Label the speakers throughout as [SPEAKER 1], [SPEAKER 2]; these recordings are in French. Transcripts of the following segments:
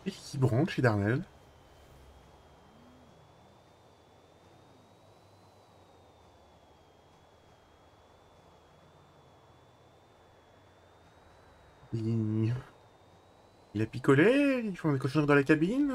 [SPEAKER 1] Et qui branche chez Darnell? Il... il a picolé? Ils font des cochonneries dans la cabine?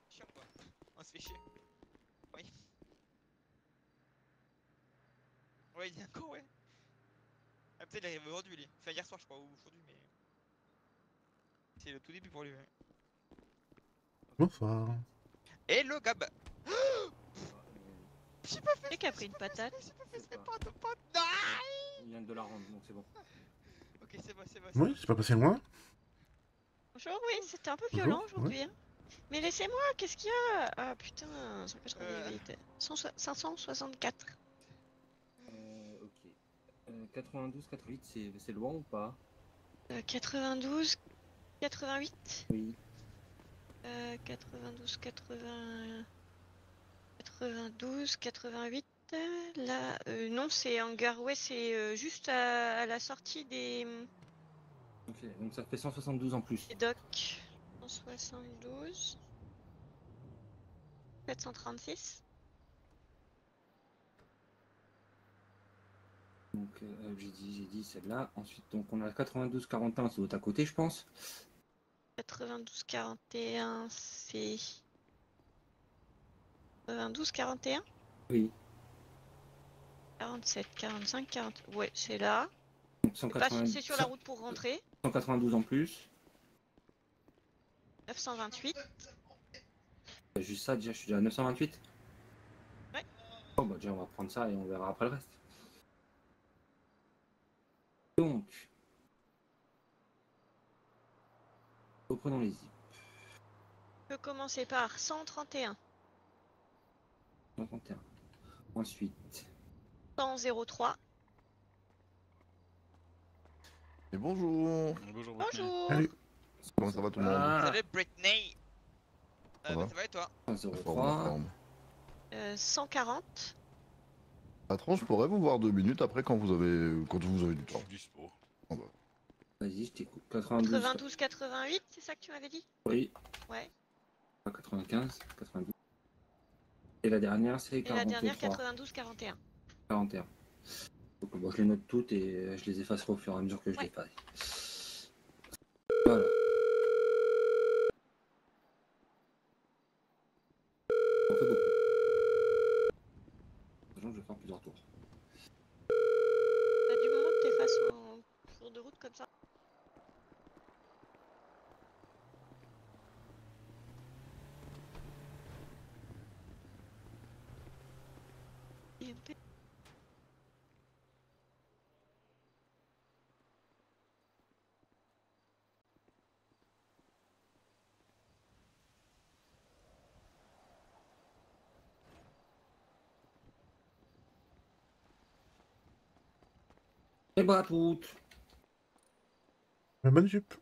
[SPEAKER 2] Chiant quoi. On se fait chier. Oui. Ouais, il est encore, ouais. Ah, peut-être il arrive aujourd'hui, lui. Enfin, hier soir, je crois, ou aujourd'hui, mais. C'est le tout début pour lui, ouais.
[SPEAKER 1] Bonsoir.
[SPEAKER 2] Hello, Gab! J'ai pas fait
[SPEAKER 3] Qui
[SPEAKER 2] exprès,
[SPEAKER 3] a pris
[SPEAKER 2] j'ai
[SPEAKER 3] une
[SPEAKER 2] pas fait
[SPEAKER 3] patate?
[SPEAKER 2] exprès, j'ai pas fait
[SPEAKER 4] Je sais
[SPEAKER 2] exprès,
[SPEAKER 4] pas.
[SPEAKER 2] pardon, pardon. Non!
[SPEAKER 4] Il vient de la rendre, donc c'est bon.
[SPEAKER 2] Ok, c'est bon, c'est bon, c'est
[SPEAKER 1] Oui,
[SPEAKER 2] bon.
[SPEAKER 1] c'est pas passé loin.
[SPEAKER 3] Bonjour, oui, c'était un peu violent
[SPEAKER 1] Bonjour. Ouais.
[SPEAKER 3] aujourd'hui. Hein. Mais laissez-moi, qu'est-ce qu'il y a? Ah putain, ça peut se
[SPEAKER 2] Euh,
[SPEAKER 3] vite. 564.
[SPEAKER 4] Ok. 92, 88, c'est loin ou pas?
[SPEAKER 3] 92, 88.
[SPEAKER 4] Oui.
[SPEAKER 3] 92, 80, 92, 88. Là, non, c'est Hangar. Ouais, c'est juste à la sortie
[SPEAKER 4] Ok, donc ça fait 172 en plus.
[SPEAKER 3] des docks. 172, 736.
[SPEAKER 4] Donc j'ai dit celle-là. Ensuite, donc on a 92, 41, c'est l'autre à côté, je pense.
[SPEAKER 3] 92, 41, c'est 92, 41.
[SPEAKER 4] Oui.
[SPEAKER 3] 47, 45, 40. Ouais, c'est là.
[SPEAKER 4] Donc
[SPEAKER 3] C'est sur la route pour rentrer.
[SPEAKER 4] 192 en plus.
[SPEAKER 3] 928.
[SPEAKER 4] Juste ça, déjà, je suis déjà à 928.
[SPEAKER 3] Ouais.
[SPEAKER 4] Bon, bah déjà, on va prendre ça et on verra après le reste. Donc, reprenons les zips.
[SPEAKER 3] On peut commencer par 131.
[SPEAKER 4] 131. Ensuite,
[SPEAKER 3] 103.
[SPEAKER 5] Et bonjour.
[SPEAKER 6] Bonjour Britney.
[SPEAKER 3] Bonjour.
[SPEAKER 1] Salut.
[SPEAKER 5] Comment ça va tout le monde?
[SPEAKER 2] Salut, Britney!
[SPEAKER 5] Ça
[SPEAKER 2] Bah,
[SPEAKER 5] va?
[SPEAKER 2] ça va et toi?
[SPEAKER 5] La forme, la
[SPEAKER 4] 103.
[SPEAKER 5] forme.
[SPEAKER 3] 140.
[SPEAKER 5] Patron, je pourrais vous voir 2 minutes après quand vous avez du
[SPEAKER 6] Je
[SPEAKER 5] temps.
[SPEAKER 6] suis dispo.
[SPEAKER 5] Ah bah.
[SPEAKER 4] Vas-y, je t'écoute. 92.
[SPEAKER 3] 92, 88, c'est ça que tu m'avais dit?
[SPEAKER 4] Oui.
[SPEAKER 3] Ouais.
[SPEAKER 4] 95, 90. Et la dernière, c'est
[SPEAKER 3] Et la dernière,
[SPEAKER 4] 43.
[SPEAKER 3] 92, 41.
[SPEAKER 4] 41. Donc, bon, je les note toutes et je les effacerai au fur et à mesure que je les fasse. Voilà. On fait beaucoup. Sachant que je vais faire plusieurs tours.
[SPEAKER 3] T'as du moment que t'es face au cours de route comme ça?
[SPEAKER 4] Et bah, à toutes.
[SPEAKER 1] Bonne jupe.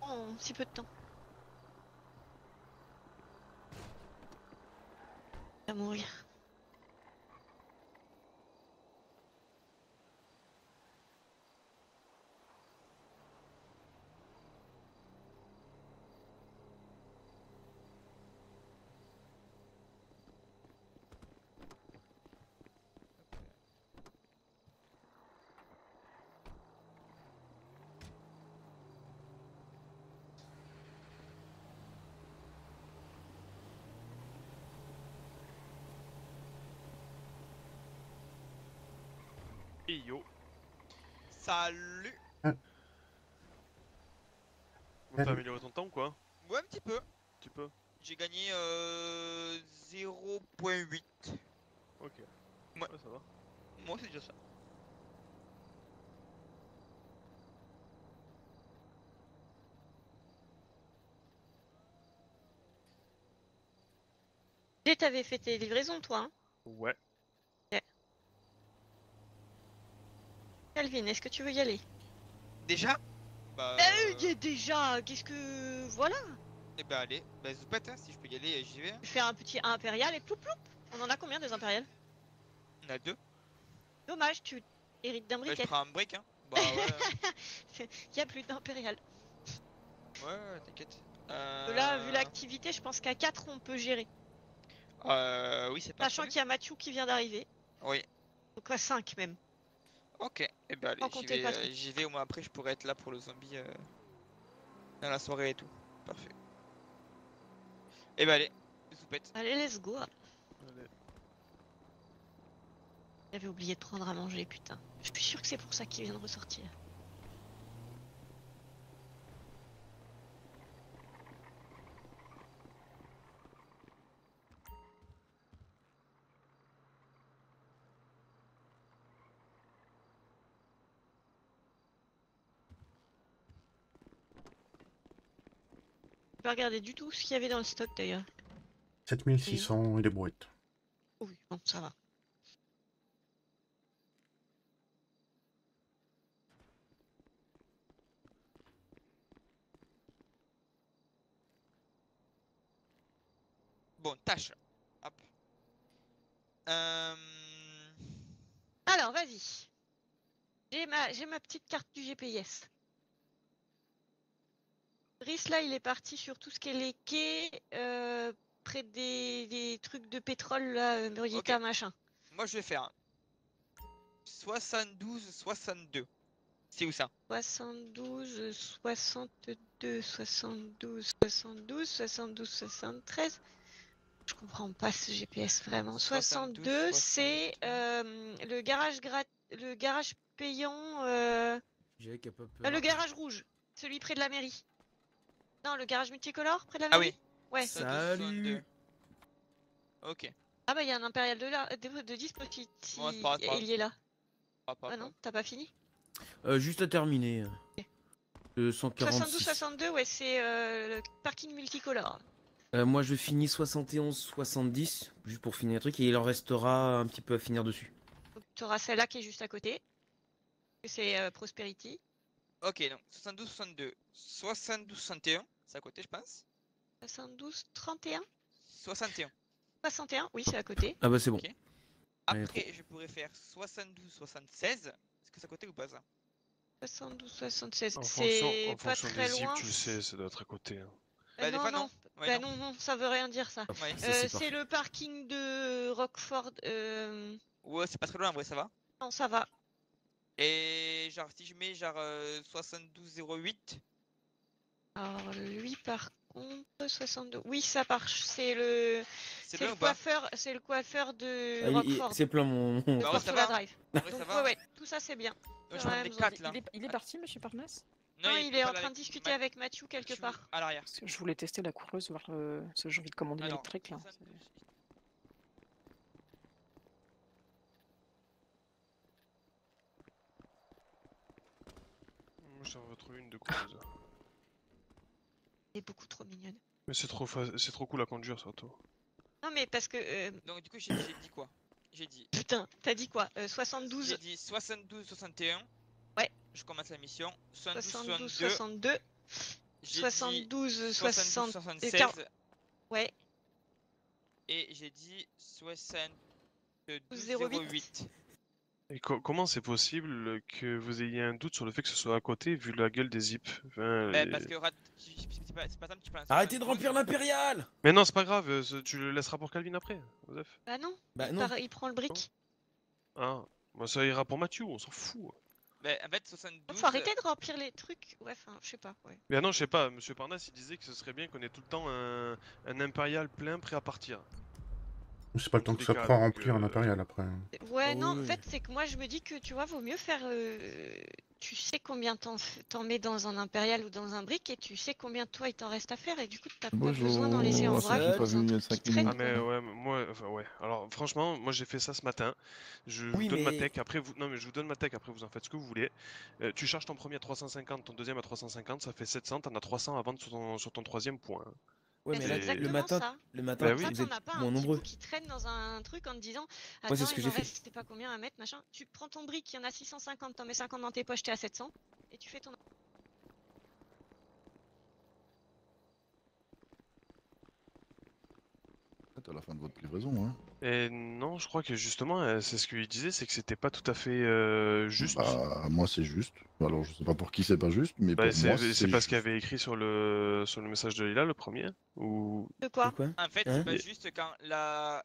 [SPEAKER 3] En si peu de temps. À mourir.
[SPEAKER 6] Et yo,
[SPEAKER 2] Salut.
[SPEAKER 6] t'as amélioré ton temps ou quoi?
[SPEAKER 2] Ouais, un petit peu.
[SPEAKER 6] Tu peux.
[SPEAKER 2] J'ai gagné 0,8.
[SPEAKER 6] Ok.
[SPEAKER 2] Ouais.
[SPEAKER 6] Ça va.
[SPEAKER 2] Moi, c'est déjà ça.
[SPEAKER 3] Et t'avais fait tes livraisons, toi, hein?
[SPEAKER 6] Ouais.
[SPEAKER 3] Calvin, est-ce que tu veux y aller?
[SPEAKER 2] Déjà Bah.
[SPEAKER 3] Déjà, qu'est-ce que... Voilà.
[SPEAKER 2] Eh bah, allez. Bah, zoupette, hein, si je peux y aller, j'y vais. Hein.
[SPEAKER 3] Je fais un petit impérial et ploup ploup. On en a combien des impériales?
[SPEAKER 2] On a deux.
[SPEAKER 3] Dommage, tu hérites d'un
[SPEAKER 2] Bah, je
[SPEAKER 3] briquet.
[SPEAKER 2] prends un break, hein. Bah, ouais.
[SPEAKER 3] Il y a plus d'impérial.
[SPEAKER 2] Ouais, t'inquiète.
[SPEAKER 3] Là, vu l'activité, je pense qu'à 4 on peut gérer.
[SPEAKER 2] Oui, c'est pas
[SPEAKER 3] Sachant qu'il y a Mathieu qui vient d'arriver.
[SPEAKER 2] Oui.
[SPEAKER 3] Donc à 5 même.
[SPEAKER 2] Ok. Eh ben, allez,
[SPEAKER 3] Sans compter le patron.
[SPEAKER 2] j'y vais. Au moins après, je pourrais être là pour le zombie dans la soirée et tout. Parfait. Eh ben, allez. Zoupette.
[SPEAKER 3] Allez, let's go.
[SPEAKER 6] Allez.
[SPEAKER 3] J'avais oublié de prendre à manger, putain. Je suis sûr que c'est pour ça qu'il vient de ressortir. Je vais regarder du tout ce qu'il y avait dans le stock d'ailleurs.
[SPEAKER 1] 7600 et des brouettes.
[SPEAKER 3] Oui, bon, ça va.
[SPEAKER 2] Bon, tâche. Hop.
[SPEAKER 3] Alors, vas-y. J'ai ma petite carte du GPS. Brice, là, il est parti sur tout ce qui est les quais, près des trucs de pétrole, là, Murieta,
[SPEAKER 2] Ok.
[SPEAKER 3] machin.
[SPEAKER 2] Moi, je vais faire 72-62. C'est où ça?
[SPEAKER 3] 72, 62, 72, 72, 72, 73. Je comprends pas ce GPS vraiment.
[SPEAKER 2] 72,
[SPEAKER 3] 62, c'est le garage payant,
[SPEAKER 7] J'ai qu'à pas peur.
[SPEAKER 3] le garage rouge, celui près de la mairie. Non, le garage multicolore près de la
[SPEAKER 2] Ah
[SPEAKER 3] mairie.
[SPEAKER 2] oui.
[SPEAKER 3] Ouais.
[SPEAKER 2] 72,
[SPEAKER 7] Salut.
[SPEAKER 2] 62. Ok.
[SPEAKER 3] Ah bah il y a un impérial de dispo si
[SPEAKER 2] Bon, c'est pas grave.
[SPEAKER 3] il y est là.
[SPEAKER 2] Pas
[SPEAKER 3] Ah non, t'as pas fini?
[SPEAKER 7] Juste à terminer. Le
[SPEAKER 3] 72,
[SPEAKER 7] 146.
[SPEAKER 3] 62, ouais, c'est le parking multicolore.
[SPEAKER 7] Moi je finis 71, 70, juste pour finir le truc, et il en restera un petit peu à finir dessus.
[SPEAKER 3] Donc tu auras celle-là qui est juste à côté. C'est Prosperity.
[SPEAKER 2] Ok, donc 72, 62. 72, 61. C'est à côté, je pense.
[SPEAKER 3] 72, 31.
[SPEAKER 2] 61.
[SPEAKER 3] 61, oui, c'est à côté.
[SPEAKER 7] Ah bah c'est bon.
[SPEAKER 2] Ok.
[SPEAKER 7] Allez,
[SPEAKER 2] Après, je pourrais faire 72, 76. Est-ce que c'est à côté ou pas ça?
[SPEAKER 3] 72, 76.
[SPEAKER 6] En
[SPEAKER 3] C'est pas
[SPEAKER 6] fonction
[SPEAKER 3] très
[SPEAKER 6] des zips,
[SPEAKER 3] loin.
[SPEAKER 6] tu le sais, ça doit être à côté. Hein.
[SPEAKER 2] Bah, des
[SPEAKER 3] non,
[SPEAKER 2] fois,
[SPEAKER 3] non.
[SPEAKER 2] Ouais,
[SPEAKER 3] Bah
[SPEAKER 2] non.
[SPEAKER 3] non, ça veut rien dire ça.
[SPEAKER 2] Ouais.
[SPEAKER 7] Ça, c'est
[SPEAKER 3] C'est
[SPEAKER 7] parfait.
[SPEAKER 3] le parking de Rockford.
[SPEAKER 2] Ouais, c'est pas très loin, en vrai, ça va.
[SPEAKER 3] Non, ça va.
[SPEAKER 2] Et genre, si je mets genre 7208,
[SPEAKER 3] Alors lui par contre 62. Oui, ça marche. C'est le
[SPEAKER 2] c'est
[SPEAKER 3] c'est
[SPEAKER 2] bien
[SPEAKER 3] le
[SPEAKER 2] ou pas?
[SPEAKER 3] coiffeur, c'est le coiffeur de
[SPEAKER 7] Ah,
[SPEAKER 3] Rockford.
[SPEAKER 7] c'est plein mon.
[SPEAKER 3] De
[SPEAKER 2] Bah ouais, ça
[SPEAKER 3] Portola
[SPEAKER 2] va.
[SPEAKER 3] Drive.
[SPEAKER 2] En vrai, ça
[SPEAKER 3] Donc
[SPEAKER 2] va.
[SPEAKER 3] ouais, tout ça c'est bien.
[SPEAKER 2] Ouais, je
[SPEAKER 3] Ça va,
[SPEAKER 2] prends les
[SPEAKER 3] elles ont
[SPEAKER 2] 4
[SPEAKER 3] dit-
[SPEAKER 2] là.
[SPEAKER 8] Il est parti, monsieur Parnasse?
[SPEAKER 3] Non, il est en
[SPEAKER 2] parle
[SPEAKER 3] train de
[SPEAKER 2] avec
[SPEAKER 3] discuter
[SPEAKER 2] Ma-
[SPEAKER 3] avec Mathieu quelque
[SPEAKER 2] Mathieu
[SPEAKER 3] part.
[SPEAKER 2] à l'arrière.
[SPEAKER 8] Parce que je voulais tester la coureuse, voir ce que j'ai envie de commander
[SPEAKER 2] Alors,
[SPEAKER 8] l'électrique là.
[SPEAKER 2] 72.
[SPEAKER 6] J'en veux trouver une de coureuse.
[SPEAKER 3] Elle est beaucoup trop mignonne.
[SPEAKER 6] Mais c'est trop cool à conduire surtout.
[SPEAKER 3] Non mais parce que
[SPEAKER 2] Donc, du coup, j'ai dit quoi? J'ai dit
[SPEAKER 3] putain, t'as dit quoi 72
[SPEAKER 2] J'ai dit 72, 61.
[SPEAKER 3] Ouais.
[SPEAKER 2] Je commence la mission. 72,
[SPEAKER 3] 72
[SPEAKER 2] 62.
[SPEAKER 3] 62
[SPEAKER 2] J'ai dit
[SPEAKER 3] 72 60
[SPEAKER 2] 76.
[SPEAKER 3] 40. Ouais.
[SPEAKER 2] Et j'ai dit 72,
[SPEAKER 3] 08.
[SPEAKER 2] 08.
[SPEAKER 6] Et comment c'est possible que vous ayez un doute sur le fait que ce soit à côté vu la gueule des zips? Enfin,
[SPEAKER 2] Bah, parce que c'est pas simple, tu prends un
[SPEAKER 7] Arrêtez de
[SPEAKER 2] 72.
[SPEAKER 7] remplir l'impérial.
[SPEAKER 6] Mais non, c'est pas grave, tu le laisseras pour Calvin après, Joseph.
[SPEAKER 3] Bah non.
[SPEAKER 7] Bah
[SPEAKER 3] il,
[SPEAKER 7] non.
[SPEAKER 3] il prend le brick.
[SPEAKER 6] Ah, moi ça ira pour Mathieu, on s'en fout.
[SPEAKER 2] Bah, en fait, 72.
[SPEAKER 3] Faut arrêter de remplir les trucs. Ouais, enfin, je sais pas. Ouais.
[SPEAKER 6] Mais ah non, je sais pas, monsieur Parnasse il disait que ce serait bien qu'on ait tout le temps un impérial plein prêt à partir.
[SPEAKER 1] C'est pas le temps que
[SPEAKER 6] Tous
[SPEAKER 1] ça
[SPEAKER 6] les cas,
[SPEAKER 1] prend à
[SPEAKER 6] donc,
[SPEAKER 1] remplir un impérial après.
[SPEAKER 3] Ouais,
[SPEAKER 7] Ah
[SPEAKER 3] non,
[SPEAKER 7] oui,
[SPEAKER 3] en
[SPEAKER 7] oui.
[SPEAKER 3] fait, c'est que moi je me dis que tu vois, vaut mieux faire. Tu sais combien t'en mets dans un impérial ou dans un brick et tu sais combien toi il t'en reste à faire et du coup t'as pas besoin d'en laisser en
[SPEAKER 5] Bonjour,
[SPEAKER 3] vrac.
[SPEAKER 7] j'ai
[SPEAKER 3] dans
[SPEAKER 5] pas vu
[SPEAKER 3] un
[SPEAKER 5] il y a
[SPEAKER 3] truc qui
[SPEAKER 5] 5
[SPEAKER 3] traîne,
[SPEAKER 5] minutes.
[SPEAKER 6] Ah mais
[SPEAKER 3] quoi.
[SPEAKER 6] ouais, moi, enfin ouais. Alors franchement, moi j'ai fait ça ce matin. Je
[SPEAKER 7] Oui,
[SPEAKER 6] vous donne ma
[SPEAKER 7] mais-
[SPEAKER 6] tech. Après vous, non mais je vous donne ma tech. Après vous en faites ce que vous voulez. Tu charges ton premier à 350, ton deuxième à 350, ça fait 700. T'en as 300 à vendre sur ton troisième point. Hein.
[SPEAKER 7] Ouais,
[SPEAKER 3] Bah,
[SPEAKER 7] mais
[SPEAKER 3] c'est
[SPEAKER 7] là,
[SPEAKER 3] exactement
[SPEAKER 7] le matin,
[SPEAKER 3] ça.
[SPEAKER 6] Bah
[SPEAKER 3] Comme
[SPEAKER 6] oui.
[SPEAKER 3] ça,
[SPEAKER 7] vous
[SPEAKER 3] t'en
[SPEAKER 7] êtes
[SPEAKER 3] as pas
[SPEAKER 7] moins
[SPEAKER 3] un petit
[SPEAKER 7] nombreux.
[SPEAKER 3] bout qui traîne dans un truc en te disant
[SPEAKER 7] Moi, c'est
[SPEAKER 3] attends,
[SPEAKER 7] ce que
[SPEAKER 3] il
[SPEAKER 7] j'ai
[SPEAKER 3] m'en
[SPEAKER 7] fait.
[SPEAKER 3] reste, je sais pas combien à mettre, machin. Tu prends ton brick, il y en a 650, t'en mets 50 dans tes poches, t'es à 700 et tu fais ton.
[SPEAKER 5] C'est à la fin de votre livraison, hein.
[SPEAKER 6] Et non, je crois que justement, c'est ce qu'il disait, c'est que c'était pas tout à fait juste.
[SPEAKER 5] Bah, moi c'est juste. Alors je sais pas pour qui c'est pas juste, mais
[SPEAKER 6] Bah,
[SPEAKER 5] pour moi
[SPEAKER 6] c'est pas ce
[SPEAKER 5] juste.
[SPEAKER 6] qu'il y avait écrit sur le message de Lila, le premier. Ou
[SPEAKER 3] De quoi?
[SPEAKER 7] Quoi
[SPEAKER 2] En fait,
[SPEAKER 7] Hein
[SPEAKER 2] c'est pas
[SPEAKER 6] Et-
[SPEAKER 2] juste quand la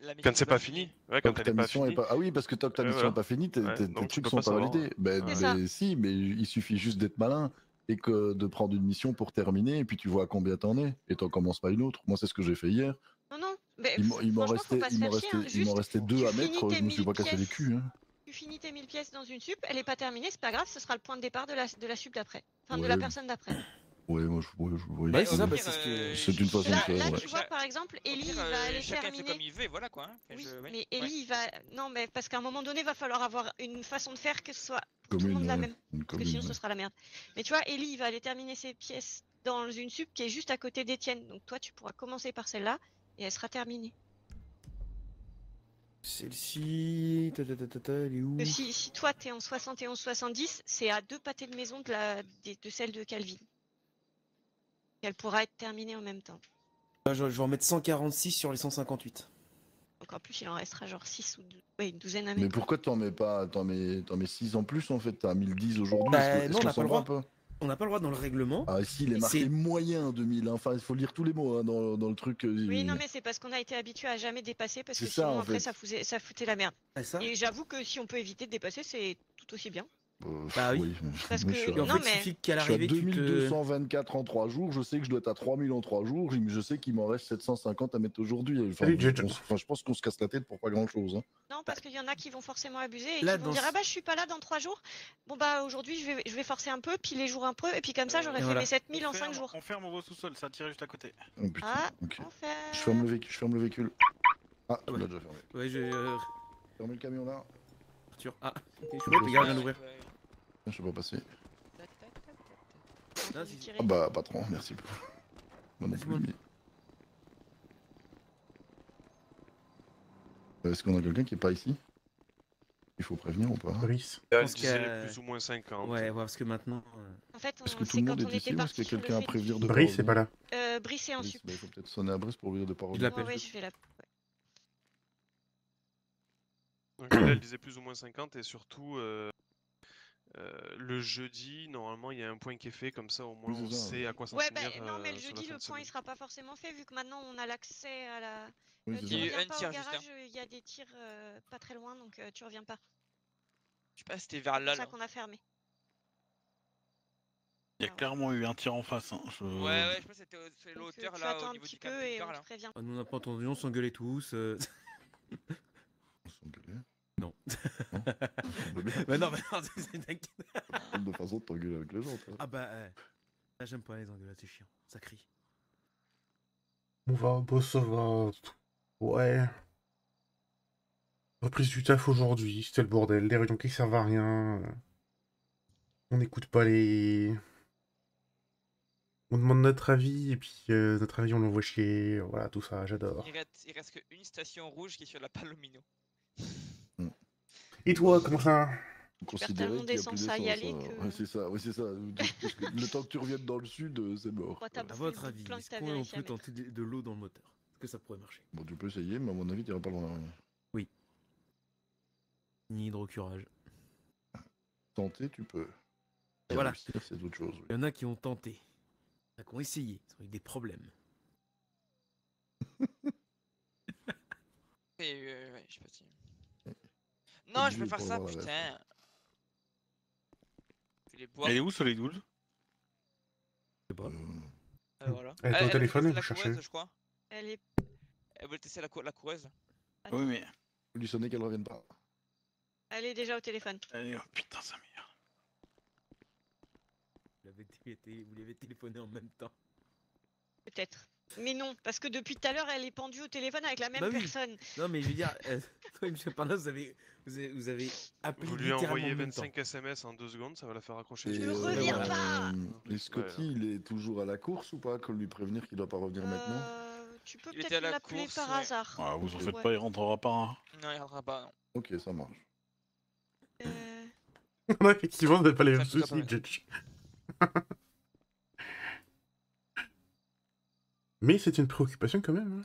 [SPEAKER 2] mission
[SPEAKER 6] quand c'est
[SPEAKER 2] est
[SPEAKER 6] pas fini. Ouais,
[SPEAKER 5] Tant
[SPEAKER 6] quand
[SPEAKER 5] que
[SPEAKER 6] elle
[SPEAKER 5] ta
[SPEAKER 6] est pas
[SPEAKER 5] mission est
[SPEAKER 6] finie.
[SPEAKER 5] pas. Ah oui, parce que tant que ta mission
[SPEAKER 6] voilà.
[SPEAKER 5] est pas finie, tes
[SPEAKER 6] Ouais, donc tu
[SPEAKER 5] trucs
[SPEAKER 6] peux
[SPEAKER 5] sont
[SPEAKER 6] pas
[SPEAKER 5] pas
[SPEAKER 6] savoir.
[SPEAKER 5] validés. Ben,
[SPEAKER 3] C'est ça.
[SPEAKER 5] si, mais il suffit juste d'être malin et que de prendre une mission pour terminer, et puis tu vois à combien t'en es, et t'en commences pas une autre. Moi, c'est ce que j'ai fait hier.
[SPEAKER 3] Non, non, mais
[SPEAKER 5] Il m'en
[SPEAKER 3] franchement, faut
[SPEAKER 5] restait,
[SPEAKER 3] pas se faire chier. Hein.
[SPEAKER 5] il m'en
[SPEAKER 3] Juste,
[SPEAKER 5] restait deux
[SPEAKER 3] tu
[SPEAKER 5] à
[SPEAKER 3] finis
[SPEAKER 5] mettre,
[SPEAKER 3] tes
[SPEAKER 5] je me suis
[SPEAKER 3] 1000
[SPEAKER 5] pas cassé les
[SPEAKER 3] pièces.
[SPEAKER 5] culs. Hein.
[SPEAKER 3] Tu finis tes 1000 pièces dans une sup, elle est pas terminée, c'est pas grave, ce sera le point de départ de la sup d'après. Enfin, de
[SPEAKER 5] Ouais.
[SPEAKER 3] la personne d'après.
[SPEAKER 5] Ouais, moi je. Ouais,
[SPEAKER 7] Ouais, c'est ça,
[SPEAKER 2] au
[SPEAKER 7] bah,
[SPEAKER 2] pire,
[SPEAKER 7] c'est ce que-
[SPEAKER 5] C'est une façon de
[SPEAKER 3] Là,
[SPEAKER 5] faire,
[SPEAKER 3] là
[SPEAKER 5] ouais.
[SPEAKER 3] tu vois, par exemple,
[SPEAKER 2] Au
[SPEAKER 3] Ellie
[SPEAKER 2] pire,
[SPEAKER 3] il va aller
[SPEAKER 2] chacun fait
[SPEAKER 3] terminer.
[SPEAKER 2] comme il veut, et voilà quoi. Hein. Enfin,
[SPEAKER 3] Oui,
[SPEAKER 2] ouais.
[SPEAKER 3] mais
[SPEAKER 2] Ouais.
[SPEAKER 3] Ellie, il va. Non, mais parce qu'à un moment donné, il va falloir avoir une façon de faire que ce soit pour tout le
[SPEAKER 5] Commune,
[SPEAKER 3] monde la
[SPEAKER 5] ouais.
[SPEAKER 3] même.
[SPEAKER 5] Une
[SPEAKER 3] Parce que sinon,
[SPEAKER 5] commune,
[SPEAKER 3] ce
[SPEAKER 5] ouais.
[SPEAKER 3] sera la merde. Mais tu vois, Ellie, il va aller terminer ses pièces dans une sup qui est juste à côté d'Étienne. Donc toi, tu pourras commencer par celle-là et elle sera terminée.
[SPEAKER 7] Celle-ci. Elle est où?
[SPEAKER 3] Que si toi, t'es en 71-70, c'est à 2 pâtés de maison de celle de Calvin. Elle pourra être terminée en même temps.
[SPEAKER 7] Je vais en mettre 146 sur les 158.
[SPEAKER 3] Donc en plus, il en restera genre 6 ou 12, ouais, une douzaine à
[SPEAKER 5] Mais
[SPEAKER 3] mettre.
[SPEAKER 5] pourquoi t'en mets pas, t'en mets 6 en plus en fait, t'as 1010 aujourd'hui,
[SPEAKER 7] Bah,
[SPEAKER 5] est-ce
[SPEAKER 7] non, on
[SPEAKER 5] qu'on
[SPEAKER 7] n'a pas
[SPEAKER 5] s'en
[SPEAKER 7] le
[SPEAKER 5] va
[SPEAKER 7] droit.
[SPEAKER 5] un peu?
[SPEAKER 7] On n'a pas le droit dans le règlement.
[SPEAKER 5] Ah si, il est
[SPEAKER 7] Et
[SPEAKER 5] marqué
[SPEAKER 7] c'est-
[SPEAKER 5] moyen 2000, hein. Enfin il faut lire tous les mots hein, dans le truc.
[SPEAKER 3] Oui, non, mais c'est parce qu'on a été habitué à jamais dépasser, parce que
[SPEAKER 5] C'est ça,
[SPEAKER 3] sinon
[SPEAKER 5] en
[SPEAKER 3] après
[SPEAKER 5] fait.
[SPEAKER 3] ça foutait la merde.
[SPEAKER 7] Ah, ça
[SPEAKER 3] Et j'avoue que si on peut éviter de dépasser, c'est tout aussi bien.
[SPEAKER 7] Bah oui.
[SPEAKER 3] Parce
[SPEAKER 5] Moi,
[SPEAKER 3] que-
[SPEAKER 5] je suis
[SPEAKER 7] Et en
[SPEAKER 3] Non,
[SPEAKER 7] fait,
[SPEAKER 3] mais-
[SPEAKER 7] il suffit qu'à
[SPEAKER 5] Je suis à
[SPEAKER 7] l'arrivée, tu te.
[SPEAKER 5] 2224 en 3 jours, je sais que je dois être à 3000 en 3 jours, je sais qu'il m'en reste 750 à mettre aujourd'hui. Enfin,
[SPEAKER 1] Salut, Jet.
[SPEAKER 5] je pense qu'on se casse la tête pour pas grand chose. Hein.
[SPEAKER 3] Non, parce qu'il y en a qui vont forcément abuser et
[SPEAKER 7] Là,
[SPEAKER 3] qui vont
[SPEAKER 7] dans
[SPEAKER 3] dire
[SPEAKER 7] ce-
[SPEAKER 3] ah bah je suis pas là dans 3 jours. Bon bah aujourd'hui je vais forcer un peu, puis les jours un peu, et puis comme ça j'aurais
[SPEAKER 7] Et
[SPEAKER 3] fait
[SPEAKER 7] voilà.
[SPEAKER 3] mes 7000 en 5 jours.
[SPEAKER 9] On ferme au sous-sol, ça tire juste à côté.
[SPEAKER 5] Oh, putain,
[SPEAKER 3] Ah,
[SPEAKER 5] ok.
[SPEAKER 3] enfer.
[SPEAKER 5] Je ferme le véhicule. Ah, tu
[SPEAKER 7] ouais.
[SPEAKER 5] l'as déjà fermé.
[SPEAKER 7] Ouais, je.
[SPEAKER 5] Fermez le camion là.
[SPEAKER 7] Arthur. Ah, ok, je vois, regarde, vient d'ouvrir.
[SPEAKER 5] Je sais pas passer.
[SPEAKER 3] Faut
[SPEAKER 7] Ah,
[SPEAKER 3] lui
[SPEAKER 7] si.
[SPEAKER 3] tirer.
[SPEAKER 5] Ah bah patron, merci beaucoup. Moi non
[SPEAKER 7] C'est
[SPEAKER 5] plus.
[SPEAKER 7] bon.
[SPEAKER 5] Est-ce qu'on a quelqu'un qui est pas ici? Il faut prévenir ou pas?
[SPEAKER 1] Brice.
[SPEAKER 6] Elle
[SPEAKER 7] pense
[SPEAKER 6] disait
[SPEAKER 7] que-
[SPEAKER 6] plus ou moins 50.
[SPEAKER 7] Ouais, parce que maintenant.
[SPEAKER 3] En fait,
[SPEAKER 5] Est-ce que tout
[SPEAKER 3] c'est
[SPEAKER 5] le
[SPEAKER 3] quand
[SPEAKER 5] monde
[SPEAKER 3] on
[SPEAKER 5] est ici
[SPEAKER 3] était
[SPEAKER 5] ou est-ce qu'il y
[SPEAKER 3] parti
[SPEAKER 5] a quelqu'un à prévenir de
[SPEAKER 1] Brice, c'est pas là.
[SPEAKER 3] Brice est en
[SPEAKER 5] Brice,
[SPEAKER 3] sup.
[SPEAKER 5] bah, il faut peut-être sonner à Brice pour lui dire de pas
[SPEAKER 7] Je
[SPEAKER 5] revenir.
[SPEAKER 7] l'appelle.
[SPEAKER 3] Ouais, je vais la.
[SPEAKER 6] Donc là, elle disait plus ou moins 50 et surtout, Le jeudi, normalement, il y a un point qui est fait, comme ça au moins
[SPEAKER 5] Oui, c'est
[SPEAKER 6] on
[SPEAKER 5] ça,
[SPEAKER 6] sait à quoi s'en
[SPEAKER 3] Ouais, bah
[SPEAKER 6] tenir.
[SPEAKER 3] non, mais le
[SPEAKER 6] sur la
[SPEAKER 3] jeudi,
[SPEAKER 6] fin
[SPEAKER 3] le
[SPEAKER 6] de
[SPEAKER 3] point il
[SPEAKER 6] semaine.
[SPEAKER 3] sera pas forcément fait vu que maintenant on a l'accès à la.
[SPEAKER 5] Oui,
[SPEAKER 3] Tu
[SPEAKER 5] c'est
[SPEAKER 2] Il y a eu
[SPEAKER 5] ça.
[SPEAKER 3] reviens
[SPEAKER 2] un
[SPEAKER 3] pas
[SPEAKER 2] tir
[SPEAKER 3] au
[SPEAKER 2] juste,
[SPEAKER 3] garage, il y a des tirs pas très loin donc tu reviens pas.
[SPEAKER 2] Je sais pas, c'était vers
[SPEAKER 3] C'est pour
[SPEAKER 2] là.
[SPEAKER 3] ça qu'on a fermé.
[SPEAKER 9] Il y a
[SPEAKER 3] Alors,
[SPEAKER 9] clairement eu un tir en face. Hein.
[SPEAKER 2] Ouais, je pense que c'était c'est
[SPEAKER 3] donc,
[SPEAKER 2] l'auteur
[SPEAKER 3] tu
[SPEAKER 2] là
[SPEAKER 3] attends
[SPEAKER 2] au
[SPEAKER 3] un
[SPEAKER 2] niveau
[SPEAKER 3] petit
[SPEAKER 2] du
[SPEAKER 3] peu et
[SPEAKER 2] camping-car
[SPEAKER 3] on te
[SPEAKER 2] là.
[SPEAKER 3] prévient.
[SPEAKER 7] Ah, nous on n'a pas entendu, on s'engueulait tous.
[SPEAKER 5] On s'engueulait.
[SPEAKER 7] Non.
[SPEAKER 5] Non.
[SPEAKER 7] Bah non, t'inquiète.
[SPEAKER 5] De façon de t'engueuler avec les gens, toi.
[SPEAKER 7] Ah bah, là j'aime pas les engueulades, c'est chiant, ça crie.
[SPEAKER 1] Bon, ça va. Ouais. Reprise du taf aujourd'hui, c'était le bordel. Des réunions qui servent à rien. On n'écoute pas les... On demande notre avis, et puis notre avis on l'envoie chier. Voilà, tout ça, j'adore.
[SPEAKER 2] Il reste qu'une station rouge qui est sur la Palomino.
[SPEAKER 1] Et toi, comment ça?
[SPEAKER 5] Faut
[SPEAKER 3] Tu perds
[SPEAKER 5] considérer
[SPEAKER 3] tellement
[SPEAKER 5] qu'il y a plus
[SPEAKER 3] d'essence à y
[SPEAKER 5] d'essence,
[SPEAKER 3] aller
[SPEAKER 5] hein.
[SPEAKER 3] que-
[SPEAKER 5] Ouais, c'est ça, ouais, c'est ça. Parce que le temps que tu reviennes dans le sud, c'est mort.
[SPEAKER 3] Toi, t'as
[SPEAKER 7] À
[SPEAKER 3] bouffé
[SPEAKER 7] votre
[SPEAKER 3] le bout de
[SPEAKER 7] avis,
[SPEAKER 3] plein que
[SPEAKER 7] est-ce
[SPEAKER 3] t'avais
[SPEAKER 7] qu'on
[SPEAKER 3] réussi à
[SPEAKER 7] peut
[SPEAKER 3] mettre.
[SPEAKER 7] tenter de l'eau dans le moteur? Est-ce que ça pourrait marcher?
[SPEAKER 5] Bon, tu peux essayer, mais à mon avis, t'iras pas loin.
[SPEAKER 7] Ni hydrocurage.
[SPEAKER 5] Tenter, tu peux. Et
[SPEAKER 7] Voilà.
[SPEAKER 5] réussir, c'est autre chose. Oui.
[SPEAKER 7] Il y en a qui ont tenté. Il y en a qui ont essayé, ils ont eu des problèmes.
[SPEAKER 2] Ouais, je sais pas si. Non, je peux
[SPEAKER 5] Obligé
[SPEAKER 2] faire
[SPEAKER 5] pour
[SPEAKER 2] ça,
[SPEAKER 5] avoir la ref.
[SPEAKER 2] putain. Je vais les boire.
[SPEAKER 9] Elle est où Solid Wood?
[SPEAKER 7] Je sais pas.
[SPEAKER 2] Voilà.
[SPEAKER 1] Elle était au
[SPEAKER 2] veut
[SPEAKER 1] téléphone,
[SPEAKER 2] tester
[SPEAKER 1] vous
[SPEAKER 2] la
[SPEAKER 1] cherchez.
[SPEAKER 2] coureuse, je crois.
[SPEAKER 3] Elle est.
[SPEAKER 2] Elle veut tester la coureuse.
[SPEAKER 9] Oui, mais.
[SPEAKER 5] Faut lui sonner qu'elle revienne pas.
[SPEAKER 3] Elle est déjà au téléphone.
[SPEAKER 9] Allez, oh, putain, ça m'énerve.
[SPEAKER 7] Vous l'avez téléphoné en même temps.
[SPEAKER 3] Peut-être. Mais non, parce que depuis tout à l'heure, elle est pendue au téléphone avec la même
[SPEAKER 7] Bah oui.
[SPEAKER 3] personne.
[SPEAKER 7] Non mais je veux dire, toi, monsieur Parnas, vous avez appelé
[SPEAKER 6] Vous lui
[SPEAKER 7] littéralement
[SPEAKER 6] envoyez
[SPEAKER 7] en même temps.
[SPEAKER 6] 25 SMS en 2 secondes, ça va la faire accrocher.
[SPEAKER 3] Tu
[SPEAKER 5] Et,
[SPEAKER 3] reviens
[SPEAKER 7] voilà.
[SPEAKER 3] pas.
[SPEAKER 5] Et Scotty, il est toujours à la course ou pas? Qu'on lui prévenir qu'il doit pas revenir maintenant?
[SPEAKER 3] Tu peux
[SPEAKER 2] Il était à
[SPEAKER 3] peut-être
[SPEAKER 2] la
[SPEAKER 3] l'appeler
[SPEAKER 2] course,
[SPEAKER 3] par
[SPEAKER 2] ouais.
[SPEAKER 3] hasard.
[SPEAKER 9] Ah, vous en faites
[SPEAKER 3] Ouais.
[SPEAKER 9] pas, il rentrera pas. Hein.
[SPEAKER 2] Non, il rentrera pas, non.
[SPEAKER 5] Ok, ça marche.
[SPEAKER 1] Non, effectivement, vous n'avez pas les mêmes
[SPEAKER 2] Ça, tout ça,
[SPEAKER 1] soucis,
[SPEAKER 2] pareil.
[SPEAKER 1] Judge. Mais c'est une préoccupation quand même. Hein.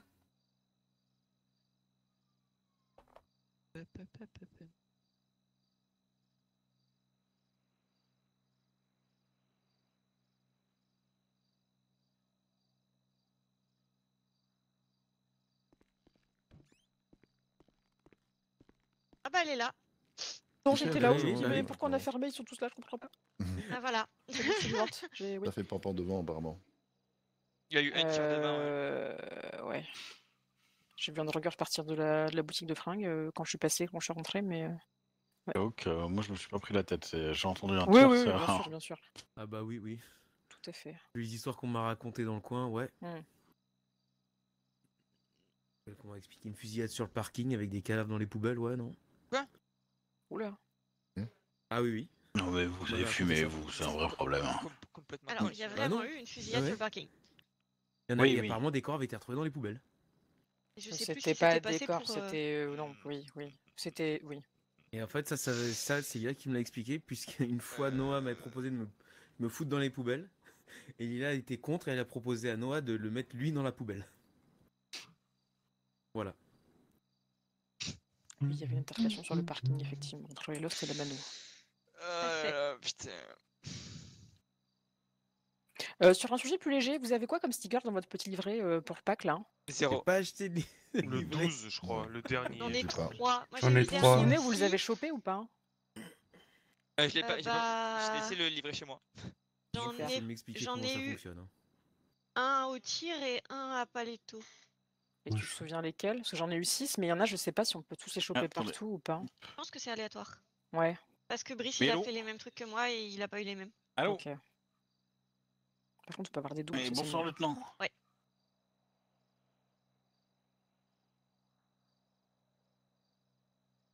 [SPEAKER 3] Ah bah elle est là.
[SPEAKER 8] Non,
[SPEAKER 5] Michel,
[SPEAKER 8] j'étais là où
[SPEAKER 7] oui,
[SPEAKER 8] je me dis,
[SPEAKER 7] oui,
[SPEAKER 8] mais
[SPEAKER 7] oui.
[SPEAKER 8] pourquoi on a fermé? Ils sont tous là, je comprends pas.
[SPEAKER 3] Ah voilà.
[SPEAKER 8] C'est bon, je suis vivante. Oui.
[SPEAKER 5] Ça fait pampan devant, apparemment.
[SPEAKER 2] Il y a eu un tir de main, ouais.
[SPEAKER 8] Ouais. J'ai vu un regard partir de la boutique de fringues quand je suis passée, quand je suis rentrée, mais. Ouais.
[SPEAKER 9] Donc, moi, je me suis pas pris la tête. J'ai entendu un
[SPEAKER 8] Oui,
[SPEAKER 9] tir.
[SPEAKER 8] oui,
[SPEAKER 9] c'est-
[SPEAKER 8] bien sûr, bien sûr.
[SPEAKER 7] Ah bah oui, oui.
[SPEAKER 8] Tout à fait.
[SPEAKER 7] Les histoires qu'on m'a racontées dans le coin, ouais. Qu'on m'a expliqué une fusillade sur le parking avec des cadavres dans les poubelles, ouais, non?
[SPEAKER 8] Oula.
[SPEAKER 7] Ah oui, oui.
[SPEAKER 9] Non, mais vous avez
[SPEAKER 7] Voilà,
[SPEAKER 9] fumé,
[SPEAKER 7] c'est ça.
[SPEAKER 9] vous, c'est un vrai problème. Hein.
[SPEAKER 2] Complètement.
[SPEAKER 3] Alors il y a
[SPEAKER 7] Bah
[SPEAKER 3] vraiment
[SPEAKER 7] non.
[SPEAKER 3] eu une fusillade
[SPEAKER 7] Ah ouais.
[SPEAKER 3] sur le parking.
[SPEAKER 7] Il y en a,
[SPEAKER 9] Oui,
[SPEAKER 7] et
[SPEAKER 9] oui.
[SPEAKER 7] apparemment des corps avaient été retrouvés dans les poubelles.
[SPEAKER 3] Et je sais plus
[SPEAKER 8] C'était
[SPEAKER 3] si
[SPEAKER 8] pas
[SPEAKER 3] c'était passé
[SPEAKER 8] des corps,
[SPEAKER 3] pour.
[SPEAKER 8] c'était. Non, oui. C'était. Oui.
[SPEAKER 7] Et en fait, ça c'est Lila qui me l'a expliqué, puisqu'une fois Noah m'avait proposé de me foutre dans les poubelles, et Lila était contre, et elle a proposé à Noah de le mettre lui dans la poubelle. Voilà.
[SPEAKER 8] Oui, il y avait une altercation sur le parking, effectivement, entre les Lost et la Mano.
[SPEAKER 2] Putain.
[SPEAKER 8] Sur un sujet plus léger, vous avez quoi comme sticker dans votre petit livret pour Pâques, là?
[SPEAKER 7] J'ai
[SPEAKER 2] Zéro.
[SPEAKER 7] pas acheté de
[SPEAKER 6] Le
[SPEAKER 7] livret.
[SPEAKER 6] 12, je crois, le dernier.
[SPEAKER 3] J'en ai
[SPEAKER 5] je sais pas.
[SPEAKER 3] 3. Moi
[SPEAKER 1] J'en
[SPEAKER 3] j'ai
[SPEAKER 1] ai
[SPEAKER 3] eu le
[SPEAKER 1] trois.
[SPEAKER 8] Vous vous
[SPEAKER 3] dernier
[SPEAKER 8] souvenez, vous les
[SPEAKER 3] aussi.
[SPEAKER 8] avez chopés ou pas?
[SPEAKER 2] Je l'ai pas,
[SPEAKER 3] bah,
[SPEAKER 2] j'ai laissé le livret chez moi.
[SPEAKER 3] J'en
[SPEAKER 8] Super.
[SPEAKER 7] Je vais
[SPEAKER 3] ai
[SPEAKER 7] m'expliquer
[SPEAKER 3] j'en
[SPEAKER 7] comment
[SPEAKER 3] ai
[SPEAKER 7] ça
[SPEAKER 3] eu
[SPEAKER 7] fonctionne. Hein.
[SPEAKER 3] un au tir et un à Paletto.
[SPEAKER 8] Et tu te souviens lesquels? Parce que j'en ai eu 6, mais il y en a, je sais pas si on peut tous les choper
[SPEAKER 9] Attendez.
[SPEAKER 8] partout ou pas.
[SPEAKER 3] Je pense que c'est aléatoire.
[SPEAKER 8] Ouais,
[SPEAKER 3] Parce que Brice
[SPEAKER 9] Mais
[SPEAKER 3] il a
[SPEAKER 9] allô
[SPEAKER 3] fait les mêmes trucs que moi et il a pas eu les mêmes.
[SPEAKER 9] Allô
[SPEAKER 8] ok. Par contre, tu peux avoir des doubles.
[SPEAKER 9] Eh,
[SPEAKER 8] ça, c'est
[SPEAKER 9] bonsoir,
[SPEAKER 8] mieux.
[SPEAKER 9] lieutenant.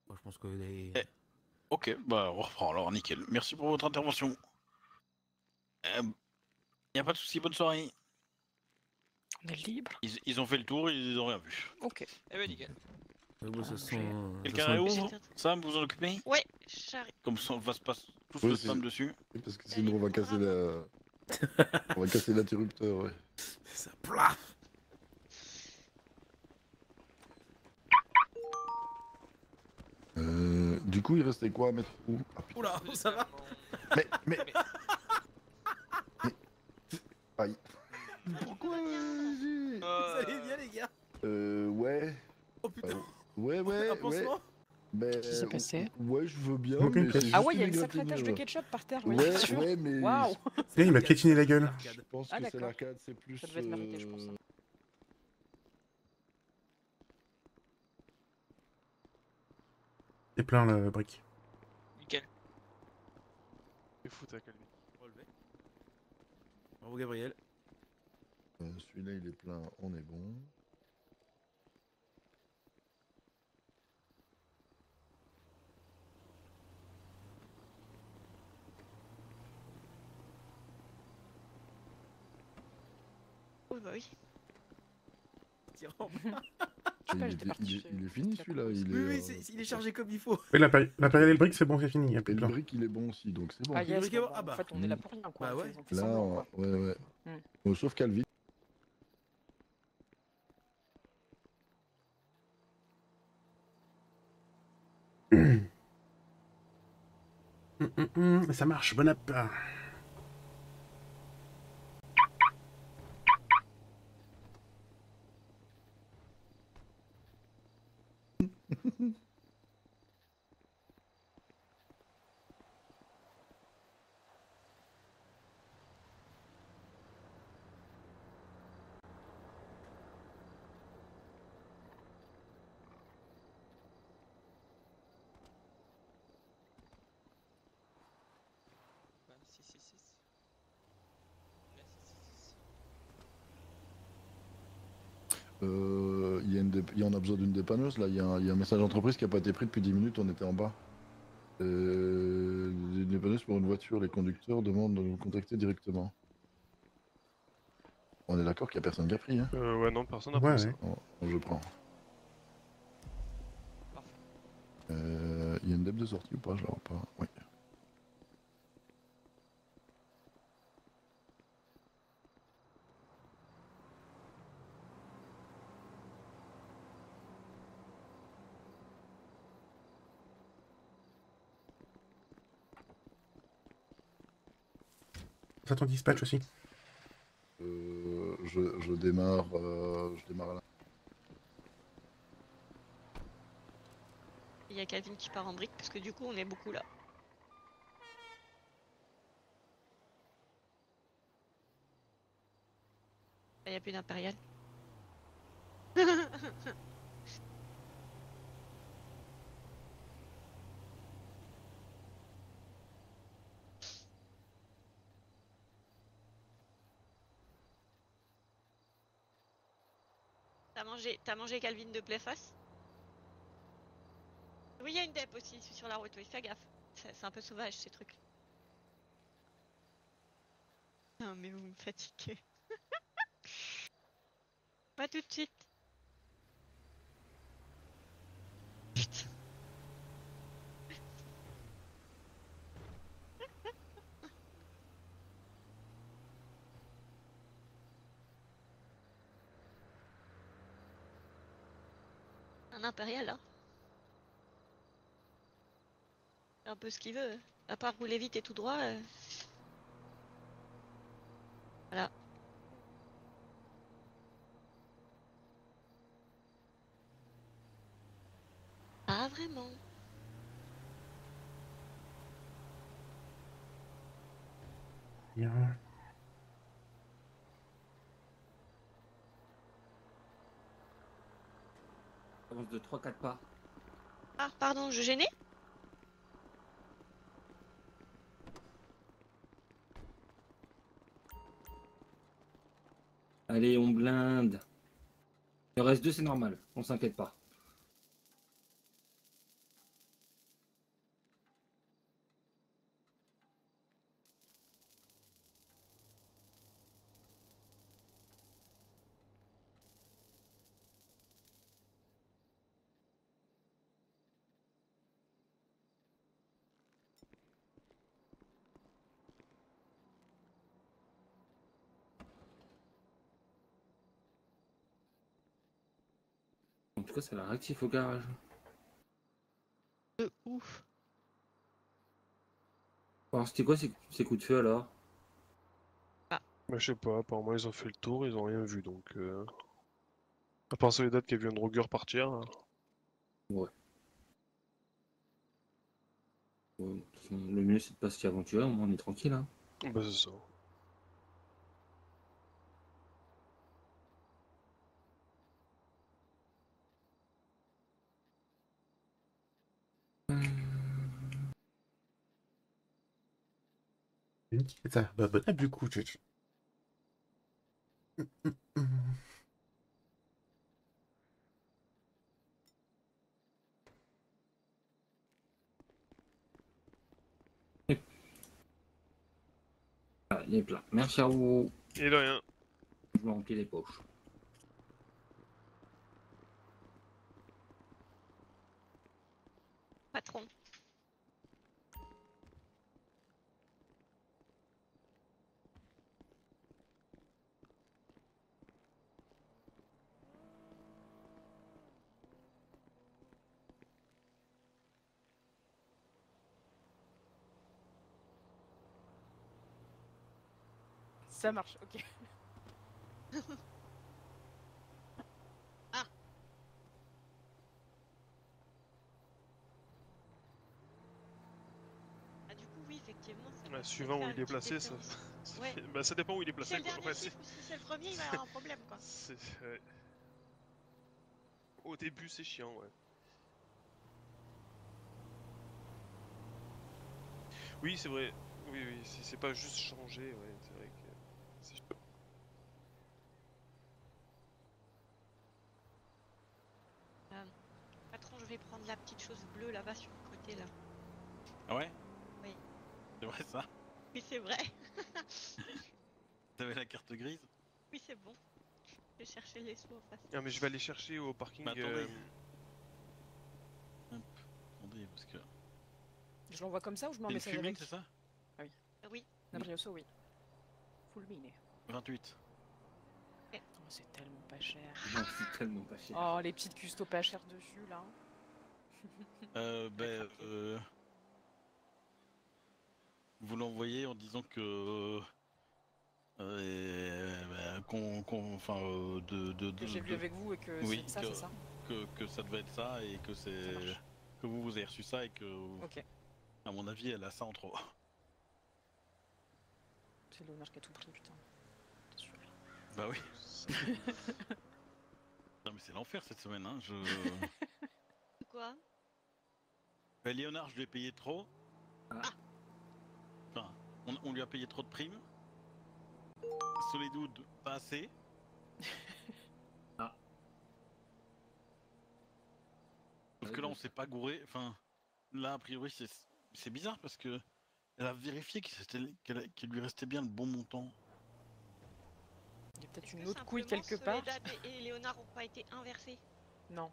[SPEAKER 7] Moi, je pense que les...
[SPEAKER 9] Eh. Ok, bah on reprend alors, nickel. Merci pour votre intervention. Y a pas de souci, bonne soirée.
[SPEAKER 8] On est libre.
[SPEAKER 9] Ils ont fait le tour, ils ont rien vu.
[SPEAKER 8] Ok.
[SPEAKER 2] Eh ben nickel.
[SPEAKER 7] Ouais, ça sent...
[SPEAKER 9] Quelqu'un
[SPEAKER 7] ça sent-
[SPEAKER 9] réouvre Sam, vous en occupez?
[SPEAKER 3] Ouais, j'arrive.
[SPEAKER 9] Comme ça, on va se passer tous
[SPEAKER 5] Ouais,
[SPEAKER 9] le
[SPEAKER 5] c'est-
[SPEAKER 9] spam dessus.
[SPEAKER 5] Oui, parce que sinon, on va casser la... on va casser l'interrupteur, ouais.
[SPEAKER 7] Ça plaf.
[SPEAKER 5] Du coup, il restait quoi à mettre où? Ah, putain.
[SPEAKER 7] Oula, ça va?
[SPEAKER 5] Mais... Aïe. Pourquoi
[SPEAKER 7] Vous allez bien, les gars?
[SPEAKER 5] Ouais.
[SPEAKER 7] Oh putain.
[SPEAKER 5] Ouais,
[SPEAKER 7] Un
[SPEAKER 5] ouais.
[SPEAKER 7] pansement?
[SPEAKER 5] Ben,
[SPEAKER 8] Qu'est-ce qui s'est passé?
[SPEAKER 5] Ouais, je veux bien,
[SPEAKER 1] Aucune
[SPEAKER 5] mais
[SPEAKER 1] pièce.
[SPEAKER 5] c'est
[SPEAKER 8] Ah
[SPEAKER 5] juste
[SPEAKER 8] ouais, il y a
[SPEAKER 5] une
[SPEAKER 8] une sacrée tache de
[SPEAKER 5] égratignure.
[SPEAKER 8] ketchup par terre, oui,
[SPEAKER 5] Ouais,
[SPEAKER 8] bien sûr.
[SPEAKER 5] ouais, mais...
[SPEAKER 8] Waouh.
[SPEAKER 1] Eh, il m'a
[SPEAKER 7] l'arcade,
[SPEAKER 1] piétiné la
[SPEAKER 7] c'est
[SPEAKER 1] gueule.
[SPEAKER 7] l'arcade.
[SPEAKER 5] Je pense
[SPEAKER 8] Ah,
[SPEAKER 5] que c'est
[SPEAKER 8] d'accord.
[SPEAKER 5] l'arcade, c'est plus...
[SPEAKER 8] Ça devait être mérité, je pense.
[SPEAKER 1] C'est plein le brick.
[SPEAKER 2] Nickel.
[SPEAKER 6] C'est fou, t'as Calvin.
[SPEAKER 7] Relevé. Bravo, Gabriel.
[SPEAKER 5] Celui-là, il est plein, on est bon.
[SPEAKER 3] Oui, bah oui.
[SPEAKER 7] Tirant.
[SPEAKER 8] Je sais pas, j'étais parti.
[SPEAKER 5] Il est fini celui-là, il
[SPEAKER 7] Oui,
[SPEAKER 5] est...
[SPEAKER 7] oui, il est chargé comme il faut.
[SPEAKER 1] Oui, l'impérial et le brick, c'est bon, c'est fini. Il y a
[SPEAKER 5] Et
[SPEAKER 1] plus
[SPEAKER 5] le
[SPEAKER 1] besoin.
[SPEAKER 5] brick, il est bon aussi, donc c'est bon.
[SPEAKER 8] Ah, yes,
[SPEAKER 7] briquet,
[SPEAKER 8] bon,
[SPEAKER 7] ah bah.
[SPEAKER 8] en fait, on est là pour rien, quoi.
[SPEAKER 7] Bah ouais.
[SPEAKER 8] Ils ont fait
[SPEAKER 5] Là,
[SPEAKER 8] semblant, quoi.
[SPEAKER 5] ouais.
[SPEAKER 8] Hmm.
[SPEAKER 5] Sauf Calvin.
[SPEAKER 1] Ça marche, bon app.
[SPEAKER 2] Bah, 666. Là, 666.
[SPEAKER 5] Il y en a besoin d'une dépanneuse, là. Il y a un message d'entreprise qui n'a pas été pris depuis 10 minutes, on était en bas. Une dépanneuse pour une voiture, les conducteurs demandent de nous contacter directement. On est d'accord qu'il n'y a personne qui a pris, hein?
[SPEAKER 6] Ouais, non, personne n'a
[SPEAKER 1] Ouais,
[SPEAKER 6] pris ça.
[SPEAKER 1] ouais.
[SPEAKER 5] Oh, je prends.
[SPEAKER 2] Parfait.
[SPEAKER 5] Il y a une dep de sortie ou pas? Je la vois pas. Oui.
[SPEAKER 1] Ça ton dispatch aussi.
[SPEAKER 5] Je démarre à la...
[SPEAKER 3] Il y a Calvin qui part en brique parce que du coup on est beaucoup là. Il n'y a plus d'impérial. T'as mangé Calvin de pleine face? Oui, il y a une dep aussi sur la route, oui, fais gaffe. C'est un peu sauvage ces trucs. Non mais vous me fatiguez. Pas tout de suite. Putain. Un impérial là. Fait un peu ce qu'il veut. À part rouler vite et tout droit. Voilà. Ah vraiment.
[SPEAKER 1] Bien.
[SPEAKER 4] Avance de 3-4 pas.
[SPEAKER 3] Ah pardon, je gênais?
[SPEAKER 4] Allez, on blinde. Il en reste 2, c'est normal. On s'inquiète pas. En tout cas, ça la réactif au garage.
[SPEAKER 3] De ouf.
[SPEAKER 4] Alors, c'était quoi ces coups de feu alors?
[SPEAKER 6] Bah, je sais pas, apparemment ils ont fait le tour, ils ont rien vu donc. À part Soledad qui a vu un drogueur partir.
[SPEAKER 4] Ouais. Ouais, de toute façon, le mieux c'est de pas s'y aventurer, au moins on est tranquille. Hein.
[SPEAKER 6] Bah, c'est ça.
[SPEAKER 1] Ça, bah, bonne app du coup.
[SPEAKER 4] Ah, il est plein. Merci à vous.
[SPEAKER 6] Et de rien.
[SPEAKER 4] Je me remplis les poches.
[SPEAKER 3] Patron.
[SPEAKER 8] Ça marche, ok.
[SPEAKER 3] Ah, du coup, oui, effectivement. Ça
[SPEAKER 6] Ouais,
[SPEAKER 3] peut
[SPEAKER 6] suivant
[SPEAKER 3] faire
[SPEAKER 6] où
[SPEAKER 3] une
[SPEAKER 6] il est
[SPEAKER 3] petite
[SPEAKER 6] placé, ça...
[SPEAKER 3] différence.
[SPEAKER 6] ça
[SPEAKER 3] Ouais.
[SPEAKER 6] fait- bah, ça dépend où il est
[SPEAKER 3] Si
[SPEAKER 6] placé
[SPEAKER 3] c'est le
[SPEAKER 6] quoi.
[SPEAKER 3] dernier
[SPEAKER 6] Ouais,
[SPEAKER 3] chiffre ou si c'est le premier, il va y avoir un problème, quoi.
[SPEAKER 6] ouais. Au début c'est chiant, ouais. Oui, c'est vrai. Oui, oui, si c'est pas juste changer, ouais, c'est vrai que c'est chiant.
[SPEAKER 3] Patron, je vais prendre la petite chose bleue là-bas sur le côté, là.
[SPEAKER 9] Ah ouais?
[SPEAKER 3] Oui.
[SPEAKER 9] C'est vrai ça?
[SPEAKER 3] Oui, c'est vrai.
[SPEAKER 9] T'avais la carte grise?
[SPEAKER 3] Oui, c'est bon. Je vais chercher les sous en face.
[SPEAKER 6] Ah, mais je vais aller chercher au parking.
[SPEAKER 9] Mais attendez. Hop, attendez, parce que.
[SPEAKER 8] Je l'envoie comme ça ou je mets un
[SPEAKER 9] C'est une
[SPEAKER 8] message
[SPEAKER 9] fumine,
[SPEAKER 8] avec?
[SPEAKER 9] c'est ça?
[SPEAKER 3] Oui.
[SPEAKER 8] Nabrioso, oui. Fulmine.
[SPEAKER 9] 28.
[SPEAKER 8] Oh, c'est tellement pas cher.
[SPEAKER 4] Non, c'est tellement pas cher.
[SPEAKER 8] Oh, les petites custos pas chères dessus, là.
[SPEAKER 9] Ben, vous l'envoyez en disant que. Enfin,
[SPEAKER 8] Que j'ai vu avec vous et que
[SPEAKER 9] oui,
[SPEAKER 8] c'est ça, c'est ça?
[SPEAKER 9] que ça devait être ça et que
[SPEAKER 8] Ça
[SPEAKER 9] c'est.
[SPEAKER 8] marche.
[SPEAKER 9] Que vous avez reçu ça et que.
[SPEAKER 8] Ok.
[SPEAKER 9] À mon avis, elle a ça en trop.
[SPEAKER 8] C'est Léonard qui a tout pris, putain. T'es sûr.
[SPEAKER 9] Bah oui. Non mais c'est l'enfer cette semaine, hein.
[SPEAKER 3] Quoi?
[SPEAKER 9] Ben, Léonard, je lui ai payé trop.
[SPEAKER 4] Ah.
[SPEAKER 9] Enfin, on lui a payé trop de primes. Solidoud, pas assez.
[SPEAKER 4] Ah.
[SPEAKER 9] Sauf que là, on s'est pas gouré. Enfin, là, a priori, c'est bizarre parce que elle a vérifié qu'il lui restait bien le bon montant.
[SPEAKER 8] Il y a peut-être
[SPEAKER 3] Est-ce
[SPEAKER 8] une
[SPEAKER 3] que
[SPEAKER 8] autre couille
[SPEAKER 3] simplement
[SPEAKER 8] quelque part.
[SPEAKER 3] Soledad et Léonard n'ont pas été inversés?
[SPEAKER 8] Non.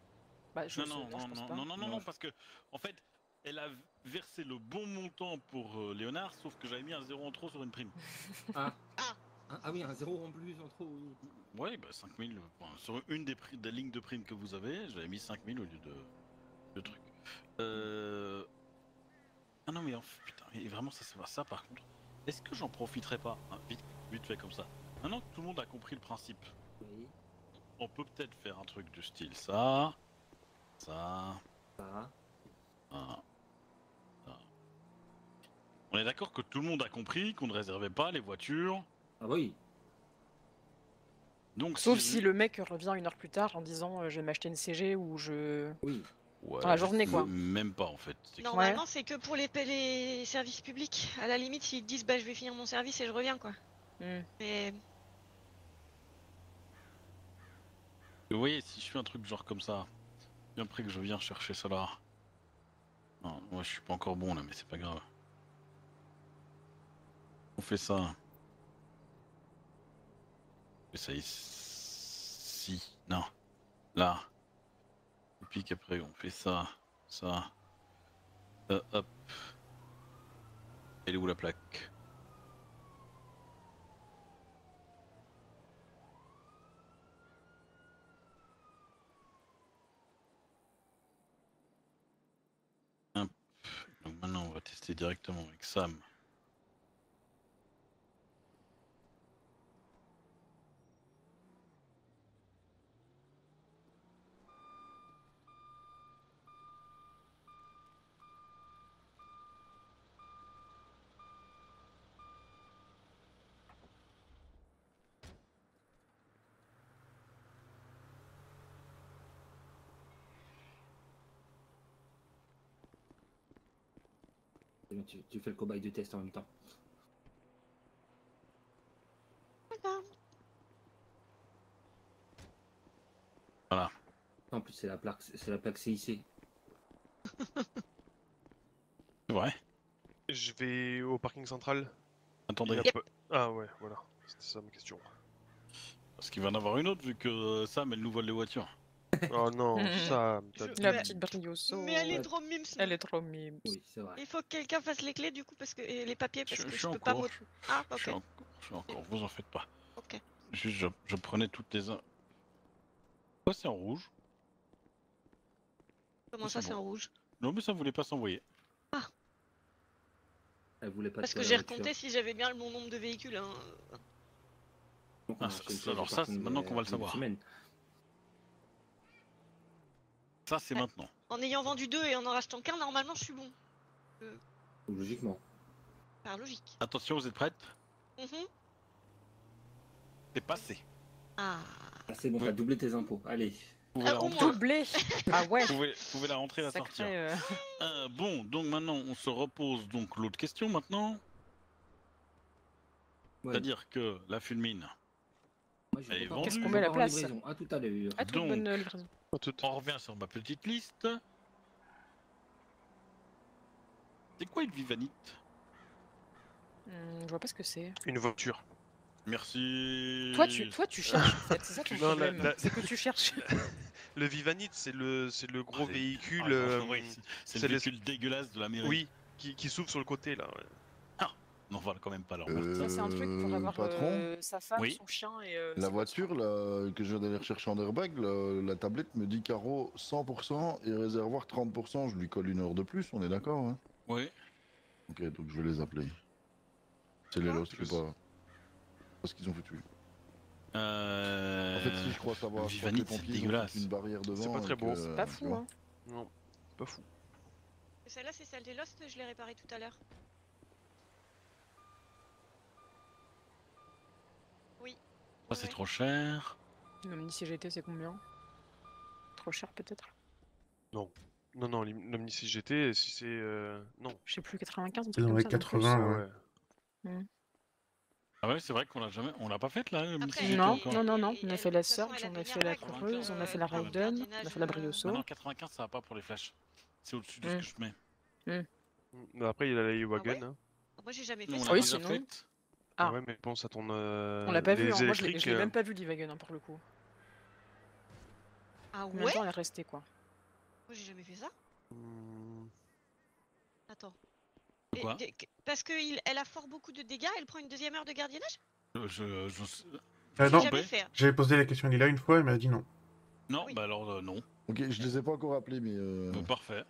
[SPEAKER 8] Bah, je
[SPEAKER 9] Non,
[SPEAKER 8] pense pas.
[SPEAKER 9] non, parce que, en fait, elle a versé le bon montant pour Léonard, sauf que j'avais mis un 0 en trop sur une prime.
[SPEAKER 4] Ah.
[SPEAKER 3] Ah.
[SPEAKER 4] Ah oui, un 0 en plus en trop, oui.
[SPEAKER 9] Ouais, bah 5000. Sur une des lignes de primes que vous avez, j'avais mis 5000 au lieu de truc. Ah non, mais putain, mais vraiment, ça par contre. Est-ce que j'en profiterai pas, hein, vite fait comme ça. Maintenant que tout le monde a compris le principe,
[SPEAKER 4] Oui.
[SPEAKER 9] on peut peut-être faire un truc du style ça. Ça. On est d'accord que tout le monde a compris qu'on ne réservait pas les voitures.
[SPEAKER 4] Ah oui.
[SPEAKER 9] Donc,
[SPEAKER 8] Sauf si le mec revient une heure plus tard en disant je vais m'acheter une CG ou je.
[SPEAKER 4] Oui.
[SPEAKER 9] Ouais,
[SPEAKER 8] dans la journée, quoi.
[SPEAKER 9] Même pas en fait.
[SPEAKER 3] Normalement, c'est que pour les services publics. À la limite, s'ils disent bah je vais finir mon service et je reviens, quoi. Mais.
[SPEAKER 9] Vous voyez, si je fais un truc genre comme ça, bien après que je viens chercher ça là. Non, moi je suis pas encore bon là, mais c'est pas grave. On fait ça. On fait ça ici. Non. Là. Et puis qu'après on fait ça. Ça. Hop. Elle est où la plaque? Hop. Donc maintenant on va tester directement avec Sam.
[SPEAKER 4] Tu fais le cobaye de test en même temps.
[SPEAKER 3] D'accord.
[SPEAKER 9] Voilà.
[SPEAKER 4] En plus, c'est la plaque CIC.
[SPEAKER 9] C'est vrai.
[SPEAKER 6] Je vais au parking central.
[SPEAKER 9] Attendez,
[SPEAKER 6] Il y a pas- Ah ouais, voilà. C'était ça ma question.
[SPEAKER 9] parce qu'il va en avoir une autre vu que Sam, elle nous vole les voitures.
[SPEAKER 6] Oh non, ça...
[SPEAKER 8] La
[SPEAKER 3] Mais-
[SPEAKER 8] petite Brioso.
[SPEAKER 3] Mais elle est trop mimes.
[SPEAKER 8] Elle est trop mime.
[SPEAKER 4] Oui, c'est vrai.
[SPEAKER 3] Il faut que quelqu'un fasse les clés du coup parce que et les papiers parce que
[SPEAKER 9] Je
[SPEAKER 3] je
[SPEAKER 9] suis
[SPEAKER 3] peux
[SPEAKER 9] en
[SPEAKER 3] pas
[SPEAKER 9] cours.
[SPEAKER 3] me. Ah
[SPEAKER 9] Je
[SPEAKER 3] ok.
[SPEAKER 9] suis encore, vous en faites pas.
[SPEAKER 3] Ok.
[SPEAKER 9] Juste, je prenais toutes les... Pourquoi c'est en rouge?
[SPEAKER 3] Comment
[SPEAKER 9] C'est
[SPEAKER 3] ça c'est
[SPEAKER 9] bon.
[SPEAKER 3] en rouge?
[SPEAKER 9] Non, mais ça voulait pas s'envoyer.
[SPEAKER 4] Elle voulait pas
[SPEAKER 3] Parce
[SPEAKER 4] tuer
[SPEAKER 3] que
[SPEAKER 4] la
[SPEAKER 3] j'ai
[SPEAKER 4] voiture.
[SPEAKER 3] recompté si j'avais bien le bon nombre de véhicules. Hein.
[SPEAKER 4] Donc, on a
[SPEAKER 9] Ah,
[SPEAKER 4] acheté une
[SPEAKER 9] alors
[SPEAKER 4] chose au
[SPEAKER 9] ça,
[SPEAKER 4] parking
[SPEAKER 9] c'est maintenant
[SPEAKER 4] de-
[SPEAKER 9] qu'on va le
[SPEAKER 4] de
[SPEAKER 9] savoir.
[SPEAKER 4] semaine.
[SPEAKER 9] Ça, c'est
[SPEAKER 3] Ouais.
[SPEAKER 9] maintenant.
[SPEAKER 3] En ayant vendu 2 et en rachetant qu'un, normalement je suis bon.
[SPEAKER 4] Logiquement.
[SPEAKER 3] Par logique.
[SPEAKER 9] Attention, vous êtes prêtes?
[SPEAKER 3] Mhm.
[SPEAKER 9] C'est passé.
[SPEAKER 3] Ah.
[SPEAKER 4] Ah, c'est bon,
[SPEAKER 9] Oui.
[SPEAKER 4] t'as doublé tes impôts. Allez.
[SPEAKER 9] Vous pouvez, la
[SPEAKER 3] au
[SPEAKER 9] rentrer,
[SPEAKER 3] moins.
[SPEAKER 8] Doublé. Ah ouais.
[SPEAKER 9] vous pouvez la rentrer et la sortir.
[SPEAKER 8] Sacré.
[SPEAKER 9] Bon, donc maintenant, on se repose donc l'autre question maintenant.
[SPEAKER 4] Ouais.
[SPEAKER 9] C'est-à-dire que la fulmine,
[SPEAKER 4] Moi, je
[SPEAKER 9] elle est
[SPEAKER 4] repars-
[SPEAKER 9] vendue.
[SPEAKER 8] Qu'est-ce qu'on
[SPEAKER 4] je
[SPEAKER 8] met à la
[SPEAKER 4] repars en
[SPEAKER 8] place?
[SPEAKER 4] livraison. À tout à l'heure.
[SPEAKER 8] À toute
[SPEAKER 9] Donc-
[SPEAKER 8] bonne livraison.
[SPEAKER 9] on revient sur ma petite liste. C'est quoi une vivanite?
[SPEAKER 8] Je vois pas ce que c'est.
[SPEAKER 6] Une voiture.
[SPEAKER 9] Merci.
[SPEAKER 8] Toi, tu cherches en fait. C'est ça ton
[SPEAKER 6] Non,
[SPEAKER 8] problème.
[SPEAKER 6] la-
[SPEAKER 8] C'est que tu cherches.
[SPEAKER 6] Le Vivanite, c'est le gros
[SPEAKER 9] Allez.
[SPEAKER 6] véhicule...
[SPEAKER 9] Oui, c'est
[SPEAKER 6] c'est
[SPEAKER 9] le
[SPEAKER 6] les-
[SPEAKER 9] véhicule dégueulasse de la mairie.
[SPEAKER 6] Oui, qui s'ouvre sur le côté, là. ouais.
[SPEAKER 9] Non, on va quand même pas leur
[SPEAKER 8] Ça, c'est un truc pour avoir
[SPEAKER 5] patron,
[SPEAKER 8] sa femme,
[SPEAKER 9] Oui.
[SPEAKER 8] son chien et.
[SPEAKER 5] la
[SPEAKER 8] ses
[SPEAKER 5] voiture là, que je viens d'aller rechercher en airbag, la tablette me dit carreau 100% et réservoir 30%. Je lui colle 1 heure de plus, on est d'accord, hein?
[SPEAKER 9] Oui.
[SPEAKER 5] Ok, donc je vais les appeler. C'est les Lost, je sais pas. Parce qu'ils ont foutu. En fait, si je crois savoir, je crois que les
[SPEAKER 9] Vivanite, c'est
[SPEAKER 5] pompiers ils ont
[SPEAKER 9] dégueulasse.
[SPEAKER 5] foutu une barrière devant.
[SPEAKER 6] pas très
[SPEAKER 5] et que,
[SPEAKER 6] beau.
[SPEAKER 8] C'est pas
[SPEAKER 5] tu
[SPEAKER 8] fou,
[SPEAKER 5] vois.
[SPEAKER 8] hein.
[SPEAKER 6] Non, pas fou.
[SPEAKER 3] Celle-là c'est celle des Lost, je l'ai réparée tout à l'heure. Oui.
[SPEAKER 9] Ça, c'est
[SPEAKER 3] Ouais.
[SPEAKER 9] trop cher.
[SPEAKER 8] L'Omni CGT, c'est combien? Trop cher peut-être?
[SPEAKER 6] Non, l'Omni CGT, si c'est... Non.
[SPEAKER 8] Je sais plus, 95, un
[SPEAKER 1] C'est
[SPEAKER 8] truc
[SPEAKER 1] dans
[SPEAKER 8] comme
[SPEAKER 1] les
[SPEAKER 8] ça. non
[SPEAKER 1] 80,
[SPEAKER 6] Ah
[SPEAKER 1] ouais.
[SPEAKER 6] ouais.
[SPEAKER 9] Ah ouais, c'est vrai qu'on l'a jamais... On l'a pas faite là, le
[SPEAKER 3] Après,
[SPEAKER 9] Mississippi
[SPEAKER 8] Non,
[SPEAKER 9] encore.
[SPEAKER 8] non. On a fait la
[SPEAKER 3] de toute façon,
[SPEAKER 8] Surge,
[SPEAKER 3] elle a
[SPEAKER 8] on
[SPEAKER 3] des
[SPEAKER 8] a fait la
[SPEAKER 3] airbags, donc,
[SPEAKER 8] Coureuse, on a fait la
[SPEAKER 3] pour le
[SPEAKER 8] Raiden, on a
[SPEAKER 3] jardinage,
[SPEAKER 8] fait la Brioso.
[SPEAKER 9] Maintenant, 95, ça va pas pour les flèches. C'est au-dessus de ce
[SPEAKER 8] Mm.
[SPEAKER 9] que je mets.
[SPEAKER 6] Mais après, il y a la Wagon,
[SPEAKER 3] ouais
[SPEAKER 6] hein.
[SPEAKER 3] Moi j'ai jamais
[SPEAKER 9] Nous,
[SPEAKER 3] fait
[SPEAKER 9] on
[SPEAKER 3] ça.
[SPEAKER 9] l'a
[SPEAKER 8] Oui,
[SPEAKER 9] déjà
[SPEAKER 8] sinon.
[SPEAKER 9] faite.
[SPEAKER 8] Ah.
[SPEAKER 6] Ouais, mais pense à ton...
[SPEAKER 8] On l'a pas vu,
[SPEAKER 6] les
[SPEAKER 8] hein. Moi je
[SPEAKER 6] électriques,
[SPEAKER 8] l'ai même pas vu l'Ivagon hein, pour le coup.
[SPEAKER 3] Ah
[SPEAKER 8] Combien de
[SPEAKER 3] ouais?
[SPEAKER 8] temps elle est restée quoi?
[SPEAKER 3] Moi j'ai jamais fait ça.
[SPEAKER 6] hmm,
[SPEAKER 3] Attends.
[SPEAKER 9] Quoi?
[SPEAKER 3] Parce qu'elle a fort beaucoup de dégâts, elle prend une deuxième heure de gardiennage?
[SPEAKER 9] Je...
[SPEAKER 3] J'ai
[SPEAKER 1] Non,
[SPEAKER 3] jamais fait.
[SPEAKER 1] j'avais posé la question à Lila une fois, elle m'a dit non.
[SPEAKER 9] Non,
[SPEAKER 3] Oui.
[SPEAKER 9] bah alors non.
[SPEAKER 5] Ok, je les ai pas encore appelés, mais.
[SPEAKER 9] Parfait.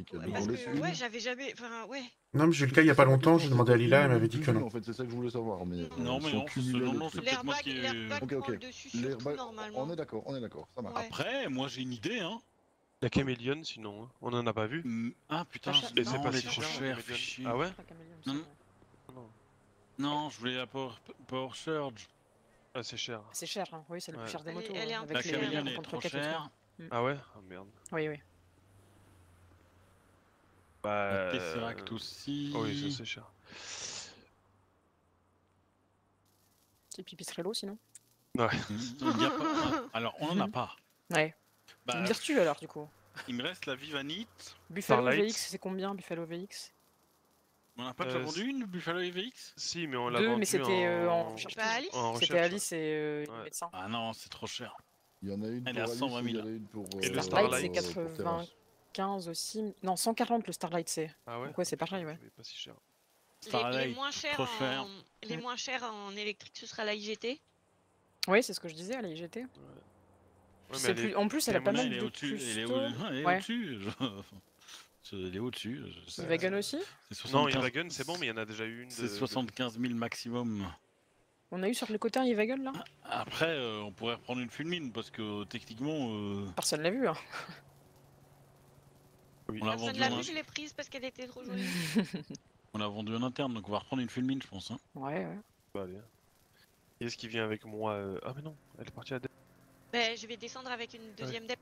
[SPEAKER 5] nickel.
[SPEAKER 3] Ouais,
[SPEAKER 5] Donc
[SPEAKER 3] parce
[SPEAKER 5] on laisse
[SPEAKER 3] que
[SPEAKER 5] une.
[SPEAKER 3] ouais, j'avais jamais. Enfin ouais.
[SPEAKER 1] Non, mais j'ai eu le cas il y a pas longtemps, j'ai demandé à Lila, elle m'avait dit que
[SPEAKER 5] Une,
[SPEAKER 1] non.
[SPEAKER 5] En fait, c'est ça que je voulais savoir. Mais,
[SPEAKER 9] Non,
[SPEAKER 5] ils
[SPEAKER 9] mais
[SPEAKER 5] sont
[SPEAKER 9] non,
[SPEAKER 5] cumulés,
[SPEAKER 9] non,
[SPEAKER 5] les
[SPEAKER 9] non,
[SPEAKER 5] trucs.
[SPEAKER 9] c'est peut-être moi qui ai...
[SPEAKER 3] L'airbag
[SPEAKER 5] Ok, ok.
[SPEAKER 3] prend le dessus surtout
[SPEAKER 5] L'airbag,
[SPEAKER 3] normalement.
[SPEAKER 5] on est d'accord, ça marche.
[SPEAKER 3] Ouais.
[SPEAKER 9] Après, moi j'ai une idée, hein.
[SPEAKER 6] La caméléon, sinon, hein. On en a pas vu.
[SPEAKER 9] Ah putain,
[SPEAKER 8] Pas cher.
[SPEAKER 6] Et c'est
[SPEAKER 9] non,
[SPEAKER 6] pas
[SPEAKER 9] elle est
[SPEAKER 6] si
[SPEAKER 9] trop
[SPEAKER 6] cher,
[SPEAKER 9] chère,
[SPEAKER 6] la
[SPEAKER 9] fais
[SPEAKER 6] Caméléon.
[SPEAKER 9] chier.
[SPEAKER 6] Ah ouais?
[SPEAKER 8] Pas Caméléon,
[SPEAKER 9] Non,
[SPEAKER 8] c'est-
[SPEAKER 6] Non.
[SPEAKER 9] Non, je voulais la Power Surge.
[SPEAKER 6] Ah, c'est cher.
[SPEAKER 8] C'est cher, hein. Oui, c'est le
[SPEAKER 6] Ouais.
[SPEAKER 8] plus cher des
[SPEAKER 3] Elle est-
[SPEAKER 8] motos.
[SPEAKER 3] elle est
[SPEAKER 8] hein,
[SPEAKER 3] un peu
[SPEAKER 9] La
[SPEAKER 8] avec
[SPEAKER 3] chère,
[SPEAKER 9] Caméléon
[SPEAKER 3] les
[SPEAKER 9] est
[SPEAKER 8] contre
[SPEAKER 9] trop
[SPEAKER 8] 4 et tout.
[SPEAKER 9] chère.
[SPEAKER 6] Ah ouais? Ah merde.
[SPEAKER 8] Oui, oui.
[SPEAKER 6] Bah...
[SPEAKER 9] La Tesseract aussi.
[SPEAKER 6] Oh oui, ça c'est cher.
[SPEAKER 8] C'est Pipistrello sinon?
[SPEAKER 6] Ouais.
[SPEAKER 9] Il y a pas- Alors, on en a pas.
[SPEAKER 8] Ouais.
[SPEAKER 9] Bah,
[SPEAKER 8] Une Virtue alors du coup.
[SPEAKER 9] il me reste la Vivanite.
[SPEAKER 8] Buffalo
[SPEAKER 6] Starlight.
[SPEAKER 8] VX, c'est combien Buffalo VX?
[SPEAKER 9] On n'a pas déjà
[SPEAKER 6] Euh,
[SPEAKER 9] vendu une Buffalo VX?
[SPEAKER 6] Si, mais on l'a
[SPEAKER 8] Deux,
[SPEAKER 6] vendu
[SPEAKER 8] mais c'était en
[SPEAKER 6] en...
[SPEAKER 8] recherche.
[SPEAKER 3] Pas Alice?
[SPEAKER 6] en
[SPEAKER 8] C'était
[SPEAKER 6] recherche,
[SPEAKER 8] Alice et le
[SPEAKER 6] Ouais.
[SPEAKER 8] médecin.
[SPEAKER 9] Ah non, c'est trop cher.
[SPEAKER 5] Il y en a une
[SPEAKER 9] Elle est
[SPEAKER 5] pour
[SPEAKER 9] à
[SPEAKER 5] Alice
[SPEAKER 9] 120 000.
[SPEAKER 5] et il y en a une pour.
[SPEAKER 6] Et le
[SPEAKER 8] Starlight, c'est
[SPEAKER 6] Starlight,
[SPEAKER 5] pour Terrace.
[SPEAKER 8] 95 aussi. Non, 140 le Starlight c'est.
[SPEAKER 6] Ah ouais?
[SPEAKER 8] Donc ouais, c'est pareil, ouais.
[SPEAKER 6] C'est pas si cher.
[SPEAKER 3] Les
[SPEAKER 9] Starlight,
[SPEAKER 3] moins chers
[SPEAKER 9] trop cher.
[SPEAKER 3] les moins chers en électrique, ce sera la IGT.
[SPEAKER 8] Oui, c'est ce que je disais à la IGT.
[SPEAKER 6] Ouais, mais
[SPEAKER 8] C'est
[SPEAKER 6] elle est-
[SPEAKER 8] plus... En plus, elle a
[SPEAKER 9] Mais
[SPEAKER 8] pas
[SPEAKER 9] elle
[SPEAKER 8] mal
[SPEAKER 9] est
[SPEAKER 8] de
[SPEAKER 9] au-dessus. Elle est
[SPEAKER 8] custos.
[SPEAKER 9] elle est
[SPEAKER 8] Ouais.
[SPEAKER 9] au-dessus. Elle est au-dessus.
[SPEAKER 8] Ivagon aussi?
[SPEAKER 9] C'est
[SPEAKER 6] Non,
[SPEAKER 9] 75
[SPEAKER 6] Iragun, c'est bon, mais il y en a déjà eu une de...
[SPEAKER 9] C'est 75 000 maximum.
[SPEAKER 8] On a eu sur le côté un Ivagon là?
[SPEAKER 9] Après, on pourrait reprendre une fulmine parce que techniquement,
[SPEAKER 8] Personne l'a vu hein.
[SPEAKER 9] on l'a
[SPEAKER 3] Personne
[SPEAKER 9] vendu,
[SPEAKER 3] l'a
[SPEAKER 9] en...
[SPEAKER 3] vu, je l'ai prise parce qu'elle était trop jolie.
[SPEAKER 9] on l'a vendu en interne, donc on va reprendre une fulmine, je pense. Hein.
[SPEAKER 8] Ouais, ouais.
[SPEAKER 6] Bah, allez. Qui est-ce qui vient avec moi Ah mais non, elle est partie à...
[SPEAKER 3] Ben, je vais descendre avec une deuxième dep.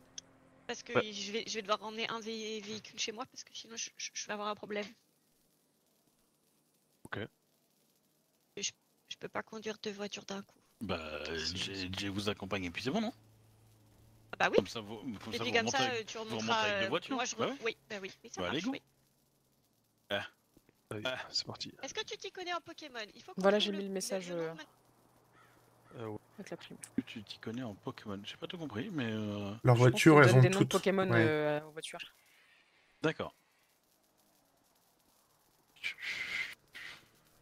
[SPEAKER 3] Parce que
[SPEAKER 6] Ouais.
[SPEAKER 3] je vais devoir emmener un véhicule chez moi parce que sinon je vais avoir un problème. Je peux pas conduire 2 voitures d'un coup.
[SPEAKER 9] Bah, Jay vous accompagne et puis c'est bon, non?
[SPEAKER 3] Ah bah oui.
[SPEAKER 9] Comme ça, vous,
[SPEAKER 3] Et puis comme ça, tu remonteras.
[SPEAKER 9] avec 2 voitures.
[SPEAKER 3] Moi, je
[SPEAKER 9] Bah ouais.
[SPEAKER 3] Oui, bah oui, oui, ça
[SPEAKER 9] Bah, allez,
[SPEAKER 3] marche.
[SPEAKER 9] go.
[SPEAKER 3] Oui.
[SPEAKER 6] Allez, c'est parti.
[SPEAKER 3] Est-ce que tu t'y connais en Pokémon? Il faut qu'on
[SPEAKER 8] Voilà,
[SPEAKER 3] trouve
[SPEAKER 8] j'ai mis le message
[SPEAKER 3] nom de
[SPEAKER 6] Ouais.
[SPEAKER 8] avec la prime.
[SPEAKER 9] Tu t'y connais en Pokémon. J'ai pas tout compris, mais.
[SPEAKER 1] Leurs
[SPEAKER 8] Je pense
[SPEAKER 1] voitures,
[SPEAKER 8] qu'il
[SPEAKER 1] elles
[SPEAKER 8] donne
[SPEAKER 1] ont
[SPEAKER 8] des noms de
[SPEAKER 1] toutes.
[SPEAKER 8] Pokémon
[SPEAKER 1] Ouais.
[SPEAKER 8] aux voitures.
[SPEAKER 9] D'accord. Je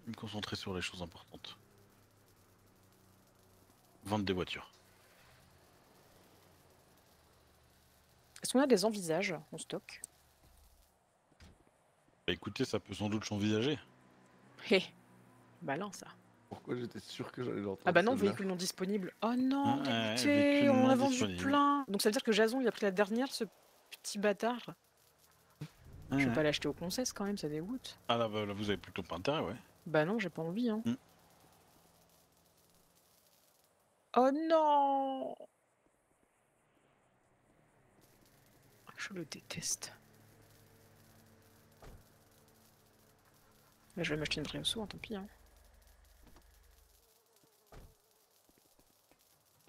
[SPEAKER 9] vais me concentrer sur les choses importantes. Vendre des voitures.
[SPEAKER 8] Est-ce qu'on a des envisages en stock?
[SPEAKER 9] Bah écoutez, ça peut sans doute s'envisager.
[SPEAKER 8] Hé, malin ça.
[SPEAKER 5] Pourquoi j'étais sûr que j'allais l'entendre?
[SPEAKER 8] Ah bah non,
[SPEAKER 5] celle-là.
[SPEAKER 8] véhicule non disponible. Oh non,
[SPEAKER 9] Ouais,
[SPEAKER 8] dégoûté,
[SPEAKER 9] véhicule
[SPEAKER 8] on
[SPEAKER 9] non
[SPEAKER 8] a vendu
[SPEAKER 9] disponible.
[SPEAKER 8] plein. Donc ça veut dire que Jason, il a pris la dernière, ce petit bâtard. Je vais
[SPEAKER 9] Ouais.
[SPEAKER 8] pas l'acheter au concesse quand même, ça dégoûte.
[SPEAKER 9] Ah là, bah, là, vous avez plutôt pas intérêt, ouais.
[SPEAKER 8] Bah non, j'ai pas envie, hein.
[SPEAKER 9] Mm.
[SPEAKER 8] Oh non! Je le déteste. Mais je vais m'acheter une Brioso, hein, tant pis. Hein.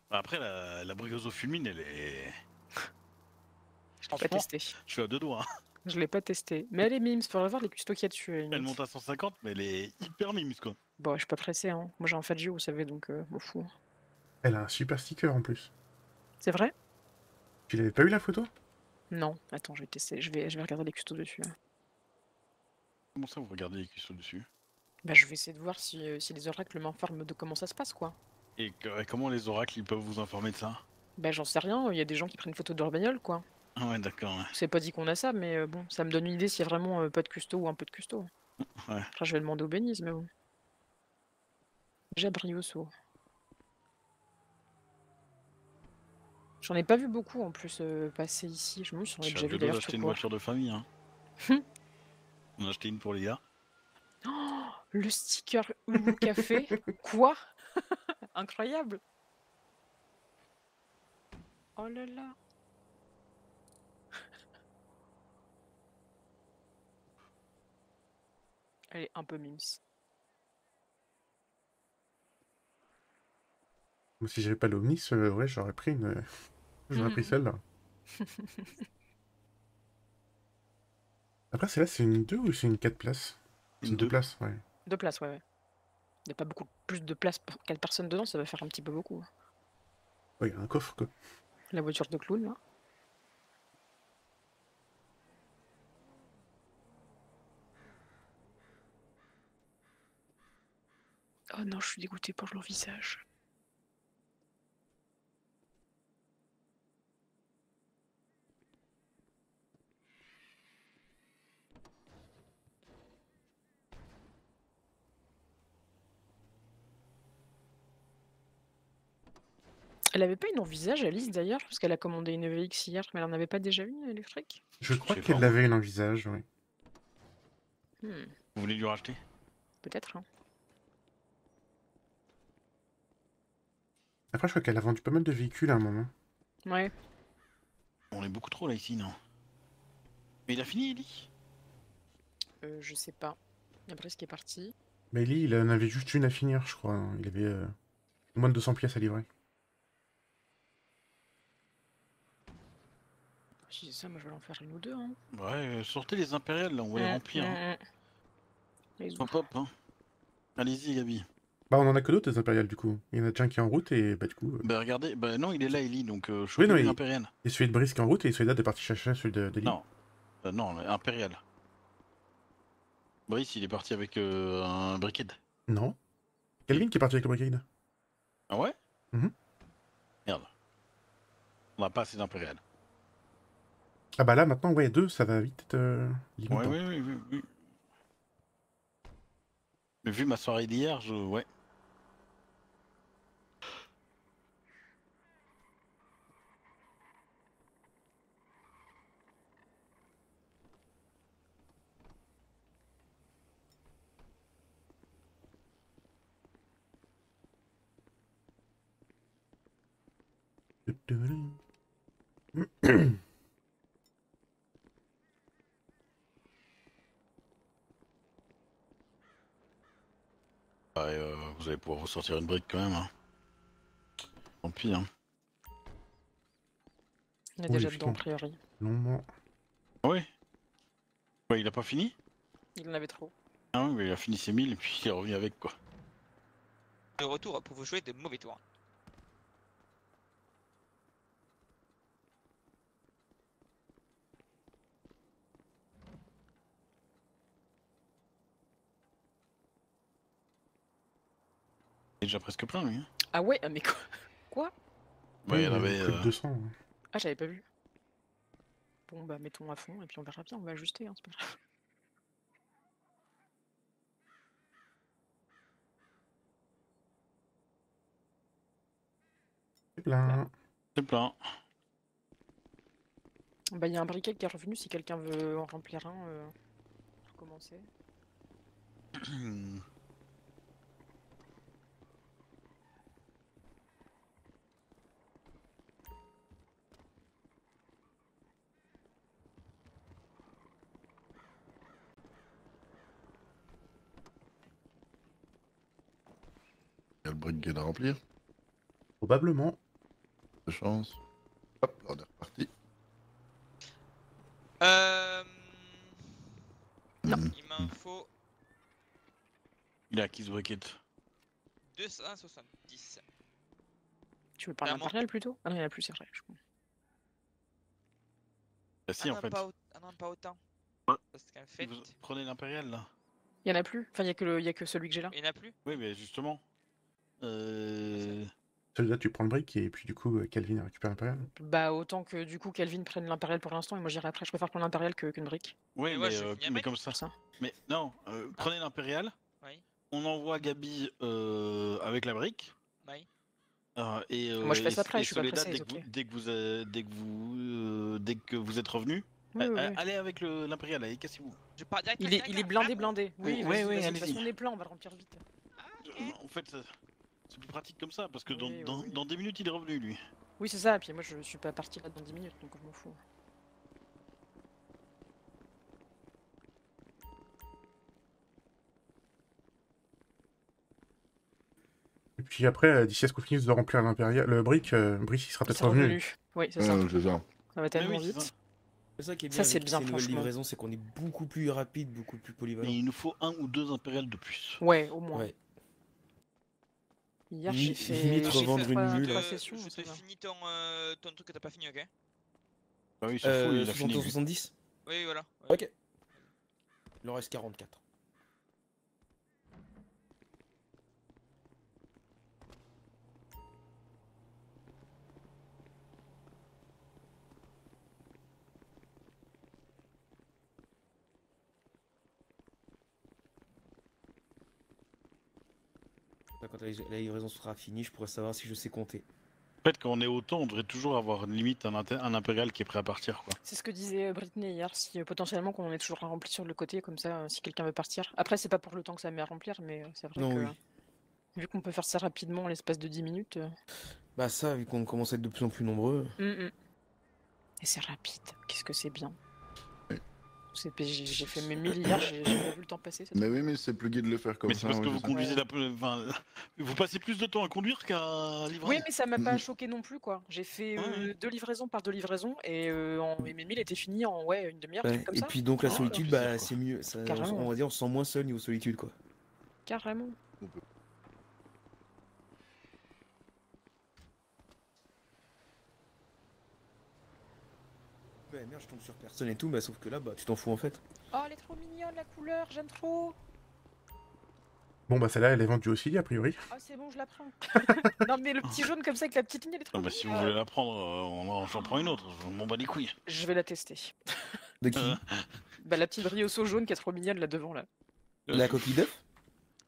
[SPEAKER 9] Après, la Brioso Fulmine, elle est.
[SPEAKER 8] Je l'ai pas testé.
[SPEAKER 9] Je suis à 2 doigts. Hein.
[SPEAKER 8] Je l'ai pas testé. Mais elle est mimes, faudrait voir les custos qu'il y a dessus. à la
[SPEAKER 9] Elle
[SPEAKER 8] limite.
[SPEAKER 9] monte à 150, mais elle est hyper mimes, quoi.
[SPEAKER 8] Bon, je suis pas pressé, hein. Moi j'ai un Fagio, vous savez, donc m'en fous.
[SPEAKER 1] Elle a un super sticker en plus.
[SPEAKER 8] C'est vrai?
[SPEAKER 1] Tu l'avais pas eu la photo?
[SPEAKER 8] Non. Attends, je vais tester. Je vais regarder les custos dessus. Hein.
[SPEAKER 9] Comment ça, vous regardez les cuissons dessus?
[SPEAKER 8] Bah, je vais essayer de voir si les oracles m'informent de comment ça se passe, quoi.
[SPEAKER 9] Et comment les oracles, ils peuvent vous informer de ça?
[SPEAKER 8] Bah, j'en sais rien. Il y a des gens qui prennent photo de leur bagnole, quoi.
[SPEAKER 9] Ah ouais, d'accord, ouais.
[SPEAKER 8] C'est pas dit qu'on a ça, mais bon, ça me donne une idée s'il y a vraiment pas de custo ou un peu de custo.
[SPEAKER 9] Ouais.
[SPEAKER 8] Après, je vais demander au Béniz, mais bon. Déjà Brioso. J'en ai pas vu beaucoup en plus passer ici. Je me suis
[SPEAKER 9] Je suis
[SPEAKER 8] déjà
[SPEAKER 9] à
[SPEAKER 8] vu
[SPEAKER 9] 2 doigts
[SPEAKER 8] d'ailleurs.
[SPEAKER 9] d'acheter
[SPEAKER 8] tout
[SPEAKER 9] une
[SPEAKER 8] court.
[SPEAKER 9] voiture de famille, hein. On a acheté une pour les gars.
[SPEAKER 8] Oh, le sticker Oulou Café. Quoi? Incroyable. Oh là là. Elle est un peu mimes.
[SPEAKER 1] Moi, si j'avais pas l'Omnis, ouais, j'aurais pris une. J'aurais pris celle-là. Après, celle-là, c'est une 2 ou c'est une 4 places? C'est
[SPEAKER 9] Une
[SPEAKER 1] une 2
[SPEAKER 9] 2.
[SPEAKER 1] places, ouais.
[SPEAKER 8] 2 places, ouais. Il n'y a pas beaucoup plus de place pour 4 personnes dedans, ça va faire un petit peu beaucoup.
[SPEAKER 1] Ouais, il y a un coffre, quoi.
[SPEAKER 8] La voiture de clown, là. Oh non, je suis dégoûtée pour leur visage. Elle avait pas une envisage, Alice, d'ailleurs, parce qu'elle a commandé une VX hier, mais elle en avait pas déjà une électrique?
[SPEAKER 1] Je crois
[SPEAKER 9] sais
[SPEAKER 1] qu'elle
[SPEAKER 9] pas,
[SPEAKER 1] avait une envisage, ouais.
[SPEAKER 9] Vous voulez lui racheter?
[SPEAKER 8] Peut-être, hein.
[SPEAKER 1] Après, je crois qu'elle a vendu pas mal de véhicules à un moment.
[SPEAKER 8] Ouais.
[SPEAKER 9] On est beaucoup trop là ici, non? Mais il a fini, Ellie?
[SPEAKER 8] Je sais pas. Après, ce qui est parti.
[SPEAKER 1] Mais lui, il en avait juste une à finir, je crois. Il avait moins de 200 pièces à livrer.
[SPEAKER 8] Si c'est ça, moi je vais en faire une ou deux. Hein.
[SPEAKER 9] Ouais, sortez les impériales, là, on va les remplir. Hein.
[SPEAKER 8] Les
[SPEAKER 9] Hop, hop, hein. Allez-y, Gabi.
[SPEAKER 1] Bah, on en a que d'autres, des impériales, du coup. Il y en a déjà un qui est en route, et bah, du coup...
[SPEAKER 9] Bah, regardez, bah non, il est là, Ellie, donc je
[SPEAKER 1] Oui,
[SPEAKER 9] suis
[SPEAKER 1] non,
[SPEAKER 9] une
[SPEAKER 1] il-
[SPEAKER 9] impériale.
[SPEAKER 1] Et celui de Brice qui est en route, et celui-là de parti chercher celui de Lille.
[SPEAKER 9] Non, non, impérial. Brice, il est parti avec un briquet.
[SPEAKER 1] Non. Kelvin qui est parti avec le brigade.
[SPEAKER 9] Ah ouais?
[SPEAKER 1] Mhm.
[SPEAKER 9] Merde. On n'a pas assez d'impérial.
[SPEAKER 1] Ah bah là, maintenant, ouais, 2, ça va vite être limite.
[SPEAKER 9] Ouais, oui. Mais vu ma soirée d'hier, ouais. Vous allez pouvoir ressortir une brique quand même. Hein. Tant pis. Hein.
[SPEAKER 8] On est
[SPEAKER 1] Oui,
[SPEAKER 8] déjà dedans, a
[SPEAKER 1] effectivement.
[SPEAKER 8] priori.
[SPEAKER 1] Longuement.
[SPEAKER 9] Oui. Ouais, il a pas fini?
[SPEAKER 8] Il en avait trop.
[SPEAKER 9] Ah oui, mais il a fini ses 1000 et puis il est revenu avec quoi.
[SPEAKER 2] De retour pour vous jouer de mauvais tours.
[SPEAKER 9] Il est déjà presque plein lui. Hein.
[SPEAKER 8] Ah ouais, mais quoi? Quoi?
[SPEAKER 9] Ouais, il y en avait.
[SPEAKER 1] Plus de 200. Hein.
[SPEAKER 8] Ah, j'avais pas vu. Bon, bah mettons à fond et puis on verra bien, on va ajuster, hein, c'est pas grave.
[SPEAKER 1] C'est plein.
[SPEAKER 9] C'est plein.
[SPEAKER 8] Bah, il y a un briquet qui est revenu si quelqu'un veut en remplir un pour commencer.
[SPEAKER 5] Il y a le briquet à remplir.
[SPEAKER 1] Probablement.
[SPEAKER 5] De chance. Hop, là, on est reparti.
[SPEAKER 2] Non, il m'en faut
[SPEAKER 9] Il a acquis ce briquet.
[SPEAKER 2] 270.
[SPEAKER 8] Tu veux parler
[SPEAKER 2] Clairement.
[SPEAKER 8] impérial plutôt? Ah non, il y en a plus, c'est vrai. Je comprends.
[SPEAKER 9] Bah si, en fait.
[SPEAKER 2] Ah non, pas autant.
[SPEAKER 9] Ouais.
[SPEAKER 2] Parce qu'en fait,
[SPEAKER 9] Vous prenez l'impérial là.
[SPEAKER 8] Il y en a plus? Enfin, il y a que celui que j'ai là.
[SPEAKER 2] il n'y en a plus.
[SPEAKER 9] Oui, mais justement.
[SPEAKER 1] Celui-là, tu prends le brick et puis du coup, Calvin récupère l'impérial.
[SPEAKER 8] Bah, autant que du coup, Calvin prenne l'impérial pour l'instant et moi j'irai après. Je préfère prendre l'impérial qu'une brique.
[SPEAKER 9] Oui,
[SPEAKER 2] Mais
[SPEAKER 9] mais,
[SPEAKER 2] ouais, je finis avec.
[SPEAKER 9] comme ça.
[SPEAKER 8] Ça.
[SPEAKER 9] Mais non, prenez l'impérial.
[SPEAKER 2] Oui,
[SPEAKER 9] On envoie Gabi avec la brique.
[SPEAKER 2] oui.
[SPEAKER 9] Et,
[SPEAKER 8] Moi, je fais ça après,
[SPEAKER 9] et
[SPEAKER 8] je suis pas
[SPEAKER 9] Soledad,
[SPEAKER 8] pressée,
[SPEAKER 9] dès
[SPEAKER 8] ok.
[SPEAKER 9] dès que vous êtes revenu,
[SPEAKER 8] Oui, oui, oui.
[SPEAKER 9] allez avec l'impérial, allez, cassez-vous.
[SPEAKER 2] Je pars direct.
[SPEAKER 8] Il est blindé, blindé. Oui,
[SPEAKER 9] Ouais,
[SPEAKER 8] vas-y,
[SPEAKER 9] ouais,
[SPEAKER 8] vas-y, de toute
[SPEAKER 9] allez-y.
[SPEAKER 8] façon, on est plein, on va le remplir vite.
[SPEAKER 9] En fait, c'est plus pratique comme ça, parce que
[SPEAKER 8] Oui,
[SPEAKER 9] dans,
[SPEAKER 8] oui, oui.
[SPEAKER 9] dans 10 minutes, il est revenu, lui.
[SPEAKER 8] Oui, c'est ça, et puis moi je suis pas parti là dans 10 minutes, donc je m'en fous.
[SPEAKER 1] Et puis après, d'ici à ce qu'on finisse de remplir l'impérial, le brick, Brice il sera
[SPEAKER 8] Il
[SPEAKER 1] peut-être
[SPEAKER 8] sera
[SPEAKER 1] revenu.
[SPEAKER 8] revenu. Oui, c'est ça.
[SPEAKER 5] C'est ça.
[SPEAKER 8] Ça va tellement
[SPEAKER 9] oui, c'est
[SPEAKER 8] vite.
[SPEAKER 9] ça.
[SPEAKER 7] C'est ça qui est bien
[SPEAKER 8] Ça, c'est
[SPEAKER 7] avec
[SPEAKER 8] bien,
[SPEAKER 7] ces nouvelles
[SPEAKER 8] franchement.
[SPEAKER 7] livraisons, c'est qu'on est beaucoup plus rapide, beaucoup plus polyvalent.
[SPEAKER 9] Mais il nous faut 1 ou 2 impériales de plus.
[SPEAKER 8] Ouais, au moins.
[SPEAKER 7] Ouais.
[SPEAKER 8] Hier,
[SPEAKER 7] Limite-
[SPEAKER 8] j'ai fait.
[SPEAKER 7] limite
[SPEAKER 8] j'ai
[SPEAKER 7] revendre
[SPEAKER 8] fait
[SPEAKER 7] une
[SPEAKER 8] trois-
[SPEAKER 7] mule.
[SPEAKER 8] trois sessions,
[SPEAKER 2] Je
[SPEAKER 8] ça
[SPEAKER 2] te
[SPEAKER 8] va.
[SPEAKER 2] finis ton truc que t'as pas fini, ok?
[SPEAKER 9] Ah oui, il s'en fout, il a
[SPEAKER 7] 60
[SPEAKER 9] fini. lui.
[SPEAKER 7] 70.
[SPEAKER 2] Oui, voilà. Ouais.
[SPEAKER 7] Ok. Il en reste 44. Quand la livraison sera finie, je pourrais savoir si je sais compter.
[SPEAKER 9] En fait, quand on est autant, on devrait toujours avoir limite un impérial qui est prêt à partir, quoi.
[SPEAKER 8] C'est ce que disait Britney hier, si potentiellement qu'on en est toujours à remplir sur le côté, comme ça, si quelqu'un veut partir. Après, c'est pas pour le temps que ça met à remplir, mais c'est vrai
[SPEAKER 7] Non,
[SPEAKER 8] que.
[SPEAKER 7] oui.
[SPEAKER 8] Vu qu'on peut faire ça rapidement en l'espace de 10 minutes.
[SPEAKER 7] Bah ça, vu qu'on commence à être de plus en plus nombreux.
[SPEAKER 8] Et c'est rapide, qu'est-ce que c'est bien.
[SPEAKER 5] Oui.
[SPEAKER 8] J'ai fait mes 1000 hier, j'ai pas vu le temps passer.
[SPEAKER 5] Mais oui, mais c'est plus gai de le faire comme
[SPEAKER 9] Mais
[SPEAKER 5] ça.
[SPEAKER 9] c'est parce que
[SPEAKER 5] oui,
[SPEAKER 9] vous
[SPEAKER 5] je sais.
[SPEAKER 9] conduisez enfin, vous passez plus de temps à conduire qu'à livrer.
[SPEAKER 8] Oui, mais ça m'a pas choqué non plus, quoi. J'ai fait
[SPEAKER 9] Ouais.
[SPEAKER 8] 2 livraisons par 2 livraisons et, et mes 1000 étaient finis en une demi-heure,
[SPEAKER 7] Ouais,
[SPEAKER 8] truc comme
[SPEAKER 7] et
[SPEAKER 8] ça.
[SPEAKER 7] puis donc la
[SPEAKER 9] Ah,
[SPEAKER 7] solitude,
[SPEAKER 9] plaisir,
[SPEAKER 7] bah
[SPEAKER 9] quoi.
[SPEAKER 7] c'est mieux. Ça,
[SPEAKER 8] Carrément.
[SPEAKER 7] on va dire, on se sent moins seul niveau solitude, quoi.
[SPEAKER 8] Carrément.
[SPEAKER 7] Ouais, merde, je tombe sur personne et tout, bah sauf que là, bah tu t'en fous en fait.
[SPEAKER 8] Oh, elle est trop mignonne la couleur, j'aime trop.
[SPEAKER 1] Bon, bah celle-là, elle est vendue aussi, a priori.
[SPEAKER 8] Ah, c'est bon, je la prends. Non, mais le petit jaune comme ça avec la petite ligne, elle est trop
[SPEAKER 9] Ah bah, si vous
[SPEAKER 8] mignonne.
[SPEAKER 9] voulez la prendre, j'en prends une autre, je m'en bats les couilles.
[SPEAKER 8] Je vais la tester.
[SPEAKER 7] De qui
[SPEAKER 8] Bah, la petite brioche jaune qui est trop mignonne là devant là.
[SPEAKER 7] La coquille d'œuf.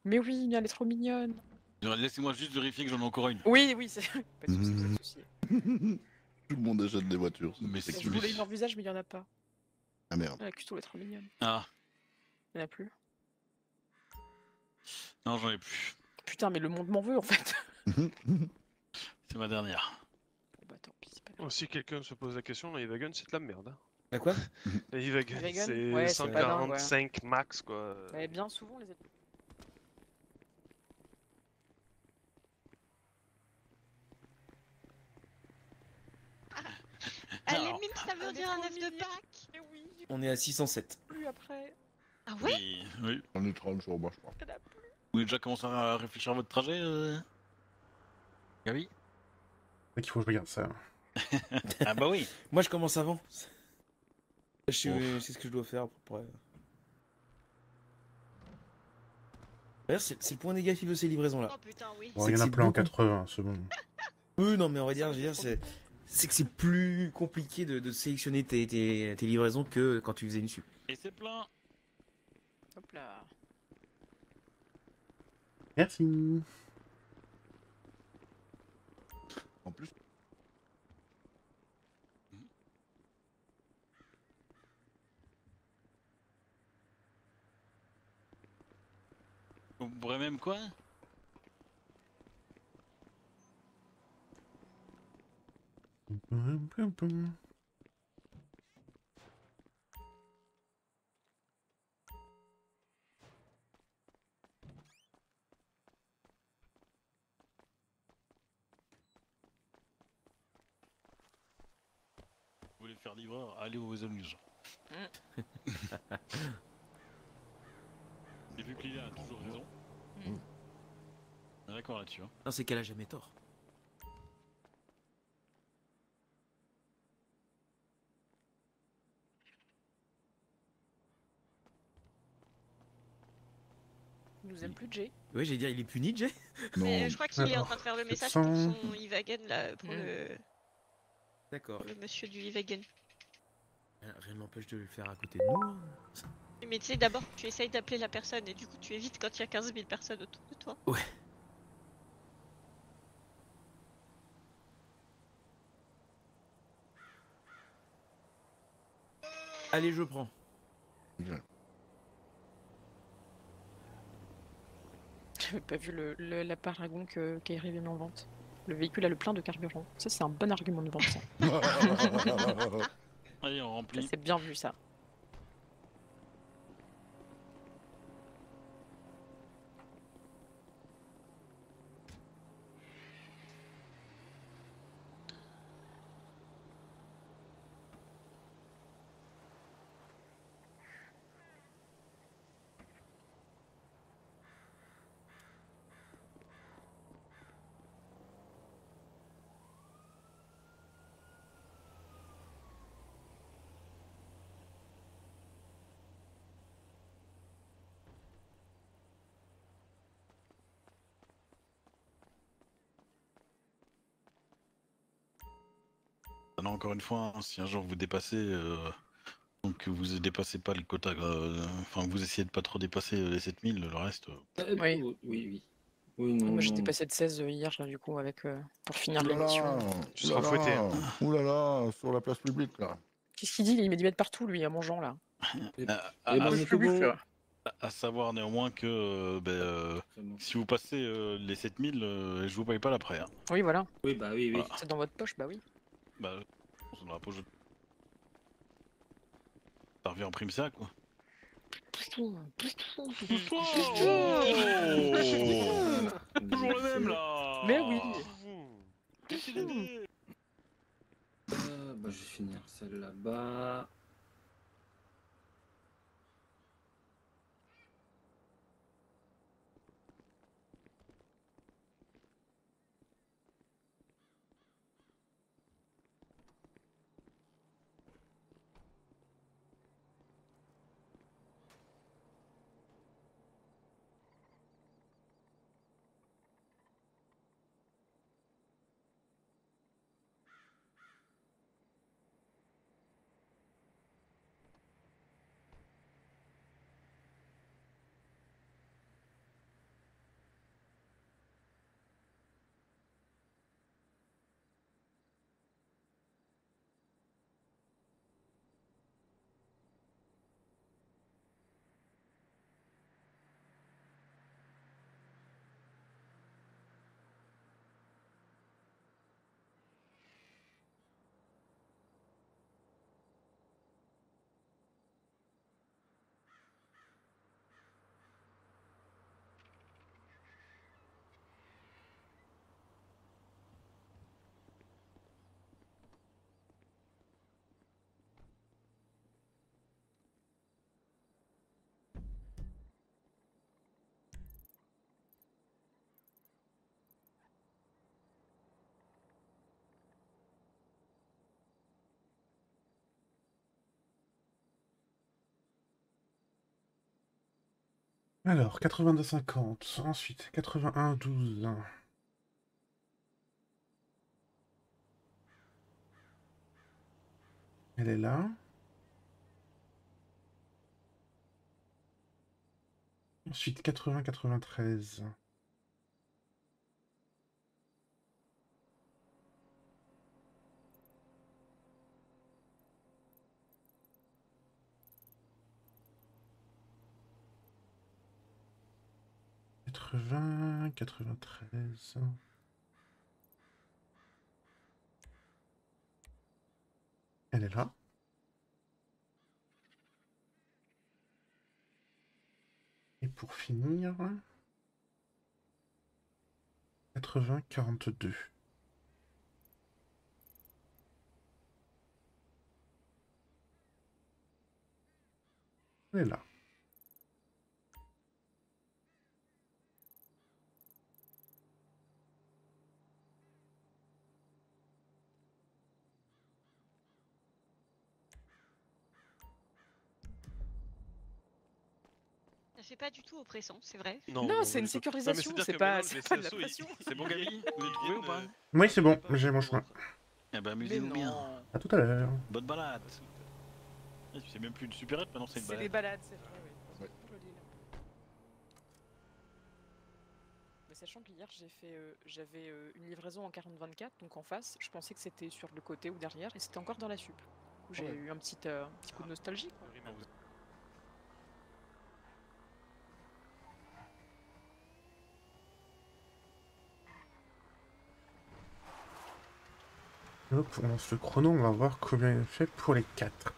[SPEAKER 8] Mais oui, elle est trop mignonne.
[SPEAKER 9] Laissez-moi juste vérifier que j'en ai encore une.
[SPEAKER 8] Oui, oui, c'est. Pas de soucis, pas de soucis.
[SPEAKER 5] Tout le monde achète des voitures.
[SPEAKER 9] Mais
[SPEAKER 5] c'est
[SPEAKER 9] c'est
[SPEAKER 8] Je
[SPEAKER 9] que-
[SPEAKER 8] voulais une en visage, mais il y en a pas.
[SPEAKER 5] Ah merde.
[SPEAKER 8] La custo elle est trop mignonne.
[SPEAKER 9] Ah,
[SPEAKER 8] Il y en a plus.
[SPEAKER 9] non, j'en ai plus.
[SPEAKER 8] Putain, mais le monde m'en veut en fait.
[SPEAKER 9] C'est ma dernière.
[SPEAKER 8] Bon, bah tant pis, c'est pas grave.
[SPEAKER 6] Oh, si quelqu'un se pose la question, la Evagun c'est de la merde. Hein.
[SPEAKER 7] À quoi
[SPEAKER 6] La Evagun
[SPEAKER 8] Evagun
[SPEAKER 6] c'est
[SPEAKER 8] Ouais, c'est pas dingue, ouais.
[SPEAKER 6] 145 max quoi.
[SPEAKER 8] Ouais, bien souvent les amis.
[SPEAKER 3] ça veut dire un œuf de Pâques.
[SPEAKER 8] Mais oui, j'ai
[SPEAKER 7] On est à 607.
[SPEAKER 8] plus après.
[SPEAKER 3] Ah ouais?
[SPEAKER 9] Oui.
[SPEAKER 5] On est 30 sur le bas, je crois.
[SPEAKER 8] T'en as plus.
[SPEAKER 9] Vous avez déjà commencé à réfléchir à votre trajet, Gabi?
[SPEAKER 1] C'est qu'il faut que je regarde ça.
[SPEAKER 9] Ah bah oui.
[SPEAKER 7] Moi, je commence avant. Je
[SPEAKER 9] Ouf.
[SPEAKER 7] sais ce que je dois faire pour. D'ailleurs, c'est le point négatif de ces livraisons-là.
[SPEAKER 3] Oh putain, oui.
[SPEAKER 1] Bon,
[SPEAKER 7] C'est
[SPEAKER 1] il y en
[SPEAKER 7] que
[SPEAKER 1] a
[SPEAKER 7] c'est
[SPEAKER 1] plein en
[SPEAKER 7] beaucoup.
[SPEAKER 1] 80, c'est bon.
[SPEAKER 7] Oui, non, mais on va dire, je veux dire, c'est que c'est plus compliqué de sélectionner tes livraisons que quand tu faisais une sup.
[SPEAKER 9] Et c'est plein.
[SPEAKER 8] Hop là.
[SPEAKER 1] Merci.
[SPEAKER 5] En plus,
[SPEAKER 9] Vous pourrez même quoi? Vous voulez faire livreur? Allez aux amuses. Et vu que Lila a toujours raison.
[SPEAKER 8] Mm.
[SPEAKER 9] On est d'accord là-dessus. Hein.
[SPEAKER 7] Non, c'est qu'elle a jamais tort.
[SPEAKER 8] Il nous aime plus de Jay.
[SPEAKER 7] Ouais, j'ai dit, il est puni, Jay.
[SPEAKER 5] non.
[SPEAKER 3] Mais je crois qu'il est en train de faire le message pour son e-wagon là, pour
[SPEAKER 7] D'accord.
[SPEAKER 3] le monsieur du e-wagon.
[SPEAKER 7] Rien ne m'empêche de le faire à côté de nous. Hein.
[SPEAKER 3] Mais tu sais, d'abord, tu essayes d'appeler la personne et du coup, tu évites quand il y a 15 000 personnes autour de toi.
[SPEAKER 7] Ouais. Allez, je prends.
[SPEAKER 8] J'avais pas vu la Paragon qui est arrivée en vente. Le véhicule a le plein de carburant. Ça, c'est un bon argument de vente, ça.
[SPEAKER 9] Allez, on
[SPEAKER 8] Ça,
[SPEAKER 9] remplit.
[SPEAKER 8] c'est bien vu, ça.
[SPEAKER 9] Non, encore une fois, hein, si un jour vous dépassez, donc que vous dépassez pas le quota, enfin vous essayez de pas trop dépasser les 7000, le reste.
[SPEAKER 8] Oui.
[SPEAKER 4] Oui. Oui, non,
[SPEAKER 8] Moi, j'étais
[SPEAKER 4] non.
[SPEAKER 8] passé de 16 hier, là, du coup, avec, pour finir
[SPEAKER 5] Ouh là
[SPEAKER 8] l'émission.
[SPEAKER 5] là,
[SPEAKER 6] Tu seras fouetté.
[SPEAKER 5] Ouh là là, sur la place publique là.
[SPEAKER 8] Qu'est-ce qu'il dit? Il met des mètres partout, lui, à mangeant, là.
[SPEAKER 4] Et
[SPEAKER 9] À,
[SPEAKER 4] ben,
[SPEAKER 8] Je peux plus faire.
[SPEAKER 9] à savoir néanmoins que
[SPEAKER 4] c'est bon.
[SPEAKER 9] si vous passez les 7000, je vous paye pas l'après. Hein.
[SPEAKER 8] Oui, voilà.
[SPEAKER 4] Oui, bah oui.
[SPEAKER 9] Voilà.
[SPEAKER 8] C'est dans votre poche, bah oui.
[SPEAKER 9] Bah, on dans la poche. Ça revient en prime ça, quoi.
[SPEAKER 8] Pousse-toi.
[SPEAKER 9] Toujours
[SPEAKER 4] Toujours
[SPEAKER 9] le même là.
[SPEAKER 8] Mais oui.
[SPEAKER 4] Bah, je vais finir celle là-bas.
[SPEAKER 1] Alors, 82,50. Ensuite, 81,12. Elle est là. Ensuite, 80,93. « 93. Elle est là. Et pour finir, 80,42. Elle est là.
[SPEAKER 3] Ça fait pas du tout oppressant, c'est vrai.
[SPEAKER 8] Non, c'est une sécurisation, c'est pas de la pression.
[SPEAKER 9] C'est bon, Gabi? Vous l'avez trouvé ou pas?
[SPEAKER 1] Oui, c'est bon, j'ai mon chemin.
[SPEAKER 9] Eh ben, amusez-vous bien.
[SPEAKER 1] À tout à l'heure.
[SPEAKER 9] Bonne balade. C'est même plus une supérette, maintenant c'est une
[SPEAKER 8] C'est
[SPEAKER 9] balade.
[SPEAKER 8] des balades, c'est vrai, oui.
[SPEAKER 5] Ouais.
[SPEAKER 8] Mais sachant qu'hier j'avais une livraison en 40-24, donc en face, je pensais que c'était sur le côté ou derrière, et c'était encore dans la sup. Où j'ai eu un petit coup de nostalgie, quoi.
[SPEAKER 1] Hop, on lance le chrono, on va voir combien il fait pour les 4.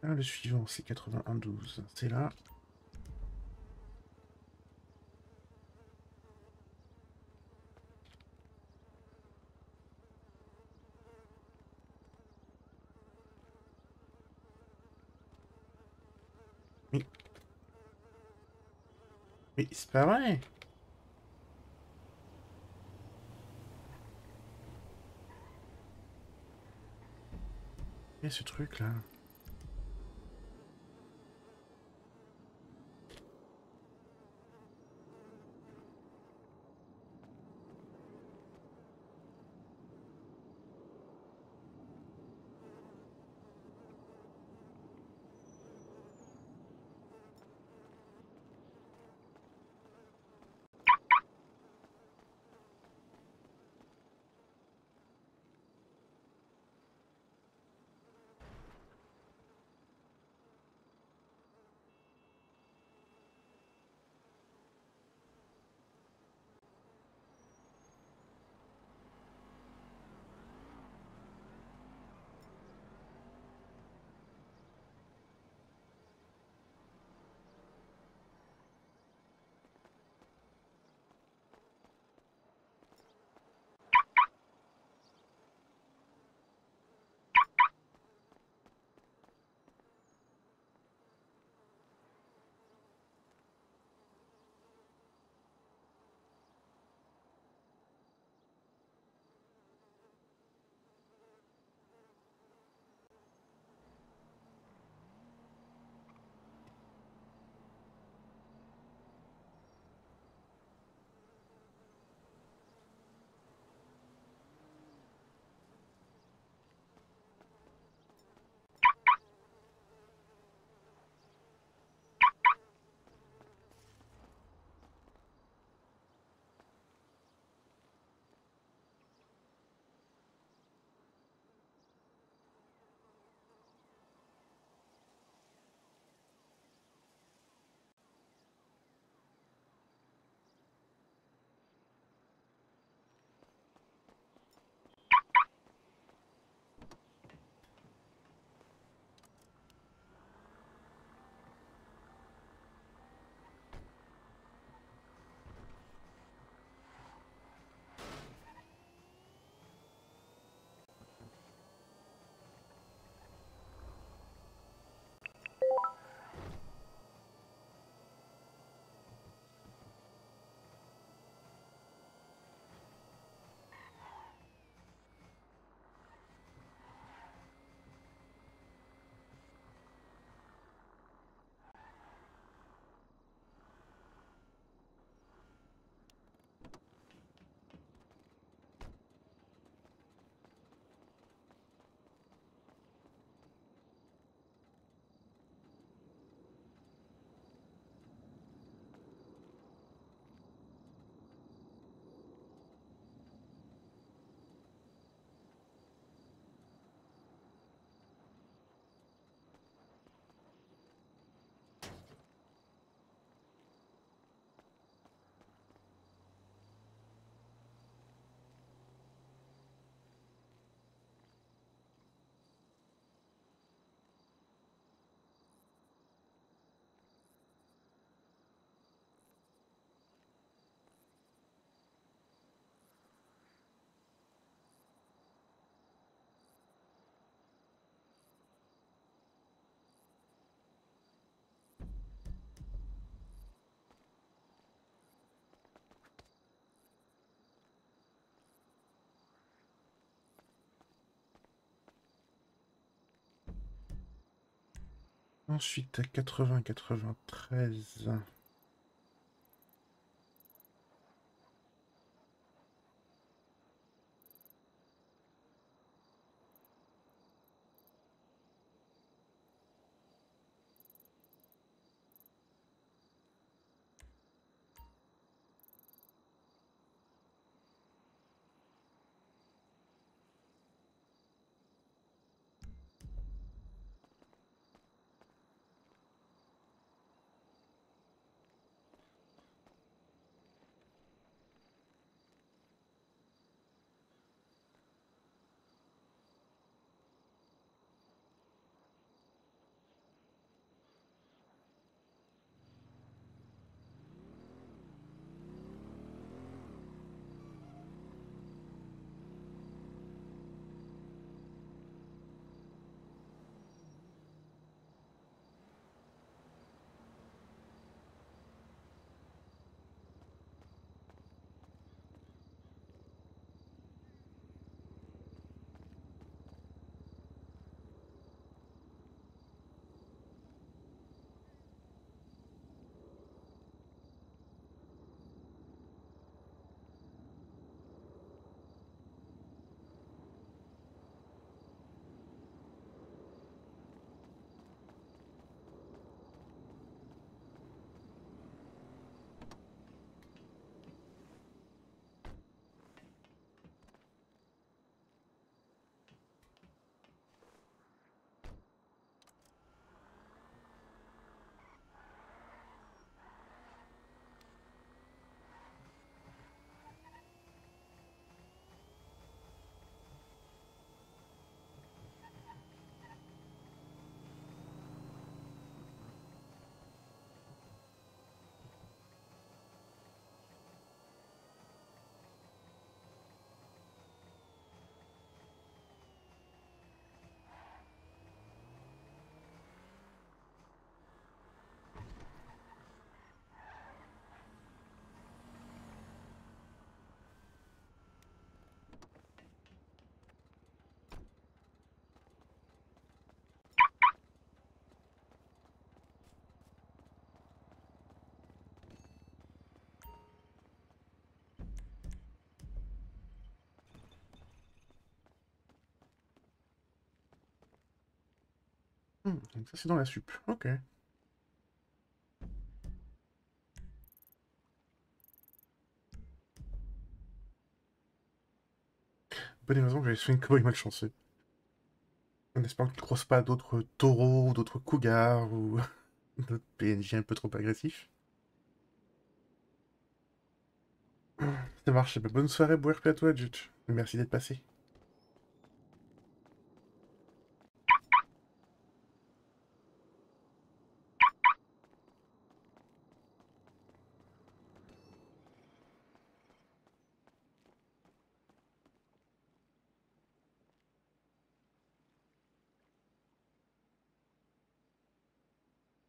[SPEAKER 1] Ah, le suivant, c'est 81-12. C'est là. Mais c'est pas vrai! Et ce truc là. Ensuite, à 80-93. Donc ça c'est dans la sup, ok. Bonne raison que j'avais fait une cowboy malchanceux. En espérant que tu ne croises pas d'autres taureaux, d'autres cougars ou d'autres PNJ un peu trop agressifs. Ça marche, bonne soirée, bon RP à toi, Judge. Merci d'être passé.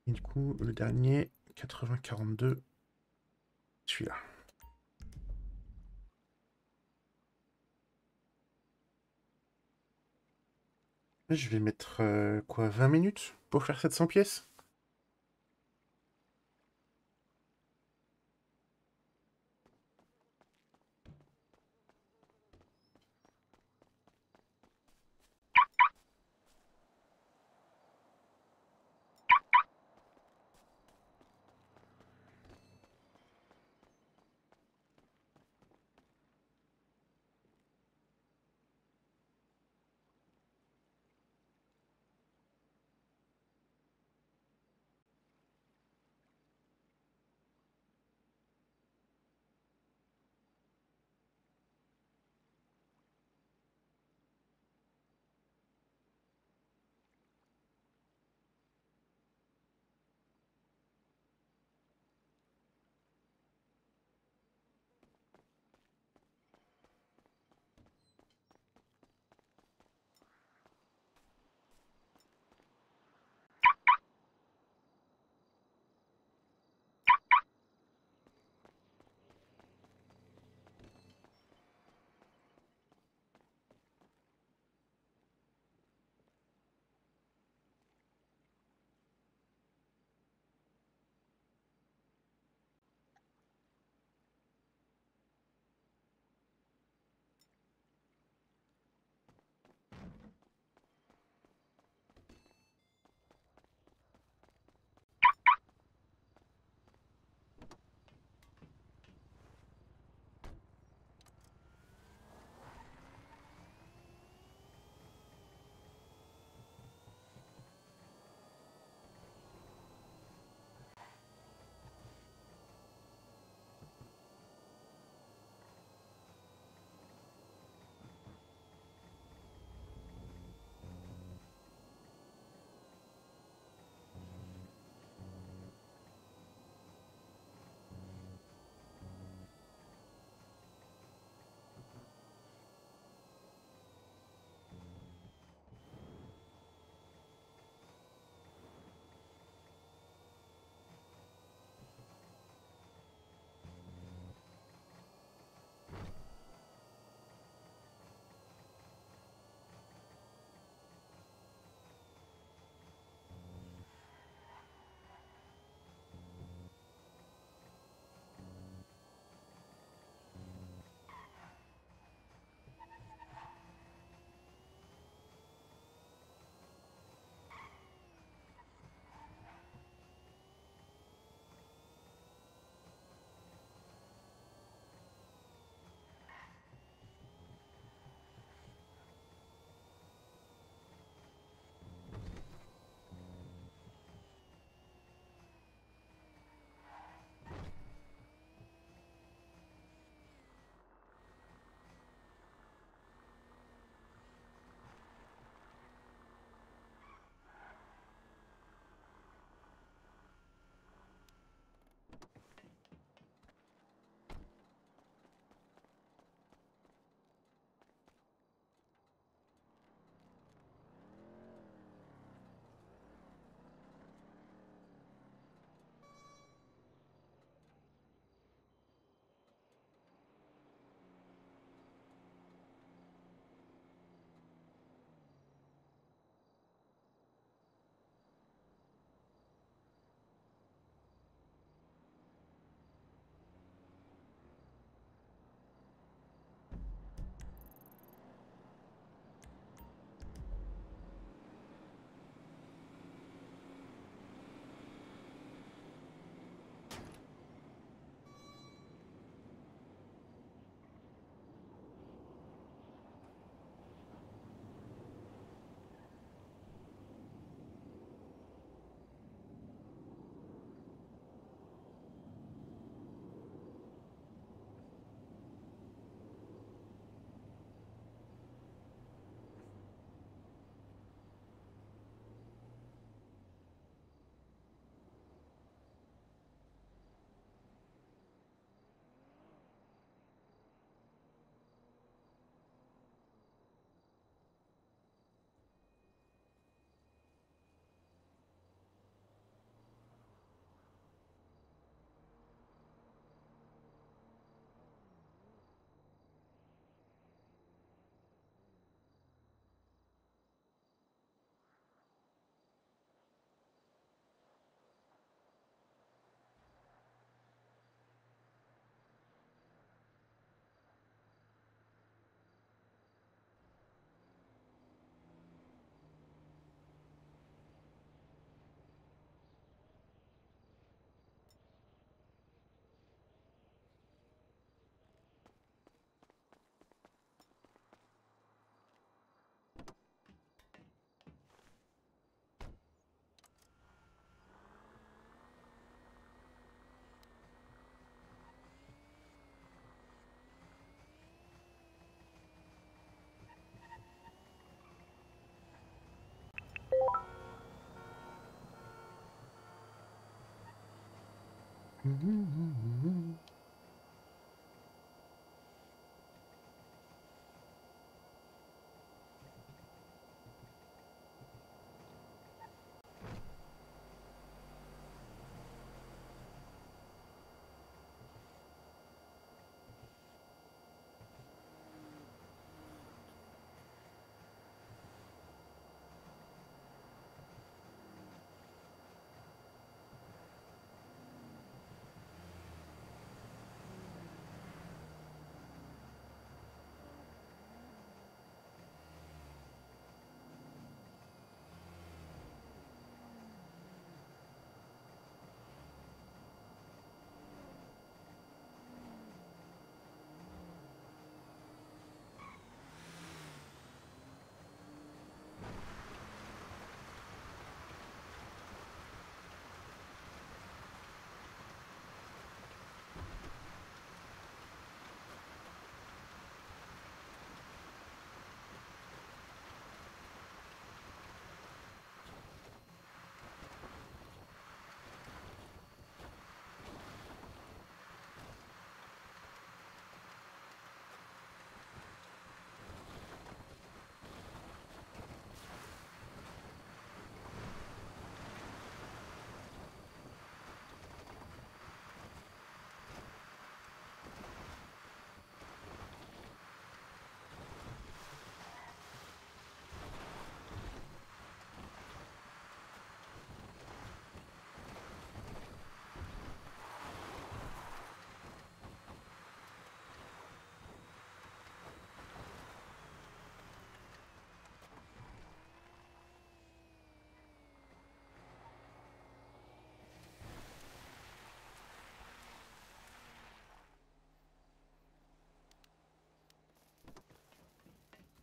[SPEAKER 1] Et du coup, le dernier, 80-42, celui-là. Je vais mettre, quoi, 20 minutes pour faire 700 pièces?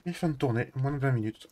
[SPEAKER 1] Et fin de tournée, moins de 20 minutes.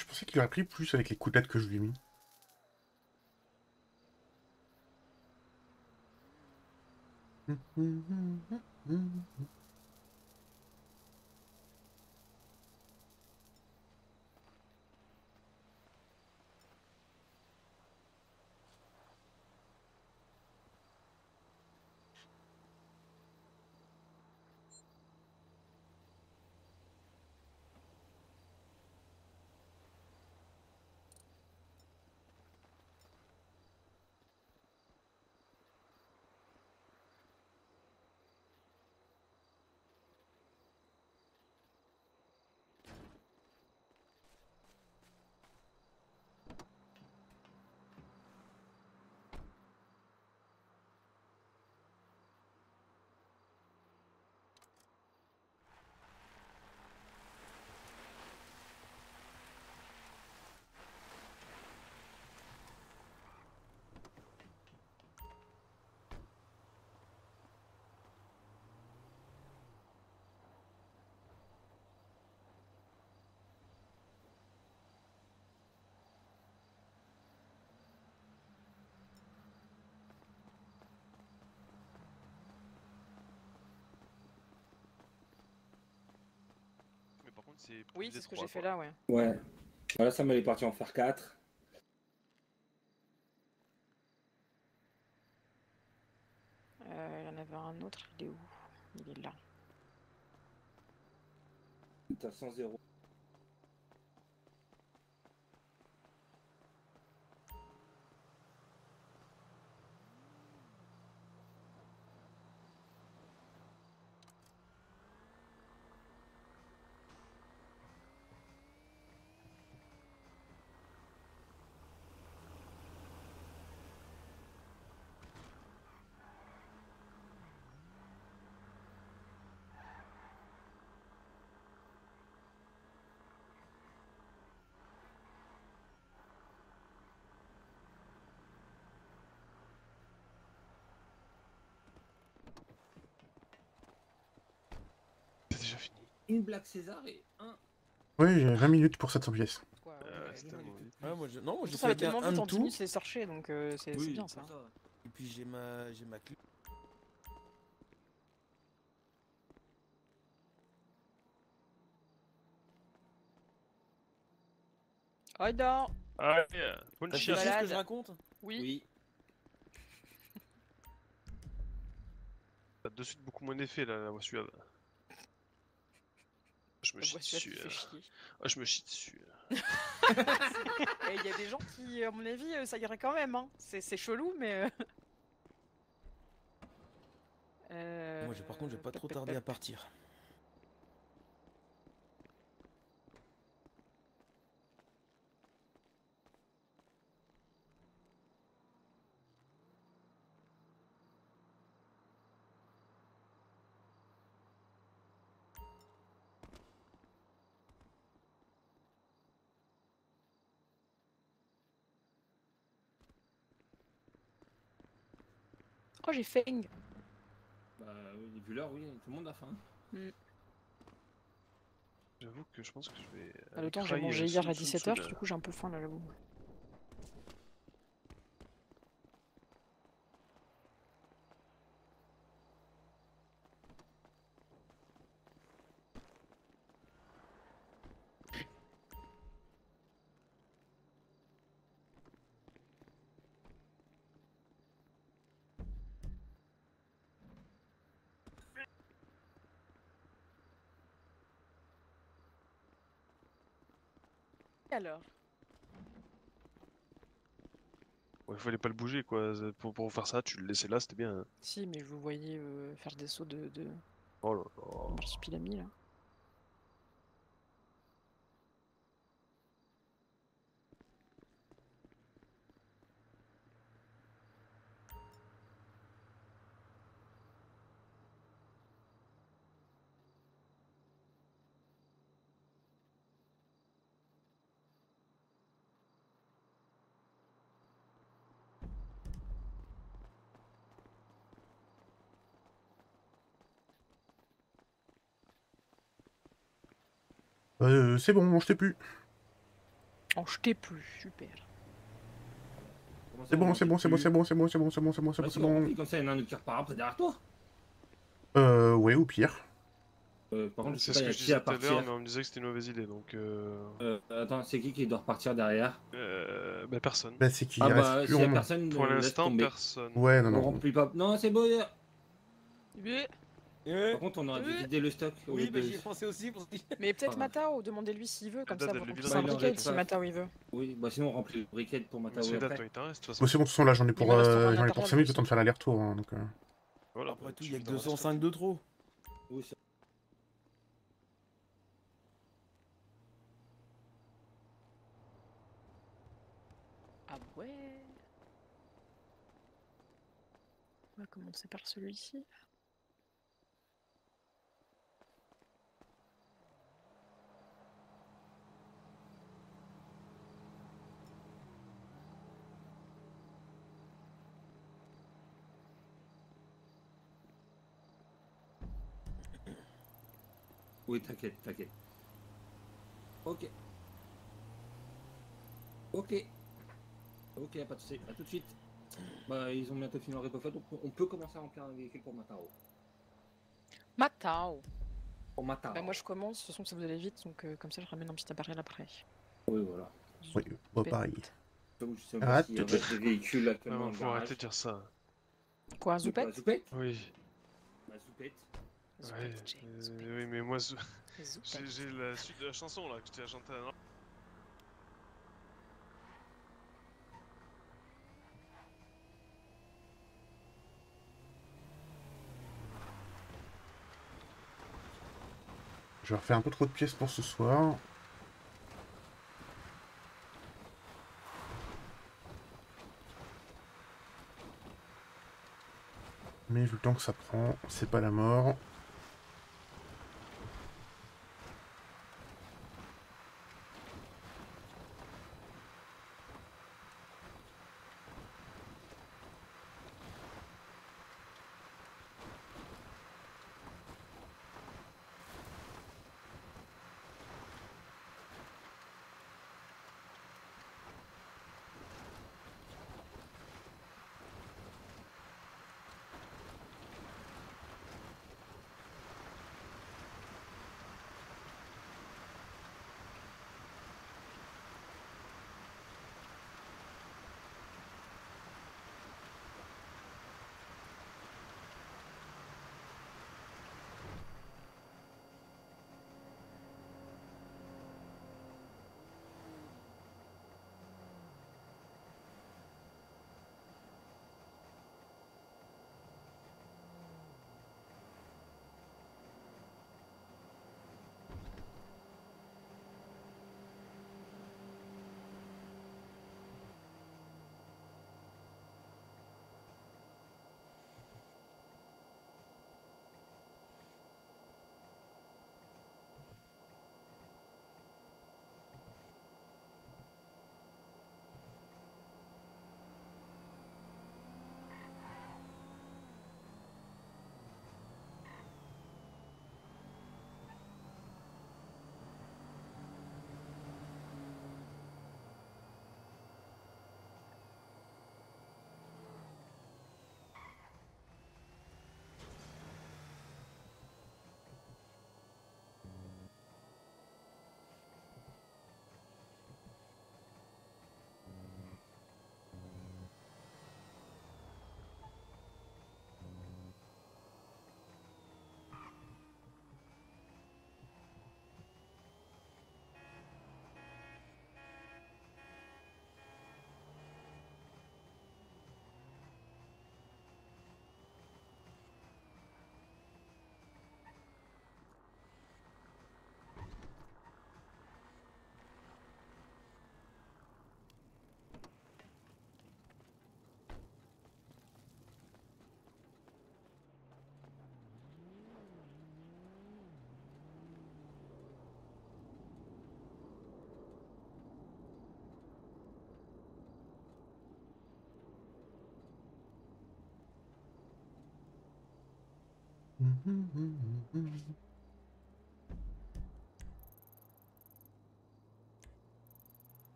[SPEAKER 1] Je pensais qu'il aurait pris plus avec les coups de tête que je lui ai mis.
[SPEAKER 6] c'est
[SPEAKER 8] Oui,
[SPEAKER 6] plus
[SPEAKER 8] c'est ce que
[SPEAKER 6] étroit,
[SPEAKER 8] j'ai fait
[SPEAKER 6] quoi.
[SPEAKER 8] là, ouais.
[SPEAKER 4] Ouais. Voilà, ça m'allait partir en faire 4.
[SPEAKER 8] Il y en avait un autre, il est où? Il est là.
[SPEAKER 4] T'as 100-0.
[SPEAKER 6] C'est déjà fini.
[SPEAKER 4] Une blague César et un.
[SPEAKER 1] Oui, j'ai 20 minutes pour 700 pièces.
[SPEAKER 8] Quoi,
[SPEAKER 6] C'est tellement vite.
[SPEAKER 7] Ouais, moi, non, moi j'ai
[SPEAKER 8] ça va
[SPEAKER 7] fait bien
[SPEAKER 8] tellement
[SPEAKER 7] un
[SPEAKER 8] vite
[SPEAKER 7] de
[SPEAKER 8] en 10
[SPEAKER 7] tout.
[SPEAKER 8] minutes, c'est sorché, donc c'est bien ça.
[SPEAKER 7] Et puis j'ai ma clé.
[SPEAKER 8] Aïda!
[SPEAKER 6] Allez, bonne
[SPEAKER 7] T'as fait
[SPEAKER 6] chiasse.
[SPEAKER 7] chier ce que
[SPEAKER 8] Balade.
[SPEAKER 7] je raconte?
[SPEAKER 8] Oui.
[SPEAKER 4] Oui.
[SPEAKER 6] Ça a de suite beaucoup moins d'effet là, la voix suave. Je me
[SPEAKER 8] La
[SPEAKER 6] chie
[SPEAKER 8] voix suave qui
[SPEAKER 6] dessus.
[SPEAKER 8] fait chier.
[SPEAKER 6] Ah, je me chie dessus.
[SPEAKER 8] Et il y a des gens qui, à mon avis, ça irait quand même. Hein. C'est chelou, mais.
[SPEAKER 7] Moi, par contre, je vais pas trop tarder à partir.
[SPEAKER 8] Oh, j'ai Feng.
[SPEAKER 4] Bah oui, vu l'heure, oui, tout le monde a faim.
[SPEAKER 6] J'avoue que je pense que je vais.
[SPEAKER 8] Le temps, j'ai
[SPEAKER 6] crailler,
[SPEAKER 8] mangé hier à
[SPEAKER 6] soum,
[SPEAKER 8] 17h,
[SPEAKER 6] soum,
[SPEAKER 8] du coup j'ai un peu faim là, j'avoue. Alors.
[SPEAKER 6] Ouais, fallait pas le bouger quoi. Pour faire ça, tu le laissais là, c'était bien. Hein.
[SPEAKER 8] Si, mais je vous voyais faire des sauts de
[SPEAKER 6] Oh là là.
[SPEAKER 8] marsupilami là.
[SPEAKER 1] C'est bon, je t'ai plus.
[SPEAKER 8] Oh, je t'ai plus, super.
[SPEAKER 1] C'est bon, c'est bon, c'est bon, c'est bon, c'est bon, c'est bon, c'est bon, c'est bon, c'est bon, c'est bon.
[SPEAKER 4] Comme ça, il y en a un autre qui repart après derrière toi.
[SPEAKER 1] Ouais, au pire.
[SPEAKER 4] Par contre,
[SPEAKER 6] C'est
[SPEAKER 4] je sais
[SPEAKER 6] ce
[SPEAKER 4] pas,
[SPEAKER 6] que
[SPEAKER 4] il y
[SPEAKER 6] je
[SPEAKER 4] a qui
[SPEAKER 6] disais
[SPEAKER 4] à
[SPEAKER 6] tout à l'heure,
[SPEAKER 4] partir.
[SPEAKER 6] mais on me disait que c'était une mauvaise idée donc.
[SPEAKER 4] Attends, c'est qui doit repartir derrière?
[SPEAKER 6] Bah personne.
[SPEAKER 1] Bah, c'est qu'il
[SPEAKER 4] Ah
[SPEAKER 1] reste
[SPEAKER 4] bah,
[SPEAKER 1] plus
[SPEAKER 4] s'il y a
[SPEAKER 1] en...
[SPEAKER 4] personne,
[SPEAKER 6] Pour
[SPEAKER 4] laisse
[SPEAKER 6] l'instant,
[SPEAKER 4] tomber.
[SPEAKER 6] personne.
[SPEAKER 1] Ouais, non,
[SPEAKER 4] On
[SPEAKER 1] non.
[SPEAKER 4] remplit pas. Non, c'est beau.
[SPEAKER 8] Mais
[SPEAKER 4] Par contre, on aurait dû vider le stock. au
[SPEAKER 7] Oui,
[SPEAKER 4] lieu
[SPEAKER 7] bah
[SPEAKER 4] de-
[SPEAKER 7] j'y ai pensé aussi. Pour...
[SPEAKER 8] peut-être
[SPEAKER 4] Ah.
[SPEAKER 8] Matao, demandez-lui s'il veut, comme
[SPEAKER 6] date
[SPEAKER 8] ça
[SPEAKER 6] de
[SPEAKER 8] vous
[SPEAKER 6] l'évidence,
[SPEAKER 8] remplissez un
[SPEAKER 4] il en
[SPEAKER 8] briquet
[SPEAKER 4] reste
[SPEAKER 8] si
[SPEAKER 4] pas.
[SPEAKER 8] Matao il veut.
[SPEAKER 4] Oui, bah sinon on remplit le briquet pour Matao
[SPEAKER 6] C'est date,
[SPEAKER 4] après.
[SPEAKER 6] toi, il t'en reste de toute
[SPEAKER 1] Bon,
[SPEAKER 6] façon.
[SPEAKER 1] c'est bon, de toute façon, là, j'en ai pour,
[SPEAKER 8] Il me reste encore un
[SPEAKER 1] j'en ai pour
[SPEAKER 8] impérial
[SPEAKER 1] 5 minutes, le
[SPEAKER 8] aussi.
[SPEAKER 1] temps de faire l'aller-retour. Hein, donc,
[SPEAKER 6] Voilà,
[SPEAKER 7] Après
[SPEAKER 6] bah,
[SPEAKER 7] tout, il
[SPEAKER 6] tu
[SPEAKER 7] y a que
[SPEAKER 6] vides dans le
[SPEAKER 7] 205
[SPEAKER 6] stock.
[SPEAKER 7] de trop.
[SPEAKER 4] Oui, c'est-
[SPEAKER 8] Ah ouais. On va commencer par celui-ci.
[SPEAKER 4] Oui, t'inquiète, t'inquiète. Ok. Ok. Ok, pas de soucis. À tout de suite. Bah, ils ont bientôt fini leur repas, donc on peut commencer à remplir un véhicule pour Matao.
[SPEAKER 8] Matao.
[SPEAKER 4] Au matin.
[SPEAKER 8] Bah, moi je commence, de toute façon ça vous allez vite, donc comme ça je ramène un petit appareil après.
[SPEAKER 4] Oui, voilà.
[SPEAKER 1] Oui, bah, pareil.
[SPEAKER 4] Je sais
[SPEAKER 1] Ah,
[SPEAKER 4] pas s'il y avait des véhicules actuellement
[SPEAKER 6] Non,
[SPEAKER 4] dans le
[SPEAKER 6] faut arrêter
[SPEAKER 4] garage.
[SPEAKER 6] de dire ça.
[SPEAKER 8] Quoi,
[SPEAKER 4] De quoi,
[SPEAKER 8] Zoupette?
[SPEAKER 4] Zoupette?
[SPEAKER 6] Oui.
[SPEAKER 4] Bah, Zoupette.
[SPEAKER 6] Ouais,
[SPEAKER 8] Zoupette, Jay, Zoupette.
[SPEAKER 6] oui, mais moi,
[SPEAKER 8] Zoupette.
[SPEAKER 6] j'ai la suite de la chanson là que je t'ai à chanter. Non
[SPEAKER 1] Je vais refaire un peu trop de pièces pour ce soir. Mais vu le temps que ça prend, c'est pas la mort.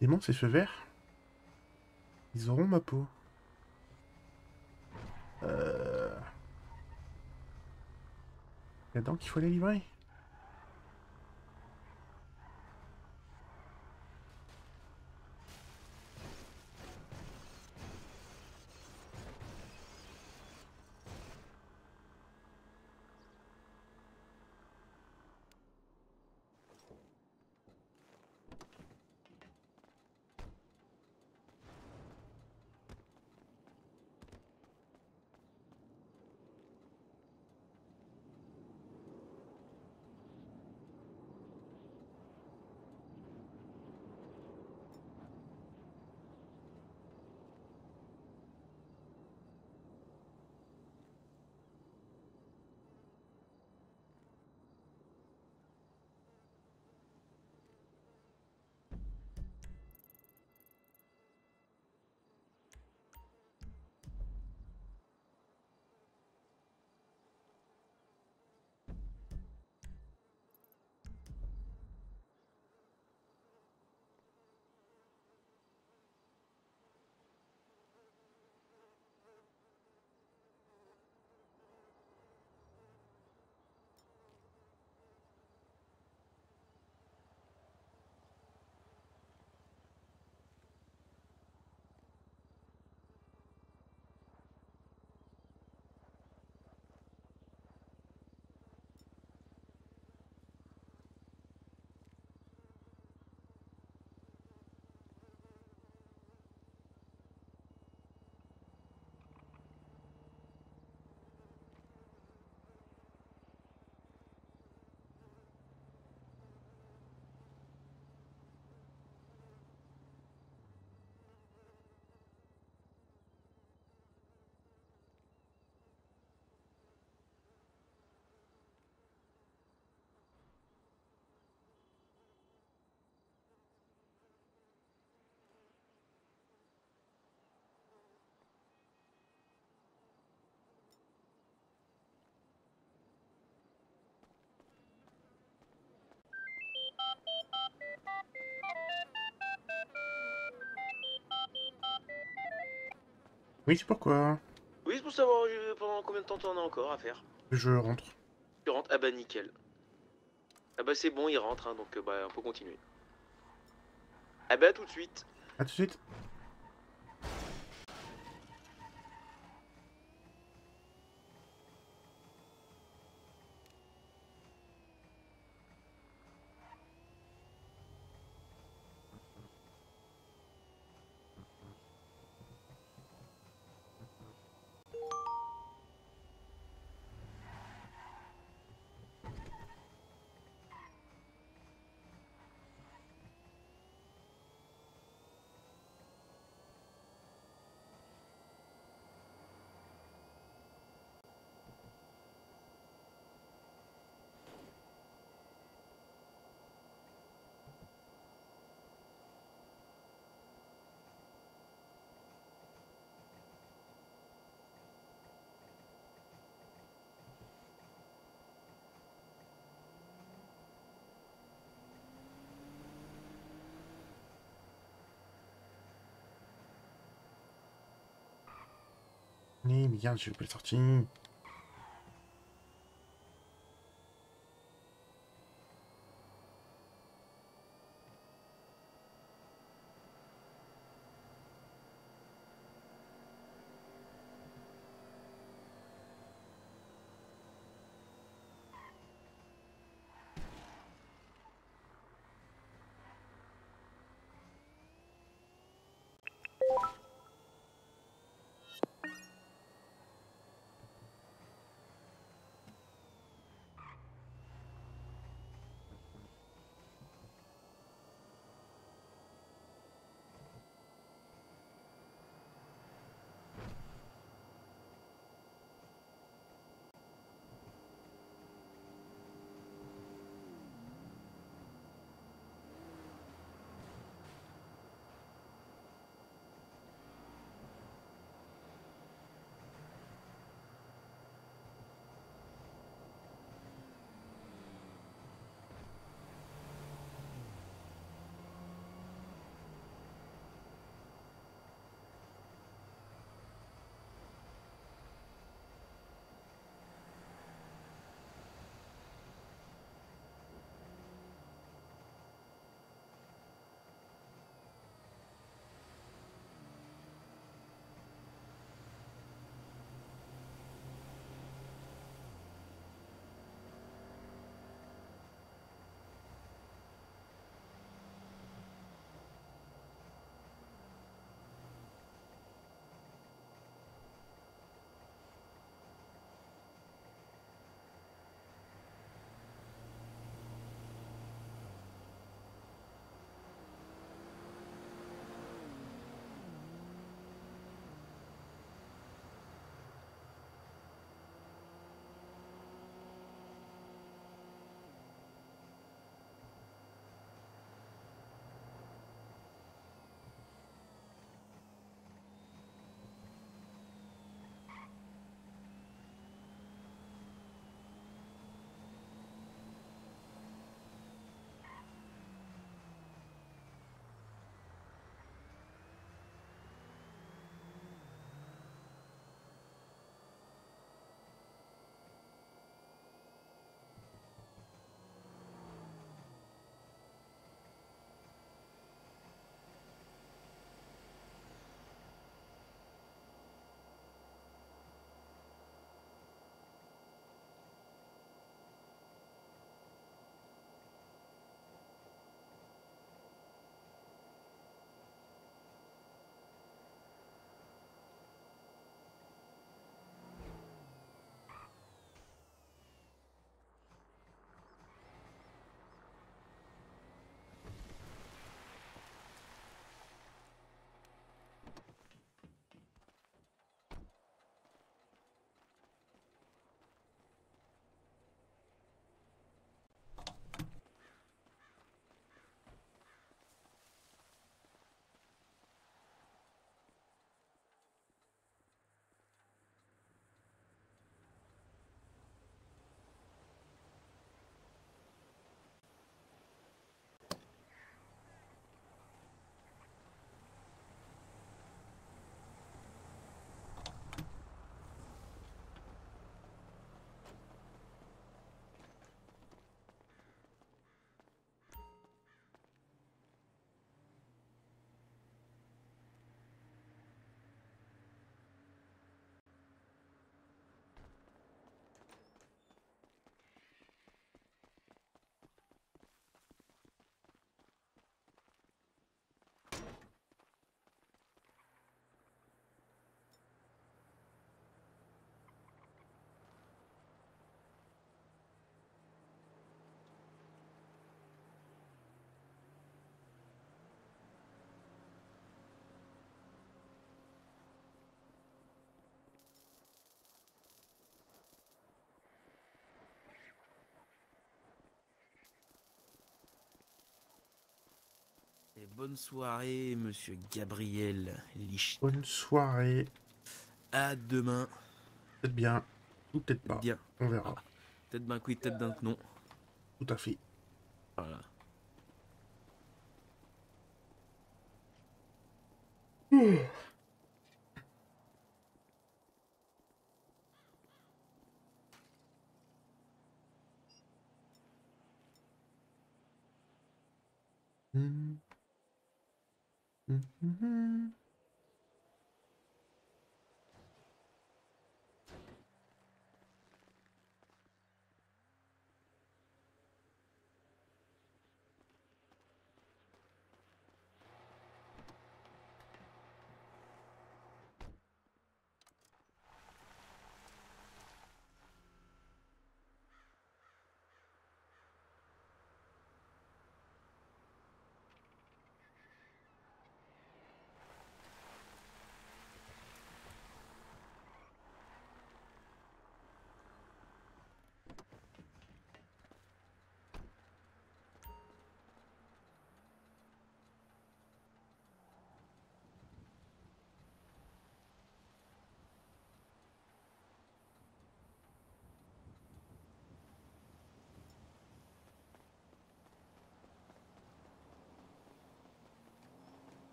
[SPEAKER 1] Démon, ces feux verts, ils auront ma peau. Là-dedans qu'il faut les livrer. Oui, c'est pourquoi.
[SPEAKER 10] Oui, c'est pour savoir pendant combien de temps t'en as encore à faire.
[SPEAKER 1] Je rentre.
[SPEAKER 10] Tu rentres? Ah bah nickel. Ah bah c'est bon, il rentre, hein, donc bah on peut continuer. Ah bah à tout de suite.
[SPEAKER 1] À tout de suite. Mais regarde, j'ai loupé la sortie.
[SPEAKER 7] bonne soirée, monsieur Gabriel Lich.
[SPEAKER 1] Bonne soirée.
[SPEAKER 7] À demain.
[SPEAKER 1] Peut-être bien, ou peut-être pas.
[SPEAKER 7] Bien.
[SPEAKER 1] On verra.
[SPEAKER 7] Peut-être d'un oui, peut-être d'un non.
[SPEAKER 1] Tout à fait.
[SPEAKER 7] Voilà.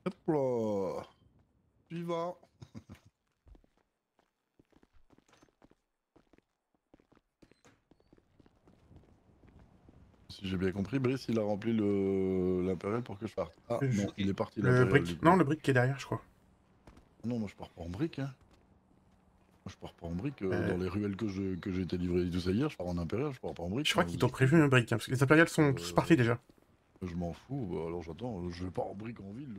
[SPEAKER 5] Hop là. Suivant. Si j'ai bien compris, Brice, il a rempli l'impérial pour que je parte. Ah non, il est parti
[SPEAKER 1] Le
[SPEAKER 5] l'impérial.
[SPEAKER 1] brick. Non, le brick qui est derrière, je crois.
[SPEAKER 5] Non, moi je pars pas en brique. Hein. Moi je pars pas en brique. Dans les ruelles que j'ai été livré tout ça hier, je pars en impérial, je pars pas en brique.
[SPEAKER 1] Je crois qu'ils t'ont prévu un brick, hein, parce que les impériales sont tous partis déjà.
[SPEAKER 5] Je m'en fous, bah, alors j'attends, je vais pas en brique en ville.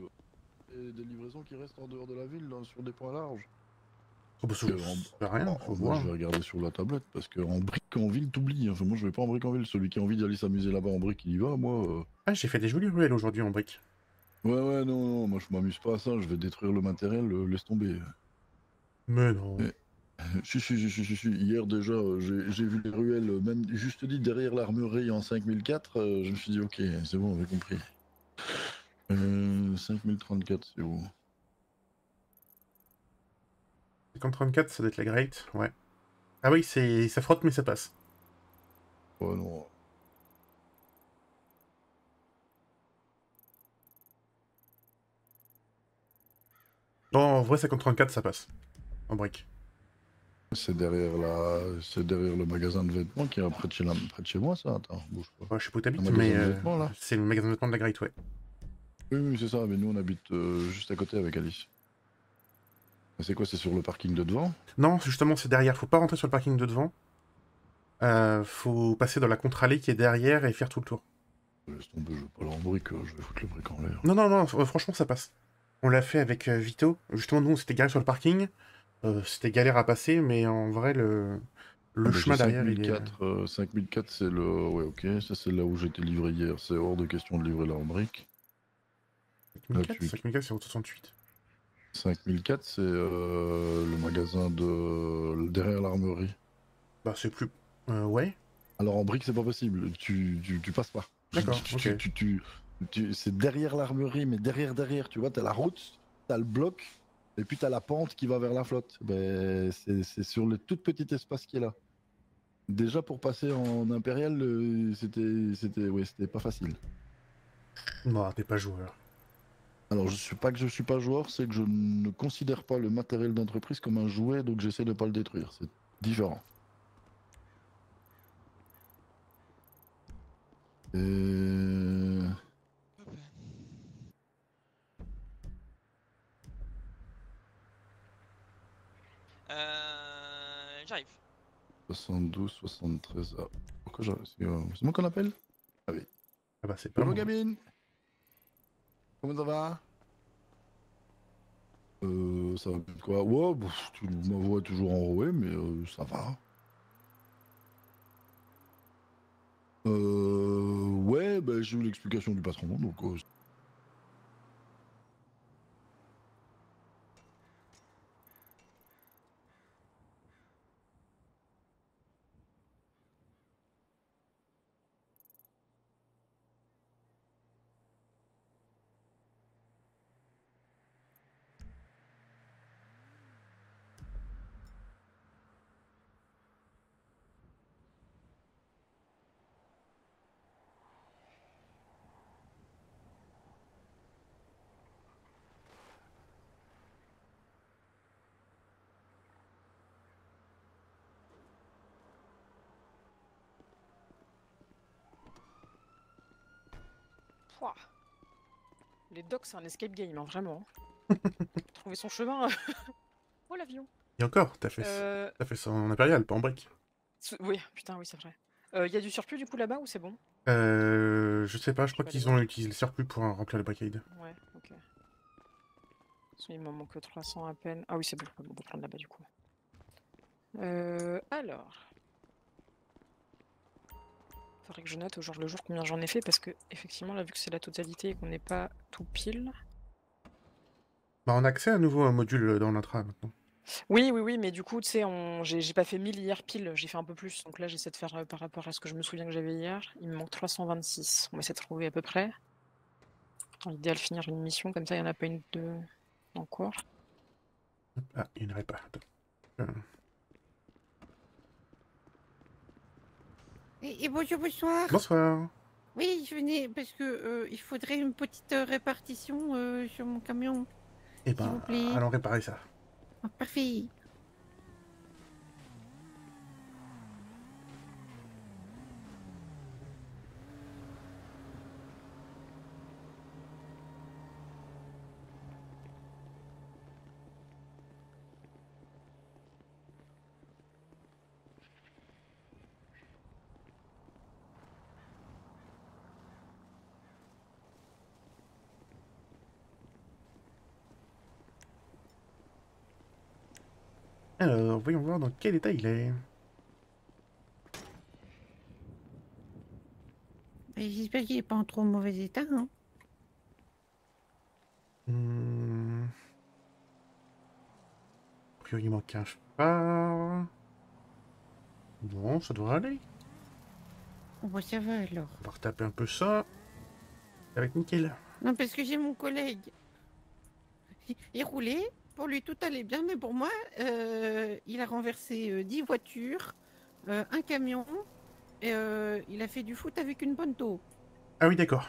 [SPEAKER 5] Et des livraisons qui restent en dehors de la ville, là, sur des points larges.
[SPEAKER 1] Oh bah, rien, faut
[SPEAKER 5] moi,
[SPEAKER 1] voir.
[SPEAKER 5] je vais regarder sur la tablette, parce qu'en brique en ville, t'oublies. Enfin, moi je vais pas en brique en ville. Celui qui a envie d'aller s'amuser là-bas en brique, il y va, moi.
[SPEAKER 1] Ah, j'ai fait des jolies ruelles aujourd'hui en brique.
[SPEAKER 5] Ouais, non, moi je m'amuse pas à ça, je vais détruire le matériel, laisse tomber.
[SPEAKER 1] Mais non.
[SPEAKER 5] Si, hier déjà, j'ai vu les ruelles, même juste dit derrière l'armurerie en 5004, je me suis dit ok, c'est bon, j'ai compris. 5034, c'est où?
[SPEAKER 1] 5034, ça doit être la Great, ouais. Ah oui, ça frotte mais ça passe.
[SPEAKER 5] Ouais, non.
[SPEAKER 1] Non, en vrai, 5034, ça passe. En brique.
[SPEAKER 5] C'est derrière le magasin de vêtements qui est près de chez moi, ça. Attends, bouge pas.
[SPEAKER 1] Ouais, je sais pas où t'habites,
[SPEAKER 5] Un magasin
[SPEAKER 1] mais
[SPEAKER 5] de vêtements, là.
[SPEAKER 1] c'est le magasin de vêtements de la Great, ouais.
[SPEAKER 5] Oui, c'est ça, mais nous on habite juste à côté avec Alice. C'est quoi, c'est sur le parking de devant?
[SPEAKER 1] Non, justement, c'est derrière. Faut pas rentrer sur le parking de devant. Faut passer dans la contre-allée qui est derrière et faire tout le tour.
[SPEAKER 5] Laisse tomber, je vais pas aller en brique, je vais foutre le brick en l'air.
[SPEAKER 1] Non, franchement, ça passe. On l'a fait avec Vito. Justement, nous, on s'était garé sur le parking. C'était galère à passer, mais en vrai, le chemin derrière, il est...
[SPEAKER 5] 5004, c'est le... Ouais, ok, ça c'est là où j'étais livré hier. C'est hors de question de livrer là en brique.
[SPEAKER 1] 5004, c'est au 68.
[SPEAKER 5] 5004, c'est le magasin de... derrière l'armurerie.
[SPEAKER 1] Bah, c'est plus... ouais.
[SPEAKER 5] Alors en brique, c'est pas possible. Tu passes pas.
[SPEAKER 1] D'accord, ok.
[SPEAKER 5] C'est derrière l'armurerie, mais derrière, tu vois, t'as la route, t'as le bloc, et puis t'as la pente qui va vers la flotte. Ben, c'est sur le tout petit espace qui est là. Déjà, pour passer en impérial, c'était pas facile.
[SPEAKER 1] Non, t'es pas joueur.
[SPEAKER 5] Alors, pas que je suis pas joueur, c'est que je ne considère pas le matériel d'entreprise comme un jouet, donc j'essaie de pas le détruire. C'est différent.
[SPEAKER 2] J'arrive.
[SPEAKER 5] 72, 73. Ah, pourquoi j'arrive? C'est moi qu'on appelle? Ah oui.
[SPEAKER 1] Ah bah, c'est pas
[SPEAKER 5] Hello,
[SPEAKER 1] moi.
[SPEAKER 5] Gabine. Comment ça va? Ça va plus quoi? Ouais, ma voix est toujours enrouée, mais ça va. Ouais, mais bah, j'ai eu l'explication du patron, donc...
[SPEAKER 8] Pouah. Les docks, c'est un escape game, hein, vraiment. Trouver son chemin. Oh l'avion.
[SPEAKER 1] Et encore, t'as fait ça en impérial, pas en brique.
[SPEAKER 8] Oui, putain, oui, c'est vrai. Y a du surplus du coup là-bas ou c'est bon?
[SPEAKER 1] Je sais pas, je crois
[SPEAKER 8] vais
[SPEAKER 1] qu'ils
[SPEAKER 8] aller
[SPEAKER 1] ont
[SPEAKER 8] voir.
[SPEAKER 1] utilisé le surplus pour remplir le barricade.
[SPEAKER 8] Ouais, ok. Il m'en manque 300 à peine. Ah oui, c'est bon, on peut prendre là-bas du coup. Alors. Faudrait que je note au jour le jour combien j'en ai fait parce que, effectivement, là, vu que c'est la totalité et qu'on n'est pas tout pile.
[SPEAKER 1] Bah, on a accès à nouveau à un module dans l'intra maintenant.
[SPEAKER 8] Oui, mais du coup, tu sais, j'ai pas fait 1000 hier pile, j'ai fait un peu plus. Donc là, j'essaie de faire par rapport à ce que je me souviens que j'avais hier. Il me manque 326. On va essayer de trouver à peu près. Dans l'idéal, finir une mission, comme ça, il n'y en a pas une de encore.
[SPEAKER 1] Ah, il n'y en aurait pas.
[SPEAKER 11] Et bonjour, bonsoir.
[SPEAKER 1] Bonsoir.
[SPEAKER 11] Oui, je venais parce que il faudrait une petite répartition sur mon camion.
[SPEAKER 1] Eh
[SPEAKER 11] S'il vous
[SPEAKER 1] ben,
[SPEAKER 11] plaît.
[SPEAKER 1] allons réparer ça.
[SPEAKER 11] Ah, parfait.
[SPEAKER 1] Alors, voyons voir dans quel état il est.
[SPEAKER 11] J'espère qu'il n'est pas en trop mauvais état. Hein.
[SPEAKER 1] A priori, il manque un phare. Bon, ça devrait aller.
[SPEAKER 11] Oh, bah, ça va alors.
[SPEAKER 1] On va retaper un peu ça. Ça va être nickel.
[SPEAKER 11] Non, parce que j'ai mon collègue. Il roulait. Pour lui, tout allait bien, mais pour moi, il a renversé 10 voitures, un camion, et il a fait du foot avec une ponto.
[SPEAKER 1] Ah oui, d'accord.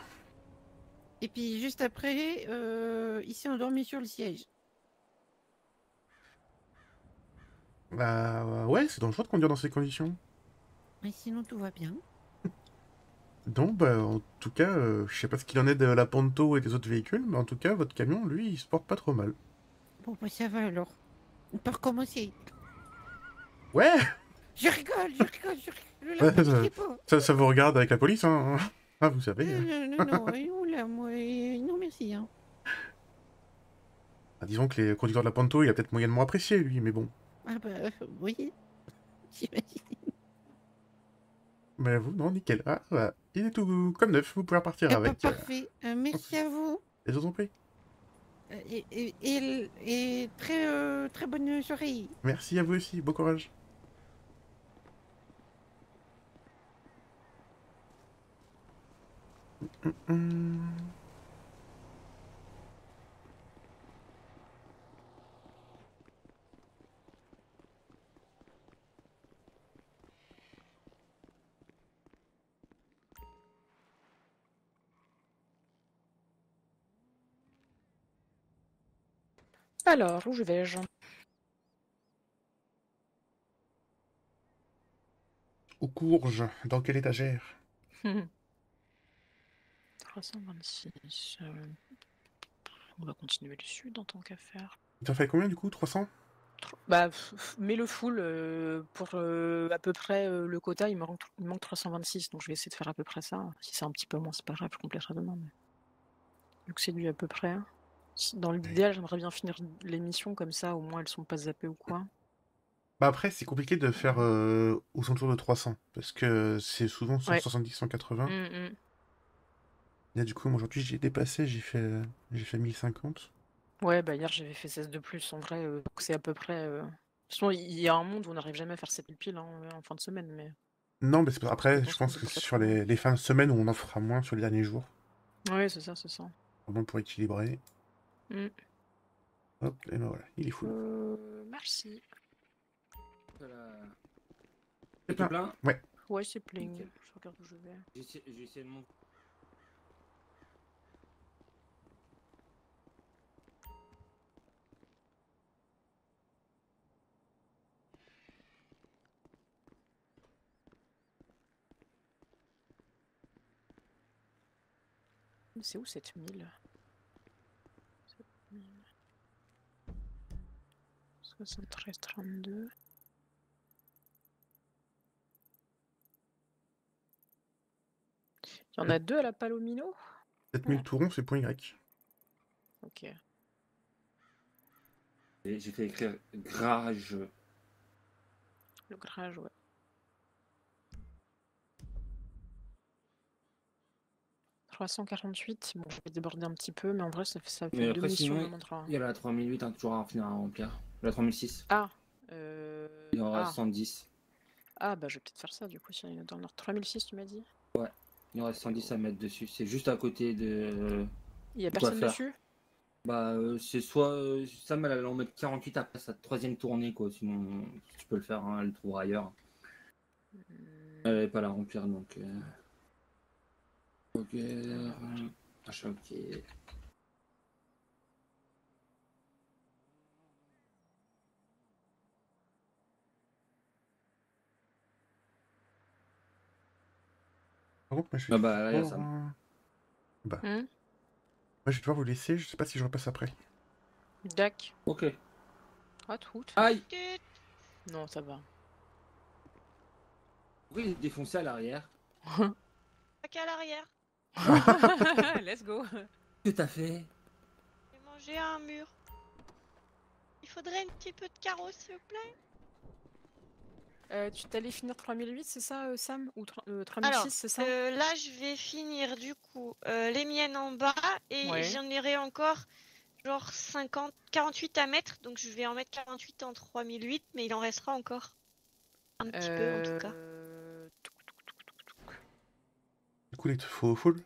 [SPEAKER 11] Et puis, juste après, il s'est endormi sur le siège.
[SPEAKER 1] Bah ouais, c'est dangereux de conduire dans ces conditions.
[SPEAKER 11] Mais sinon, tout va bien.
[SPEAKER 1] Donc, bah, en tout cas, je sais pas ce qu'il en est de la Ponto et des autres véhicules, mais en tout cas, votre camion, lui, il se porte pas trop mal.
[SPEAKER 11] Bon, bah, ça va alors. On peut recommencer.
[SPEAKER 1] Ouais.
[SPEAKER 11] Je rigole.
[SPEAKER 1] Ouais, ça vous regarde avec la police, hein. Ah, vous savez.
[SPEAKER 11] Non, oula, moi, non merci. Hein.
[SPEAKER 1] Ah, disons que les conducteurs de la Ponto, il a peut-être moyennement apprécié, lui, mais bon.
[SPEAKER 11] Ah bah, oui, j'imagine.
[SPEAKER 1] Mais vous, non, nickel. Ah, bah, il est tout comme neuf, vous pouvez repartir avec.
[SPEAKER 11] Parfait, merci à vous.
[SPEAKER 1] Et je vous en prie.
[SPEAKER 11] Et très bonne soirée.
[SPEAKER 1] Merci à vous aussi, bon courage.
[SPEAKER 8] Alors, où je vais-je?
[SPEAKER 1] Aux courges, dans quelle étagère?
[SPEAKER 8] 326. On va continuer le sud en tant qu'à faire.
[SPEAKER 1] Tu en fais combien du coup? 300?
[SPEAKER 8] Bah, mets le full pour à peu près le quota, il me manque 326, donc je vais essayer de faire à peu près ça. Si c'est un petit peu moins, c'est pas grave, je compléterai demain. Mais... Vu que c'est du à peu près. Dans l'idéal, j'aimerais bien finir les missions comme ça, au moins elles sont pas zappées ou quoi.
[SPEAKER 1] Bah après, c'est compliqué de faire aux alentours de 300, parce que c'est souvent 170, 180. Là, du coup, moi, aujourd'hui, j'ai dépassé, j'ai fait 1050.
[SPEAKER 8] Ouais, bah hier j'avais fait 16 de plus en vrai, donc c'est à peu près. De toute façon, il y a un monde où on n'arrive jamais à faire 7000 piles hein, en fin de semaine, mais
[SPEAKER 1] Non, mais après,
[SPEAKER 8] bon,
[SPEAKER 1] je
[SPEAKER 8] je pense
[SPEAKER 1] pense
[SPEAKER 8] que
[SPEAKER 1] que
[SPEAKER 8] pour
[SPEAKER 1] sur
[SPEAKER 8] 80.
[SPEAKER 1] les fins de semaine où on en fera moins sur les derniers jours,
[SPEAKER 8] Ouais, c'est ça, c'est ça.
[SPEAKER 1] vraiment pour équilibrer.
[SPEAKER 8] Mm.
[SPEAKER 1] Hop, et ben voilà, il est full.
[SPEAKER 8] Merci.
[SPEAKER 4] Voilà.
[SPEAKER 1] C'est
[SPEAKER 4] C'est tout
[SPEAKER 1] plein.
[SPEAKER 4] plein?
[SPEAKER 1] Ouais.
[SPEAKER 8] Ouais, c'est plein.
[SPEAKER 4] Nickel.
[SPEAKER 8] Je regarde où je vais.
[SPEAKER 4] J'ai essayé de monter.
[SPEAKER 8] C'est où 7000? 7000. 73, 32. Il y en a deux à la Palomino?
[SPEAKER 1] 7000 tout rond, c'est point Y.
[SPEAKER 8] Ok.
[SPEAKER 4] Et j'ai fait écrire garage.
[SPEAKER 8] Le garage, ouais. « 348, bon, je vais déborder un petit peu, mais en vrai, ça fait
[SPEAKER 4] Mais
[SPEAKER 8] deux
[SPEAKER 4] après,
[SPEAKER 8] missions,
[SPEAKER 4] sinon,
[SPEAKER 8] on montrera.
[SPEAKER 4] il y a la 3008, hein, toujours à finir à remplir. La 3006.
[SPEAKER 8] Ah
[SPEAKER 4] Il en reste 110.
[SPEAKER 8] Ah, bah je vais peut-être faire ça, du coup, si dans le 3006, tu m'as dit?
[SPEAKER 4] Ouais, il en reste 110 à mettre dessus. C'est juste à côté de.
[SPEAKER 8] Il y a
[SPEAKER 4] de quoi
[SPEAKER 8] personne
[SPEAKER 4] faire.
[SPEAKER 8] dessus?
[SPEAKER 4] Bah, c'est soit. Sam, elle allait en mettre 48 après sa troisième tournée, quoi. Sinon, tu peux le faire, hein, elle le trouvera ailleurs. Elle n'allait pas la remplir, donc. Ok. Achat, ok.
[SPEAKER 1] Par contre, moi, je vais
[SPEAKER 4] Ah bah, là, il y a
[SPEAKER 1] devoir,
[SPEAKER 4] Sam.
[SPEAKER 1] bah. Moi, je vais devoir vous laisser, je sais pas si je repasse après.
[SPEAKER 8] Dac.
[SPEAKER 4] Ok.
[SPEAKER 8] Ah, tout.
[SPEAKER 4] Aïe!
[SPEAKER 8] Non, ça va.
[SPEAKER 4] Pourquoi il est défoncé à l'arrière?
[SPEAKER 3] Pas qu'à l'arrière.
[SPEAKER 8] Let's go.
[SPEAKER 4] Qu'est-ce que t'as fait?
[SPEAKER 3] J'ai mangé un mur. Il faudrait un petit peu de carreau, s'il vous plaît.
[SPEAKER 8] Tu t'allais finir 3008, c'est ça, Sam? Ou 3006,
[SPEAKER 3] Alors,
[SPEAKER 8] c'est ça?
[SPEAKER 3] là, je vais finir du coup les miennes en bas et
[SPEAKER 8] Ouais.
[SPEAKER 3] j'en aurai encore genre 48 à mettre. Donc, je vais en mettre 48 en 3008, mais il en restera encore un petit peu en tout cas.
[SPEAKER 1] Du coup, il faut full.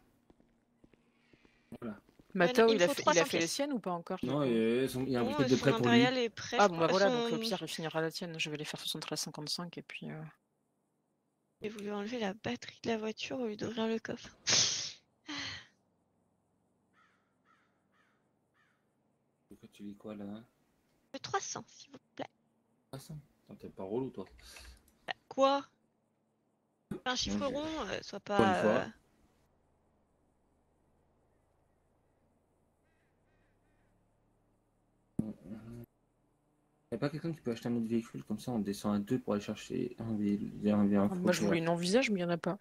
[SPEAKER 4] Voilà.
[SPEAKER 8] Matao,
[SPEAKER 3] il me faut
[SPEAKER 8] il
[SPEAKER 3] 300
[SPEAKER 8] a fait les
[SPEAKER 3] pièces.
[SPEAKER 8] siennes ou pas encore?
[SPEAKER 4] Non,
[SPEAKER 8] du coup
[SPEAKER 4] il y a un
[SPEAKER 3] Non,
[SPEAKER 4] briquet de
[SPEAKER 3] son
[SPEAKER 4] prêt pour lui.
[SPEAKER 3] impérial est prêt.
[SPEAKER 8] Ah
[SPEAKER 3] je
[SPEAKER 8] bon,
[SPEAKER 3] crois.
[SPEAKER 8] bah voilà, donc au
[SPEAKER 3] Son-
[SPEAKER 8] pire, il finira la tienne. Je vais les faire 73-55 et puis.
[SPEAKER 3] J'ai voulu enlever la batterie de la voiture au lieu d'ouvrir le coffre.
[SPEAKER 4] Pourquoi tu lis quoi là?
[SPEAKER 3] 300, s'il vous plaît.
[SPEAKER 4] 300. T'es pas relou, toi.
[SPEAKER 3] Quoi? Un chiffre
[SPEAKER 4] Non,
[SPEAKER 3] rond, soit
[SPEAKER 4] Encore une
[SPEAKER 3] pas.
[SPEAKER 4] fois. Y'a pas quelqu'un qui peut acheter un autre véhicule comme ça on descend à 2 pour aller chercher un véhicule.
[SPEAKER 8] Moi, je voulais une envisage, mais il n'y en a pas.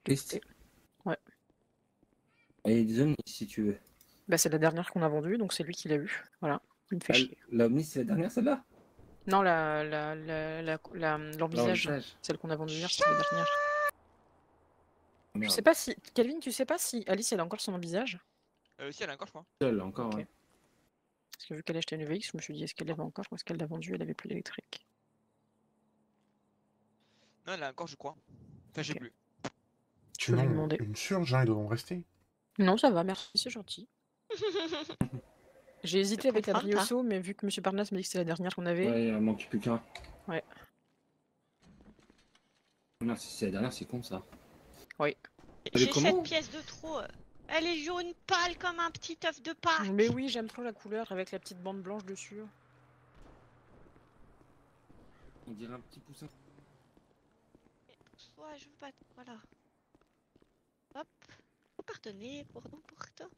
[SPEAKER 4] Test.
[SPEAKER 8] Ouais.
[SPEAKER 4] Et des hommes si tu veux.
[SPEAKER 8] Bah, c'est la dernière qu'on a vendue, donc c'est lui qui l'a eu. Voilà. Il me fait chier.
[SPEAKER 4] L'Omni, c'est la dernière celle-là?
[SPEAKER 8] Non, l'envisage,
[SPEAKER 4] L'envisage.
[SPEAKER 8] celle qu'on a vendue hier, c'est la dernière. Je
[SPEAKER 4] Merde.
[SPEAKER 8] sais pas si. Calvin, tu sais pas si Alice, elle a encore son envisage?
[SPEAKER 2] Si, elle a encore, je crois.
[SPEAKER 4] Seule, encore,
[SPEAKER 8] Ok.
[SPEAKER 4] ouais.
[SPEAKER 8] Parce que vu qu'elle a acheté une VX, je me suis dit, est-ce qu'elle l'avait encore ou est-ce qu'elle l'a vendue, elle avait plus d'électrique?
[SPEAKER 2] Non, elle a encore, je crois. Enfin, j'ai
[SPEAKER 8] Ok.
[SPEAKER 2] plus.
[SPEAKER 8] Tu peux lui
[SPEAKER 1] Non,
[SPEAKER 8] demander.
[SPEAKER 1] une surge, hein, ils devront rester.
[SPEAKER 8] Non, ça va, merci, c'est gentil. J'ai hésité avec la
[SPEAKER 3] comprends pas.
[SPEAKER 8] Brioso, mais vu que M. Parnas m'a dit que c'était la dernière qu'on avait.
[SPEAKER 4] Ouais, il manque plus qu'un.
[SPEAKER 8] Ouais.
[SPEAKER 4] Merde, si c'est la dernière, c'est con ça.
[SPEAKER 8] Oui.
[SPEAKER 4] Elle est
[SPEAKER 3] J'ai
[SPEAKER 4] comment
[SPEAKER 3] 7 pièces de trop. Elle est jaune pâle comme un petit œuf de Pâques.
[SPEAKER 8] Mais oui, j'aime trop la couleur avec la petite bande blanche dessus.
[SPEAKER 4] On dirait un petit poussin.
[SPEAKER 3] Soit je veux pas. Voilà. Hop. Vous pardonnez, pardon, pourtant.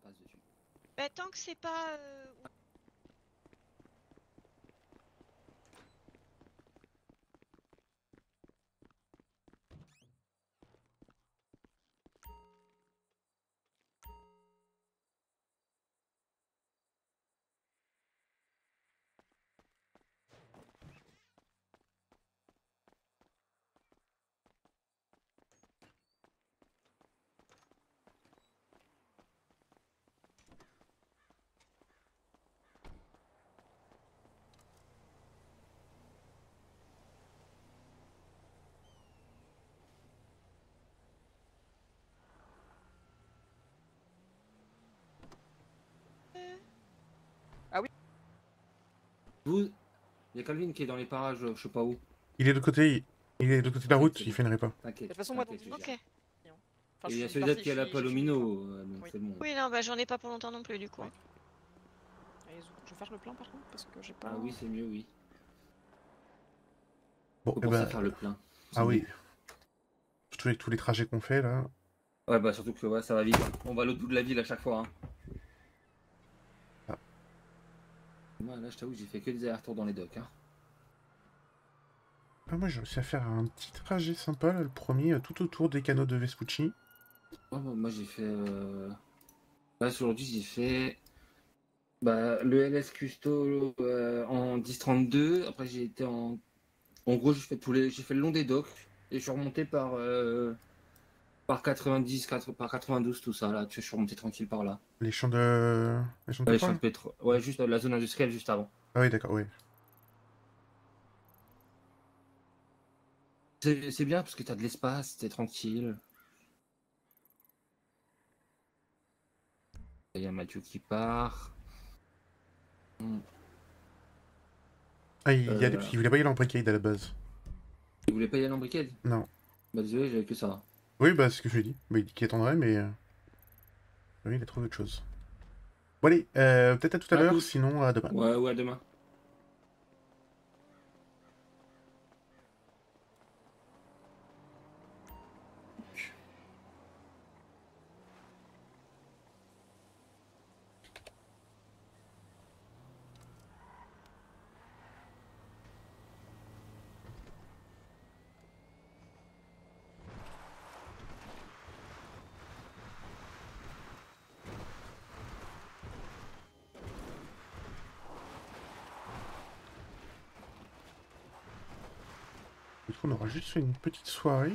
[SPEAKER 4] Passe dessus.
[SPEAKER 3] Bah, tant que c'est pas.
[SPEAKER 4] Vous, il y a Calvin qui est dans les parages, je sais pas où.
[SPEAKER 1] Il est de côté, il est de côté de la route,
[SPEAKER 4] c'est
[SPEAKER 1] il
[SPEAKER 4] bon.
[SPEAKER 1] freinerait pas.
[SPEAKER 4] T'inquiète.
[SPEAKER 8] De toute façon, moi,
[SPEAKER 4] t'inquiète,
[SPEAKER 8] donc,
[SPEAKER 4] je gère.
[SPEAKER 3] Ok.
[SPEAKER 8] Enfin,
[SPEAKER 4] Et il y a
[SPEAKER 8] je suis
[SPEAKER 4] Soledad
[SPEAKER 8] partie,
[SPEAKER 4] qui est là,
[SPEAKER 8] je suis
[SPEAKER 4] Palomino, donc
[SPEAKER 8] Oui.
[SPEAKER 4] c'est bon.
[SPEAKER 3] Oui, non, bah j'en ai pas pour longtemps non plus du coup.
[SPEAKER 8] Ouais. Allez, je vais faire le plein par contre parce que j'ai pas.
[SPEAKER 4] Ah oui, c'est mieux, oui.
[SPEAKER 1] Bon,
[SPEAKER 4] Faut
[SPEAKER 1] eh
[SPEAKER 4] penser à
[SPEAKER 1] ben,
[SPEAKER 4] faire le plein.
[SPEAKER 1] ah oui. Surtout avec tous les trajets qu'on fait là.
[SPEAKER 4] Ouais, bah surtout que ouais, ça va vite. On va à l'autre bout de la ville à chaque fois. Hein.
[SPEAKER 1] Ah.
[SPEAKER 4] Moi, là, je t'avoue, j'ai fait que des allers-retours dans les docks. Hein.
[SPEAKER 1] Ah, moi j'ai réussi à faire un petit trajet sympa, là, le premier, tout autour des canaux de Vespucci.
[SPEAKER 4] Ouais, bah, moi, j'ai fait. Là, aujourd'hui, j'ai fait. Bah, le LS Custo en 1032. Après, j'ai été en. En gros, j'ai fait le long des docks. Et je suis remonté par 90, par 92, tout ça. Là, tu sais, je suis remonté tranquille par là.
[SPEAKER 1] Les champs de. Les champs de
[SPEAKER 4] Les champs de
[SPEAKER 1] pétrole.
[SPEAKER 4] pétrole. Ouais, juste la zone industrielle juste avant.
[SPEAKER 1] Ah oui, d'accord, oui.
[SPEAKER 4] C'est bien parce que t'as de l'espace, t'es tranquille. Il y a Mathieu qui part.
[SPEAKER 1] Ah, il y allait parce qu'il voulait pas y aller en briquade à la base.
[SPEAKER 4] Tu voulais pas y aller en briquade?
[SPEAKER 1] Non.
[SPEAKER 4] Bah désolé, j'avais que ça.
[SPEAKER 1] Oui, bah c'est ce que je lui ai dit. Bah, il dit qu'il attendrait, mais. Oui, il a trouvé autre chose. Bon, allez, peut-être à tout à l'heure, sinon à demain.
[SPEAKER 4] Ouais, à demain.
[SPEAKER 1] Du coup, on aura juste fait une petite soirée.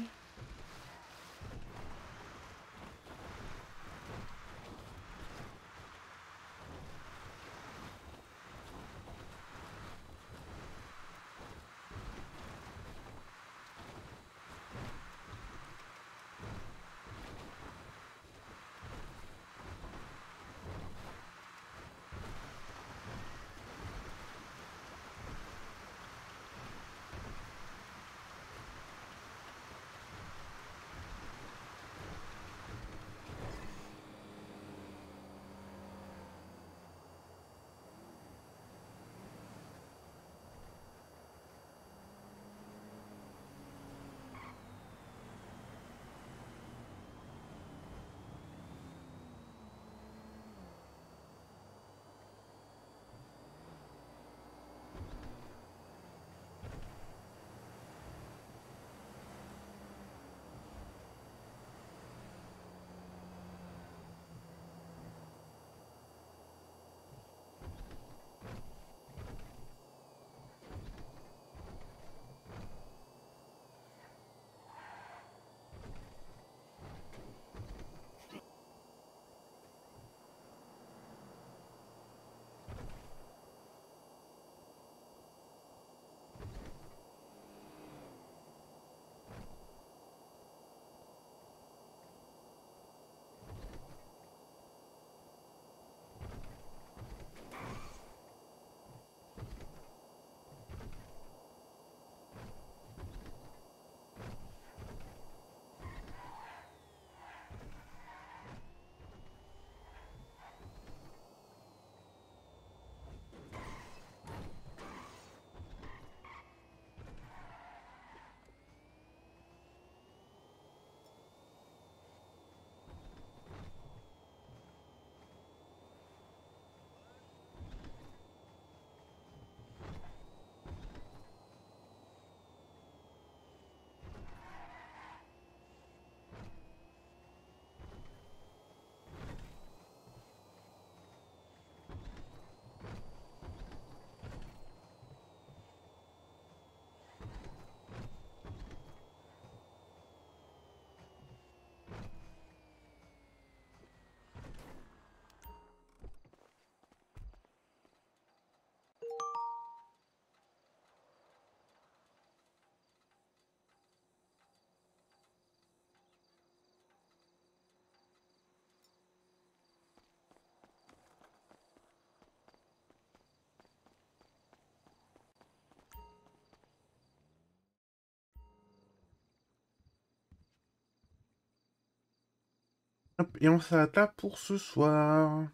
[SPEAKER 1] Hop, et on s'arrête là pour ce soir.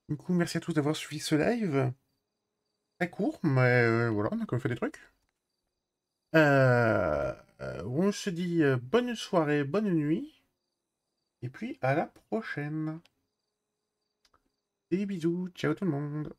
[SPEAKER 1] Du coup, merci à tous d'avoir suivi ce live. Très court, mais voilà, on a quand même fait des trucs. On se dit bonne soirée, bonne nuit. Et puis à la prochaine. Des bisous, ciao tout le monde.